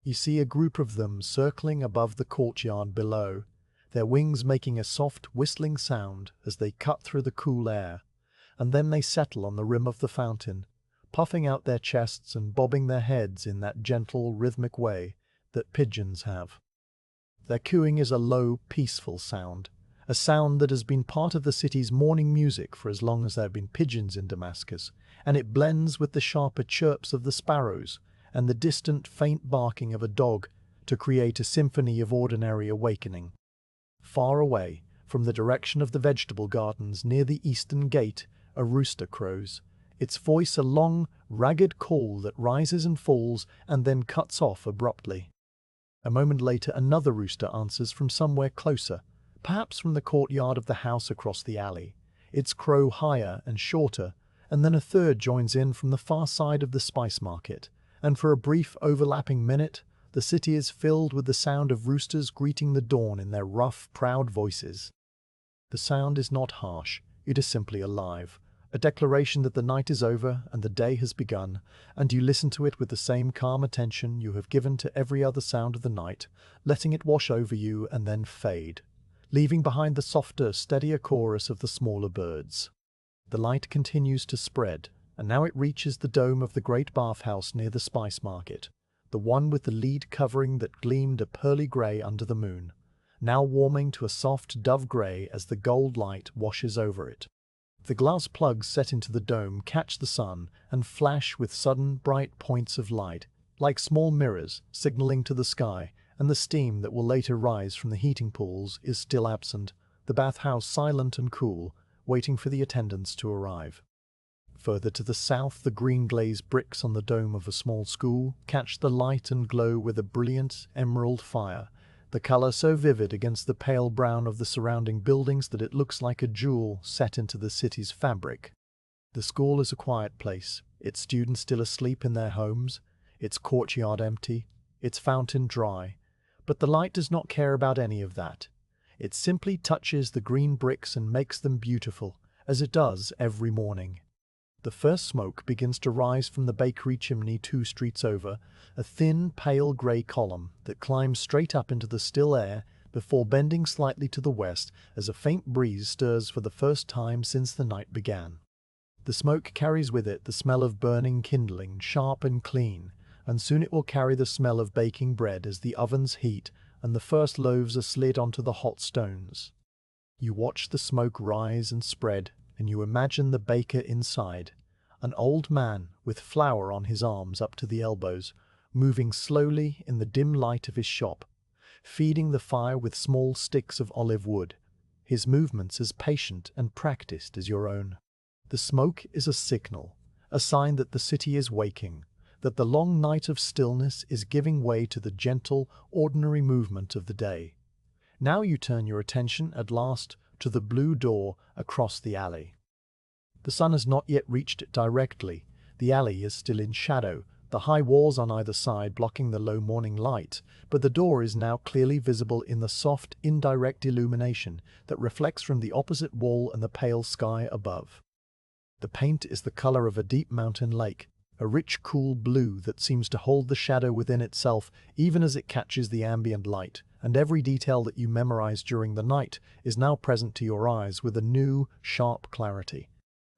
You see a group of them circling above the courtyard below, their wings making a soft whistling sound as they cut through the cool air, and then they settle on the rim of the fountain, puffing out their chests and bobbing their heads in that gentle, rhythmic way that pigeons have. Their cooing is a low, peaceful sound, a sound that has been part of the city's morning music for as long as there have been pigeons in Damascus, and it blends with the sharper chirps of the sparrows and the distant, faint barking of a dog to create a symphony of ordinary awakening. Far away, from the direction of the vegetable gardens near the eastern gate, a rooster crows, its voice a long, ragged call that rises and falls and then cuts off abruptly. A moment later another rooster answers from somewhere closer, perhaps from the courtyard of the house across the alley, its crow higher and shorter, and then a third joins in from the far side of the spice market, and for a brief overlapping minute, the city is filled with the sound of roosters greeting the dawn in their rough, proud voices. The sound is not harsh, it is simply alive, a declaration that the night is over and the day has begun, and you listen to it with the same calm attention you have given to every other sound of the night, letting it wash over you and then fade, leaving behind the softer, steadier chorus of the smaller birds. The light continues to spread, and now it reaches the dome of the great bathhouse near the spice market, the one with the lead covering that gleamed a pearly grey under the moon, now warming to a soft dove grey as the gold light washes over it. The glass plugs set into the dome catch the sun and flash with sudden, bright points of light, like small mirrors signaling to the sky, and the steam that will later rise from the heating pools is still absent, the bathhouse silent and cool, waiting for the attendants to arrive. Further to the south, the green glazed bricks on the dome of a small school catch the light and glow with a brilliant emerald fire, the color so vivid against the pale brown of the surrounding buildings that it looks like a jewel set into the city's fabric. The school is a quiet place, its students still asleep in their homes, its courtyard empty, its fountain dry, but the light does not care about any of that. It simply touches the green bricks and makes them beautiful, as it does every morning. The first smoke begins to rise from the bakery chimney 2 streets over, a thin, pale grey column that climbs straight up into the still air before bending slightly to the west as a faint breeze stirs for the first time since the night began. The smoke carries with it the smell of burning kindling, sharp and clean, and soon it will carry the smell of baking bread as the ovens heat and the first loaves are slid onto the hot stones. You watch the smoke rise and spread, and you imagine the baker inside, an old man with flour on his arms up to the elbows, moving slowly in the dim light of his shop, feeding the fire with small sticks of olive wood, his movements as patient and practiced as your own. The smoke is a signal, a sign that the city is waking, that the long night of stillness is giving way to the gentle, ordinary movement of the day. Now you turn your attention at last to the blue door across the alley. The sun has not yet reached it directly. The alley is still in shadow, the high walls on either side blocking the low morning light, but the door is now clearly visible in the soft, indirect illumination that reflects from the opposite wall and the pale sky above. The paint is the color of a deep mountain lake, a rich, cool blue that seems to hold the shadow within itself even as it catches the ambient light, and every detail that you memorized during the night is now present to your eyes with a new, sharp clarity.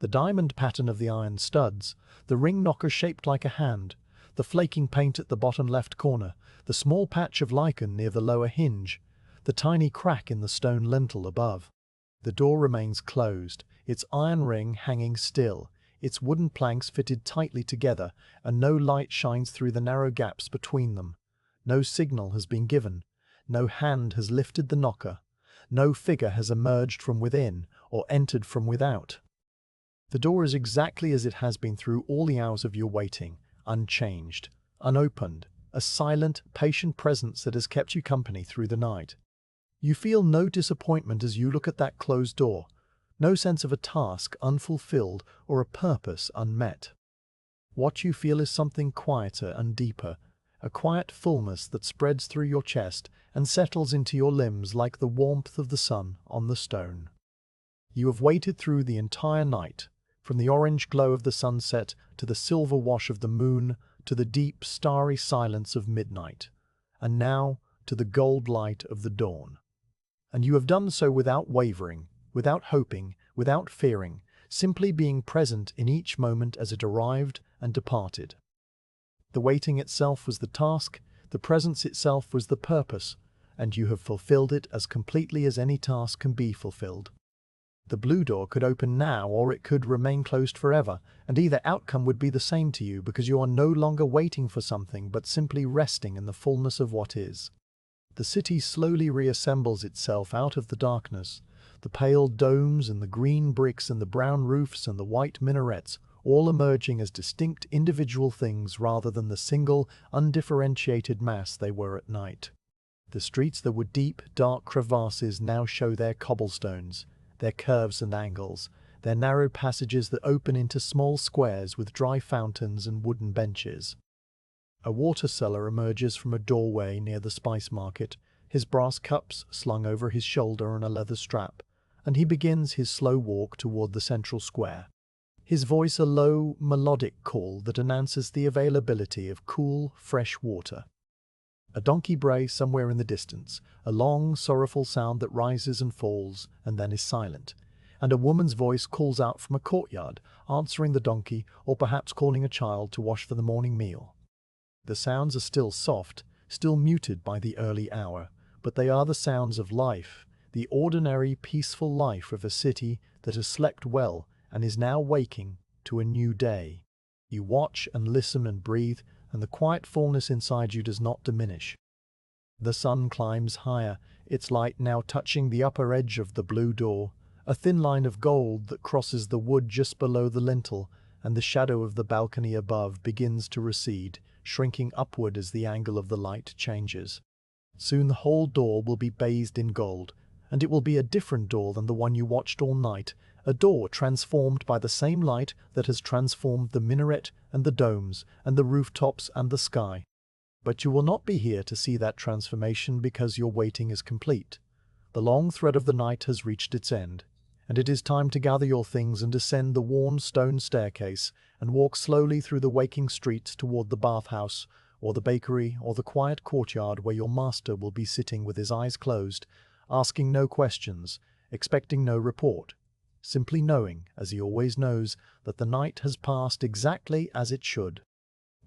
The diamond pattern of the iron studs, the ring knocker shaped like a hand, the flaking paint at the bottom left corner, the small patch of lichen near the lower hinge, the tiny crack in the stone lintel above. The door remains closed, its iron ring hanging still, its wooden planks fitted tightly together, and no light shines through the narrow gaps between them. No signal has been given, no hand has lifted the knocker, no figure has emerged from within or entered from without. The door is exactly as it has been through all the hours of your waiting, unchanged, unopened, a silent, patient presence that has kept you company through the night. You feel no disappointment as you look at that closed door, no sense of a task unfulfilled or a purpose unmet. What you feel is something quieter and deeper, a quiet fullness that spreads through your chest and settles into your limbs like the warmth of the sun on the stone. You have waited through the entire night, from the orange glow of the sunset to the silver wash of the moon to the deep, starry silence of midnight, and now to the gold light of the dawn. And you have done so without wavering, without hoping, without fearing, simply being present in each moment as it arrived and departed. The waiting itself was the task, the presence itself was the purpose, and you have fulfilled it as completely as any task can be fulfilled. The blue door could open now or it could remain closed forever, and either outcome would be the same to you because you are no longer waiting for something but simply resting in the fullness of what is. The city slowly reassembles itself out of the darkness, the pale domes and the green bricks and the brown roofs and the white minarets all emerging as distinct individual things rather than the single, undifferentiated mass they were at night. The streets that were deep, dark crevasses now show their cobblestones, their curves and angles, their narrow passages that open into small squares with dry fountains and wooden benches. A water seller emerges from a doorway near the spice market, his brass cups slung over his shoulder on a leather strap, and he begins his slow walk toward the central square. His voice a low, melodic call that announces the availability of cool, fresh water. A donkey brays somewhere in the distance, a long, sorrowful sound that rises and falls and then is silent, and a woman's voice calls out from a courtyard, answering the donkey or perhaps calling a child to wash for the morning meal. The sounds are still soft, still muted by the early hour, but they are the sounds of life, the ordinary, peaceful life of a city that has slept well and is now waking to a new day. You watch and listen and breathe, and the quiet fullness inside you does not diminish. The sun climbs higher, its light now touching the upper edge of the blue door, a thin line of gold that crosses the wood just below the lintel, and the shadow of the balcony above begins to recede, shrinking upward as the angle of the light changes. Soon the whole door will be bathed in gold, and it will be a different door than the one you watched all night, a door transformed by the same light that has transformed the minaret and the domes and the rooftops and the sky. But you will not be here to see that transformation because your waiting is complete. The long thread of the night has reached its end, and it is time to gather your things and descend the worn stone staircase and walk slowly through the waking streets toward the bathhouse, or the bakery, or the quiet courtyard where your master will be sitting with his eyes closed, asking no questions, expecting no report, simply knowing, as he always knows, that the night has passed exactly as it should.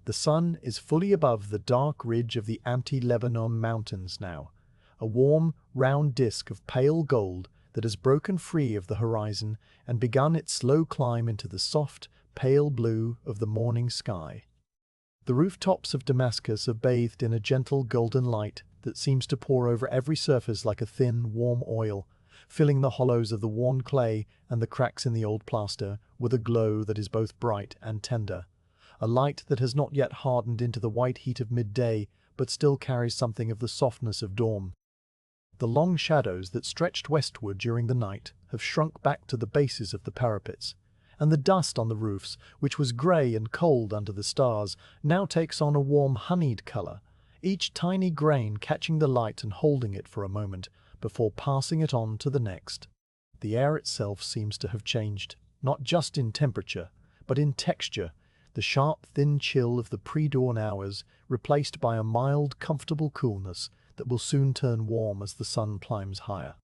The sun is fully above the dark ridge of the Anti-Lebanon Mountains now, a warm, round disk of pale gold that has broken free of the horizon and begun its slow climb into the soft, pale blue of the morning sky. The rooftops of Damascus are bathed in a gentle golden light that seems to pour over every surface like a thin, warm oil, filling the hollows of the worn clay and the cracks in the old plaster with a glow that is both bright and tender, a light that has not yet hardened into the white heat of midday but still carries something of the softness of dawn. The long shadows that stretched westward during the night have shrunk back to the bases of the parapets, and the dust on the roofs, which was grey and cold under the stars, now takes on a warm honeyed colour, each tiny grain catching the light and holding it for a moment before passing it on to the next. The air itself seems to have changed, not just in temperature, but in texture, the sharp, thin chill of the pre-dawn hours replaced by a mild, comfortable coolness that will soon turn warm as the sun climbs higher.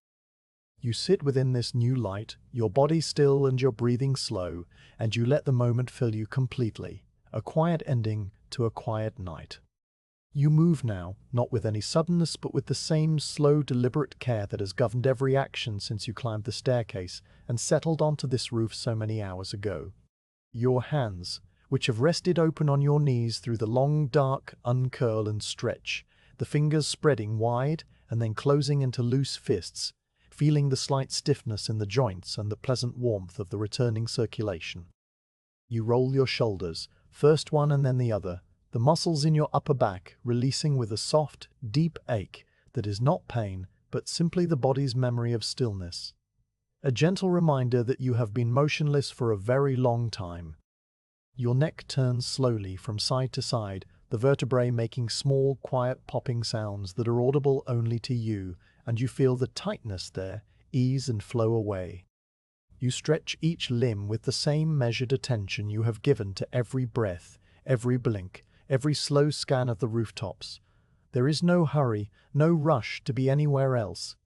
You sit within this new light, your body still and your breathing slow, and you let the moment fill you completely, a quiet ending to a quiet night. You move now, not with any suddenness but with the same slow, deliberate care that has governed every action since you climbed the staircase and settled onto this roof so many hours ago. Your hands, which have rested open on your knees through the long, dark, uncurl and stretch, the fingers spreading wide and then closing into loose fists, feeling the slight stiffness in the joints and the pleasant warmth of the returning circulation. You roll your shoulders, first one and then the other, the muscles in your upper back releasing with a soft, deep ache that is not pain, but simply the body's memory of stillness. A gentle reminder that you have been motionless for a very long time. Your neck turns slowly from side to side, the vertebrae making small, quiet popping sounds that are audible only to you, and you feel the tightness there ease and flow away. You stretch each limb with the same measured attention you have given to every breath, every blink, every slow scan of the rooftops. There is no hurry, no rush to be anywhere else.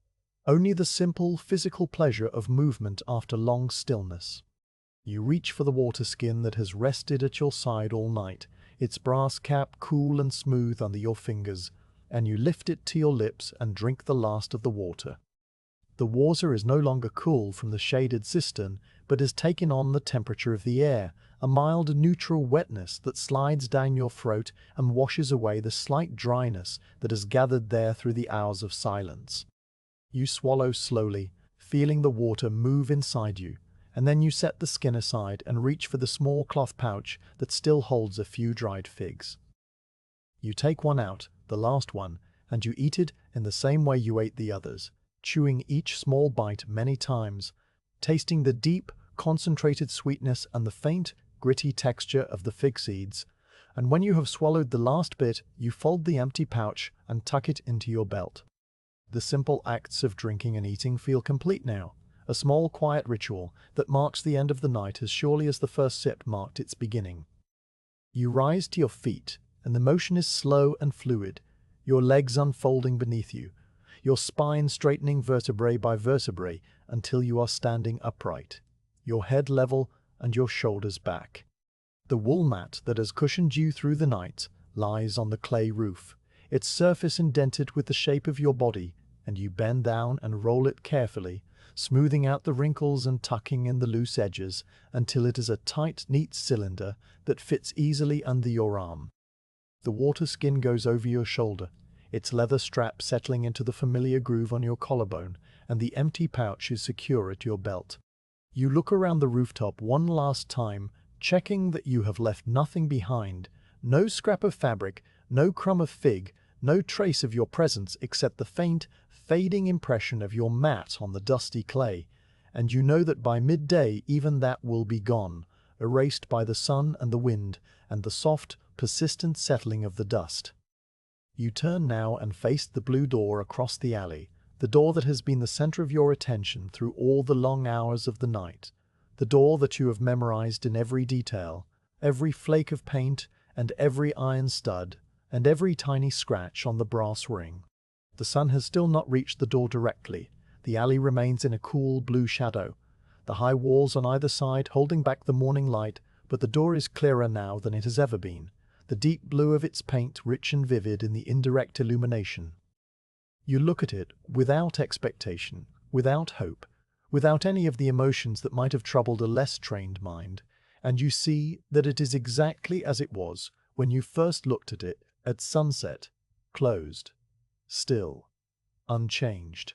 Only the simple physical pleasure of movement after long stillness. You reach for the water skin that has rested at your side all night, its brass cap cool and smooth under your fingers, and you lift it to your lips and drink the last of the water. The water is no longer cool from the shaded cistern, but has taken on the temperature of the air, a mild neutral wetness that slides down your throat and washes away the slight dryness that has gathered there through the hours of silence. You swallow slowly, feeling the water move inside you, and then you set the skin aside and reach for the small cloth pouch that still holds a few dried figs. You take one out, the last one, and you eat it in the same way you ate the others, chewing each small bite many times, tasting the deep, concentrated sweetness and the faint, gritty texture of the fig seeds, and when you have swallowed the last bit, you fold the empty pouch and tuck it into your belt. The simple acts of drinking and eating feel complete now, a small quiet ritual that marks the end of the night as surely as the first sip marked its beginning. You rise to your feet, and the motion is slow and fluid, your legs unfolding beneath you, your spine straightening vertebrae by vertebrae until you are standing upright, your head level and your shoulders back. The wool mat that has cushioned you through the night lies on the clay roof, its surface indented with the shape of your body, and you bend down and roll it carefully, smoothing out the wrinkles and tucking in the loose edges until it is a tight, neat cylinder that fits easily under your arm. The water skin goes over your shoulder, its leather strap settling into the familiar groove on your collarbone, and the empty pouch is secure at your belt. You look around the rooftop one last time, checking that you have left nothing behind, no scrap of fabric, no crumb of fig, no trace of your presence except the faint, fading impression of your mat on the dusty clay, and you know that by midday even that will be gone, erased by the sun and the wind and the soft, persistent settling of the dust. You turn now and face the blue door across the alley, the door that has been the center of your attention through all the long hours of the night, the door that you have memorized in every detail, every flake of paint and every iron stud, and every tiny scratch on the brass ring. The sun has still not reached the door directly. The alley remains in a cool blue shadow, the high walls on either side holding back the morning light, but the door is clearer now than it has ever been, the deep blue of its paint rich and vivid in the indirect illumination. You look at it without expectation, without hope, without any of the emotions that might have troubled a less trained mind, and you see that it is exactly as it was when you first looked at it at sunset, closed, still, unchanged.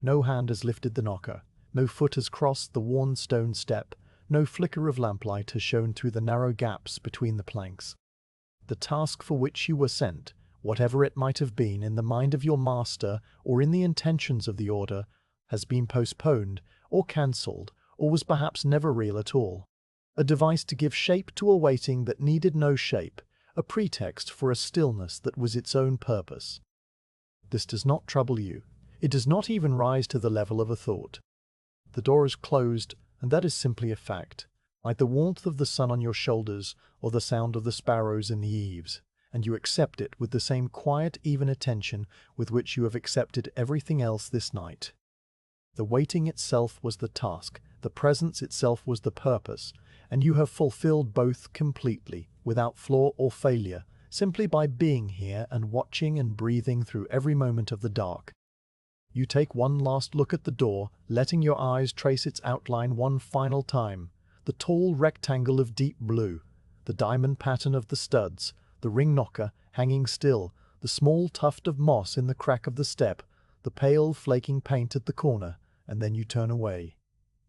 No hand has lifted the knocker, no foot has crossed the worn stone step, no flicker of lamplight has shone through the narrow gaps between the planks. The task for which you were sent, whatever it might have been in the mind of your master or in the intentions of the order, has been postponed or cancelled, or was perhaps never real at all. A device to give shape to a waiting that needed no shape, a pretext for a stillness that was its own purpose. This does not trouble you. It does not even rise to the level of a thought. The door is closed, and that is simply a fact, like the warmth of the sun on your shoulders or the sound of the sparrows in the eaves, and you accept it with the same quiet, even attention with which you have accepted everything else this night. The waiting itself was the task, the presence itself was the purpose, and you have fulfilled both completely, without flaw or failure, simply by being here and watching and breathing through every moment of the dark. You take one last look at the door, letting your eyes trace its outline one final time, the tall rectangle of deep blue, the diamond pattern of the studs, the ring knocker hanging still, the small tuft of moss in the crack of the step, the pale flaking paint at the corner, and then you turn away.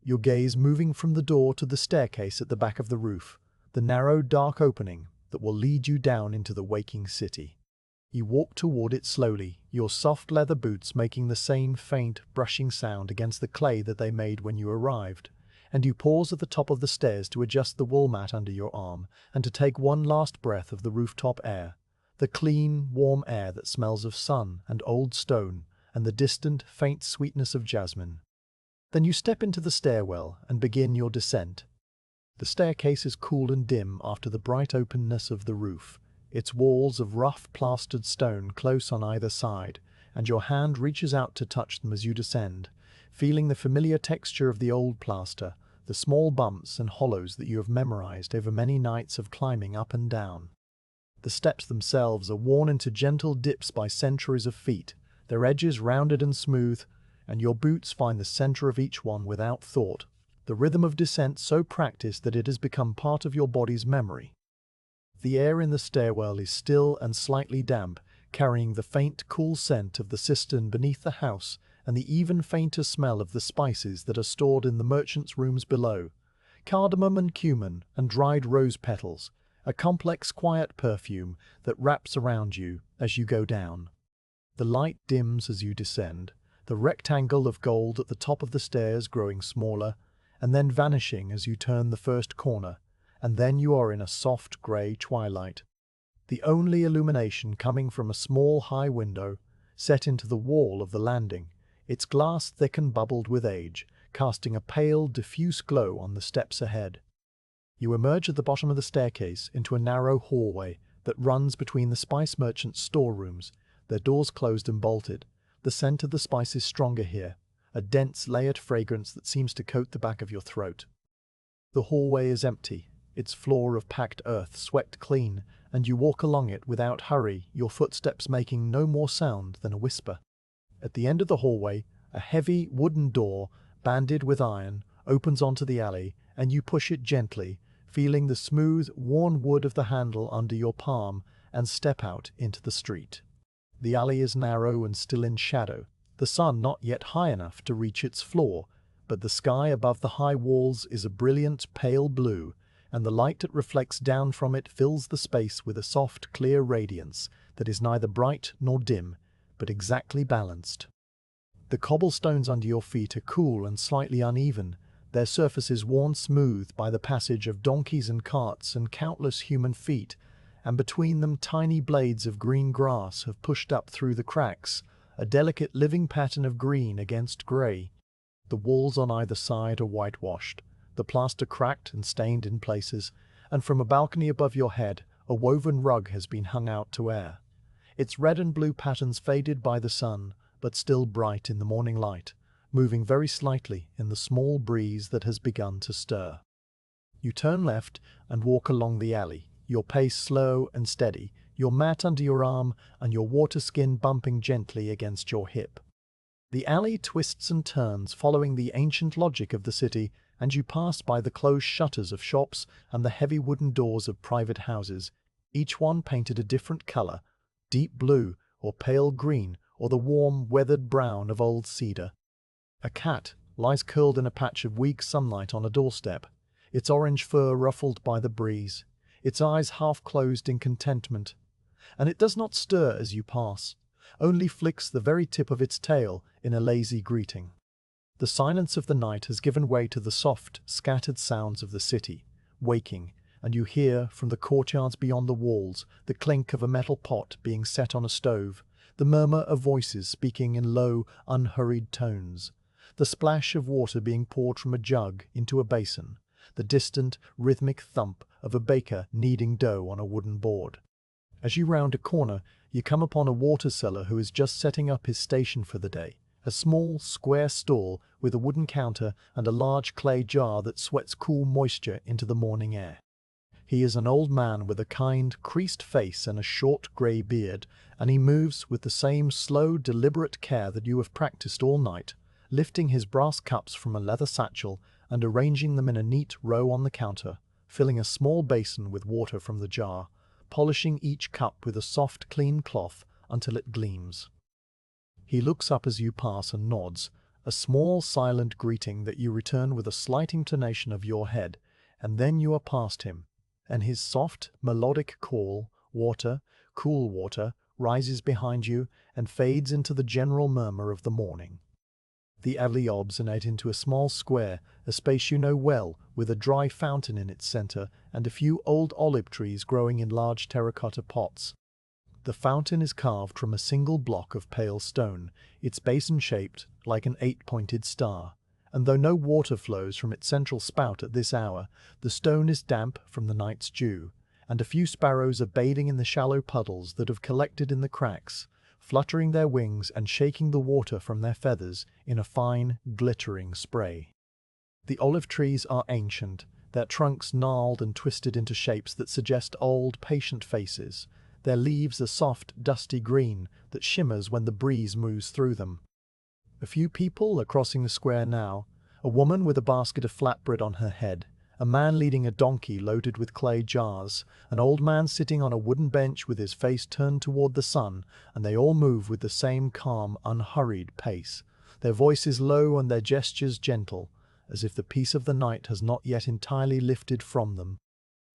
Your gaze moving from the door to the staircase at the back of the roof, the narrow dark opening that will lead you down into the waking city. You walk toward it slowly, your soft leather boots making the same faint, brushing sound against the clay that they made when you arrived, and you pause at the top of the stairs to adjust the wool mat under your arm and to take one last breath of the rooftop air, the clean, warm air that smells of sun and old stone, and the distant, faint sweetness of jasmine. Then you step into the stairwell and begin your descent. The staircase is cool and dim after the bright openness of the roof, its walls of rough plastered stone close on either side, and your hand reaches out to touch them as you descend, feeling the familiar texture of the old plaster, the small bumps and hollows that you have memorized over many nights of climbing up and down. The steps themselves are worn into gentle dips by centuries of feet, their edges rounded and smooth, and your boots find the center of each one without thought, the rhythm of descent so practiced that it has become part of your body's memory. The air in the stairwell is still and slightly damp, carrying the faint, cool scent of the cistern beneath the house and the even fainter smell of the spices that are stored in the merchants' rooms below, cardamom and cumin and dried rose petals, a complex, quiet perfume that wraps around you as you go down. The light dims as you descend, the rectangle of gold at the top of the stairs growing smaller, and then vanishing as you turn the first corner, and then you are in a soft grey twilight. The only illumination coming from a small high window, set into the wall of the landing, its glass thick and bubbled with age, casting a pale, diffuse glow on the steps ahead. You emerge at the bottom of the staircase into a narrow hallway that runs between the spice merchants' storerooms, their doors closed and bolted. The scent of the spice is stronger here, a dense, layered fragrance that seems to coat the back of your throat. The hallway is empty, its floor of packed earth swept clean, and you walk along it without hurry, your footsteps making no more sound than a whisper. At the end of the hallway, a heavy wooden door, banded with iron, opens onto the alley, and you push it gently, feeling the smooth, worn wood of the handle under your palm, and step out into the street. The alley is narrow and still in shadow, the sun not yet high enough to reach its floor, but the sky above the high walls is a brilliant pale blue, and the light that reflects down from it fills the space with a soft, clear radiance that is neither bright nor dim, but exactly balanced. The cobblestones under your feet are cool and slightly uneven, their surfaces worn smooth by the passage of donkeys and carts and countless human feet, and between them tiny blades of green grass have pushed up through the cracks, a delicate living pattern of green against grey. The walls on either side are whitewashed, the plaster cracked and stained in places, and from a balcony above your head, a woven rug has been hung out to air. Its red and blue patterns faded by the sun, but still bright in the morning light, moving very slightly in the small breeze that has begun to stir. You turn left and walk along the alley, your pace slow and steady, your mat under your arm and your water skin bumping gently against your hip. The alley twists and turns following the ancient logic of the city, and you pass by the closed shutters of shops and the heavy wooden doors of private houses, each one painted a different color, deep blue or pale green or the warm, weathered brown of old cedar. A cat lies curled in a patch of weak sunlight on a doorstep, its orange fur ruffled by the breeze, its eyes half closed in contentment, and it does not stir as you pass, only flicks the very tip of its tail in a lazy greeting. The silence of the night has given way to the soft, scattered sounds of the city, waking, and you hear, from the courtyards beyond the walls, the clink of a metal pot being set on a stove, the murmur of voices speaking in low, unhurried tones, the splash of water being poured from a jug into a basin, the distant, rhythmic thump of a baker kneading dough on a wooden board. As you round a corner, you come upon a water seller who is just setting up his station for the day, a small, square stall with a wooden counter and a large clay jar that sweats cool moisture into the morning air. He is an old man with a kind, creased face and a short grey beard, and he moves with the same slow, deliberate care that you have practiced all night, lifting his brass cups from a leather satchel and arranging them in a neat row on the counter, filling a small basin with water from the jar, polishing each cup with a soft, clean cloth until it gleams. He looks up as you pass and nods, a small, silent greeting that you return with a slight inclination of your head, and then you are past him, and his soft, melodic call, water, cool water, rises behind you and fades into the general murmur of the morning. The alley obs out into a small square, a space you know well, with a dry fountain in its center and a few old olive trees growing in large terracotta pots. The fountain is carved from a single block of pale stone, its basin shaped like an 8-pointed star, and though no water flows from its central spout at this hour, the stone is damp from the night's dew, and a few sparrows are bathing in the shallow puddles that have collected in the cracks, fluttering their wings and shaking the water from their feathers in a fine, glittering spray. The olive trees are ancient, their trunks gnarled and twisted into shapes that suggest old, patient faces. Their leaves are soft, dusty green that shimmers when the breeze moves through them. A few people are crossing the square now, a woman with a basket of flatbread on her head, a man leading a donkey loaded with clay jars, an old man sitting on a wooden bench with his face turned toward the sun, and they all move with the same calm, unhurried pace, their voices low and their gestures gentle, as if the peace of the night has not yet entirely lifted from them.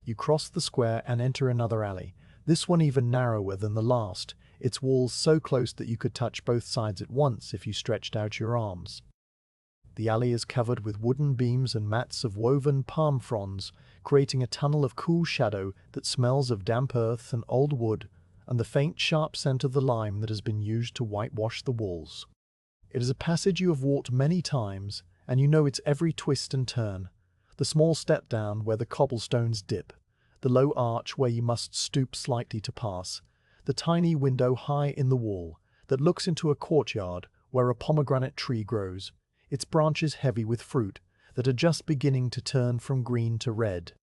You cross the square and enter another alley, this one even narrower than the last, its walls so close that you could touch both sides at once if you stretched out your arms. The alley is covered with wooden beams and mats of woven palm fronds, creating a tunnel of cool shadow that smells of damp earth and old wood, and the faint, sharp scent of the lime that has been used to whitewash the walls. It is a passage you have walked many times, and you know its every twist and turn. The small step down where the cobblestones dip, the low arch where you must stoop slightly to pass, the tiny window high in the wall that looks into a courtyard where a pomegranate tree grows, its branches heavy with fruit that are just beginning to turn from green to red.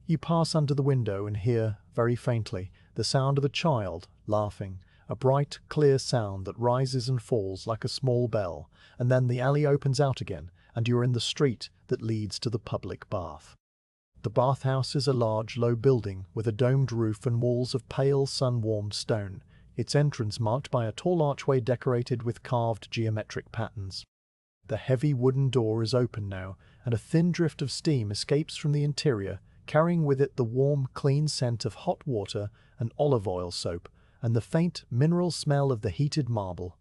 You pass under the window and hear, very faintly, the sound of a child laughing, a bright, clear sound that rises and falls like a small bell, and then the alley opens out again, and you are in the street that leads to the public bath. The bathhouse is a large, low building with a domed roof and walls of pale, sun-warmed stone, its entrance marked by a tall archway decorated with carved geometric patterns. The heavy wooden door is open now, and a thin drift of steam escapes from the interior, carrying with it the warm, clean scent of hot water and olive oil soap, and the faint, mineral smell of the heated marble.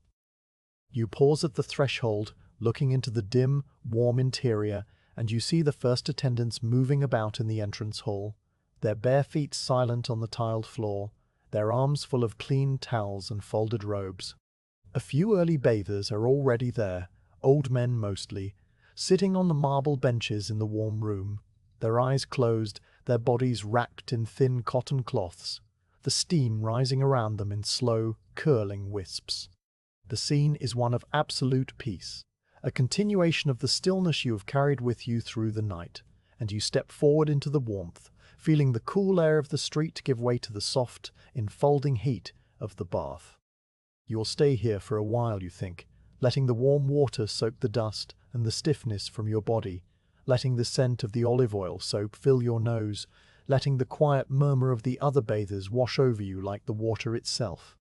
You pause at the threshold, looking into the dim, warm interior, and you see the first attendants moving about in the entrance hall, their bare feet silent on the tiled floor, their arms full of clean towels and folded robes. A few early bathers are already there, old men mostly, sitting on the marble benches in the warm room, their eyes closed, their bodies wrapped in thin cotton cloths, the steam rising around them in slow, curling wisps. The scene is one of absolute peace, a continuation of the stillness you have carried with you through the night, and you step forward into the warmth, feeling the cool air of the street give way to the soft, enfolding heat of the bath. You will stay here for a while, you think, letting the warm water soak the dust and the stiffness from your body, letting the scent of the olive oil soap fill your nose, letting the quiet murmur of the other bathers wash over you like the water itself.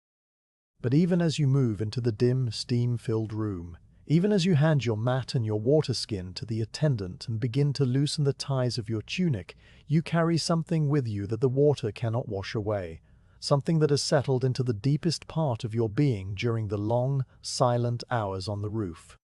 But even as you move into the dim, steam-filled room, even as you hand your mat and your water skin to the attendant and begin to loosen the ties of your tunic, you carry something with you that the water cannot wash away, something that has settled into the deepest part of your being during the long, silent hours on the roof.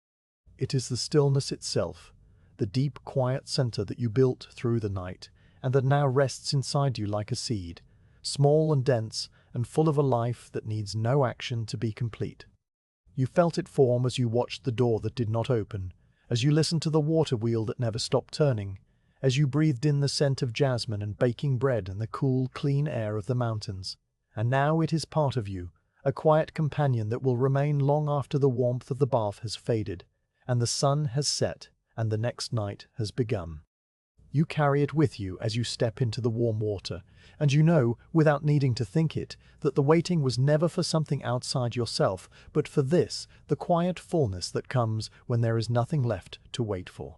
It is the stillness itself, the deep, quiet center that you built through the night, and that now rests inside you like a seed, small and dense and full of a life that needs no action to be complete. You felt it form as you watched the door that did not open, as you listened to the water wheel that never stopped turning, as you breathed in the scent of jasmine and baking bread and the cool, clean air of the mountains. And now it is part of you, a quiet companion that will remain long after the warmth of the bath has faded, and the sun has set, and the next night has begun. You carry it with you as you step into the warm water, and you know, without needing to think it, that the waiting was never for something outside yourself, but for this, the quiet fullness that comes when there is nothing left to wait for.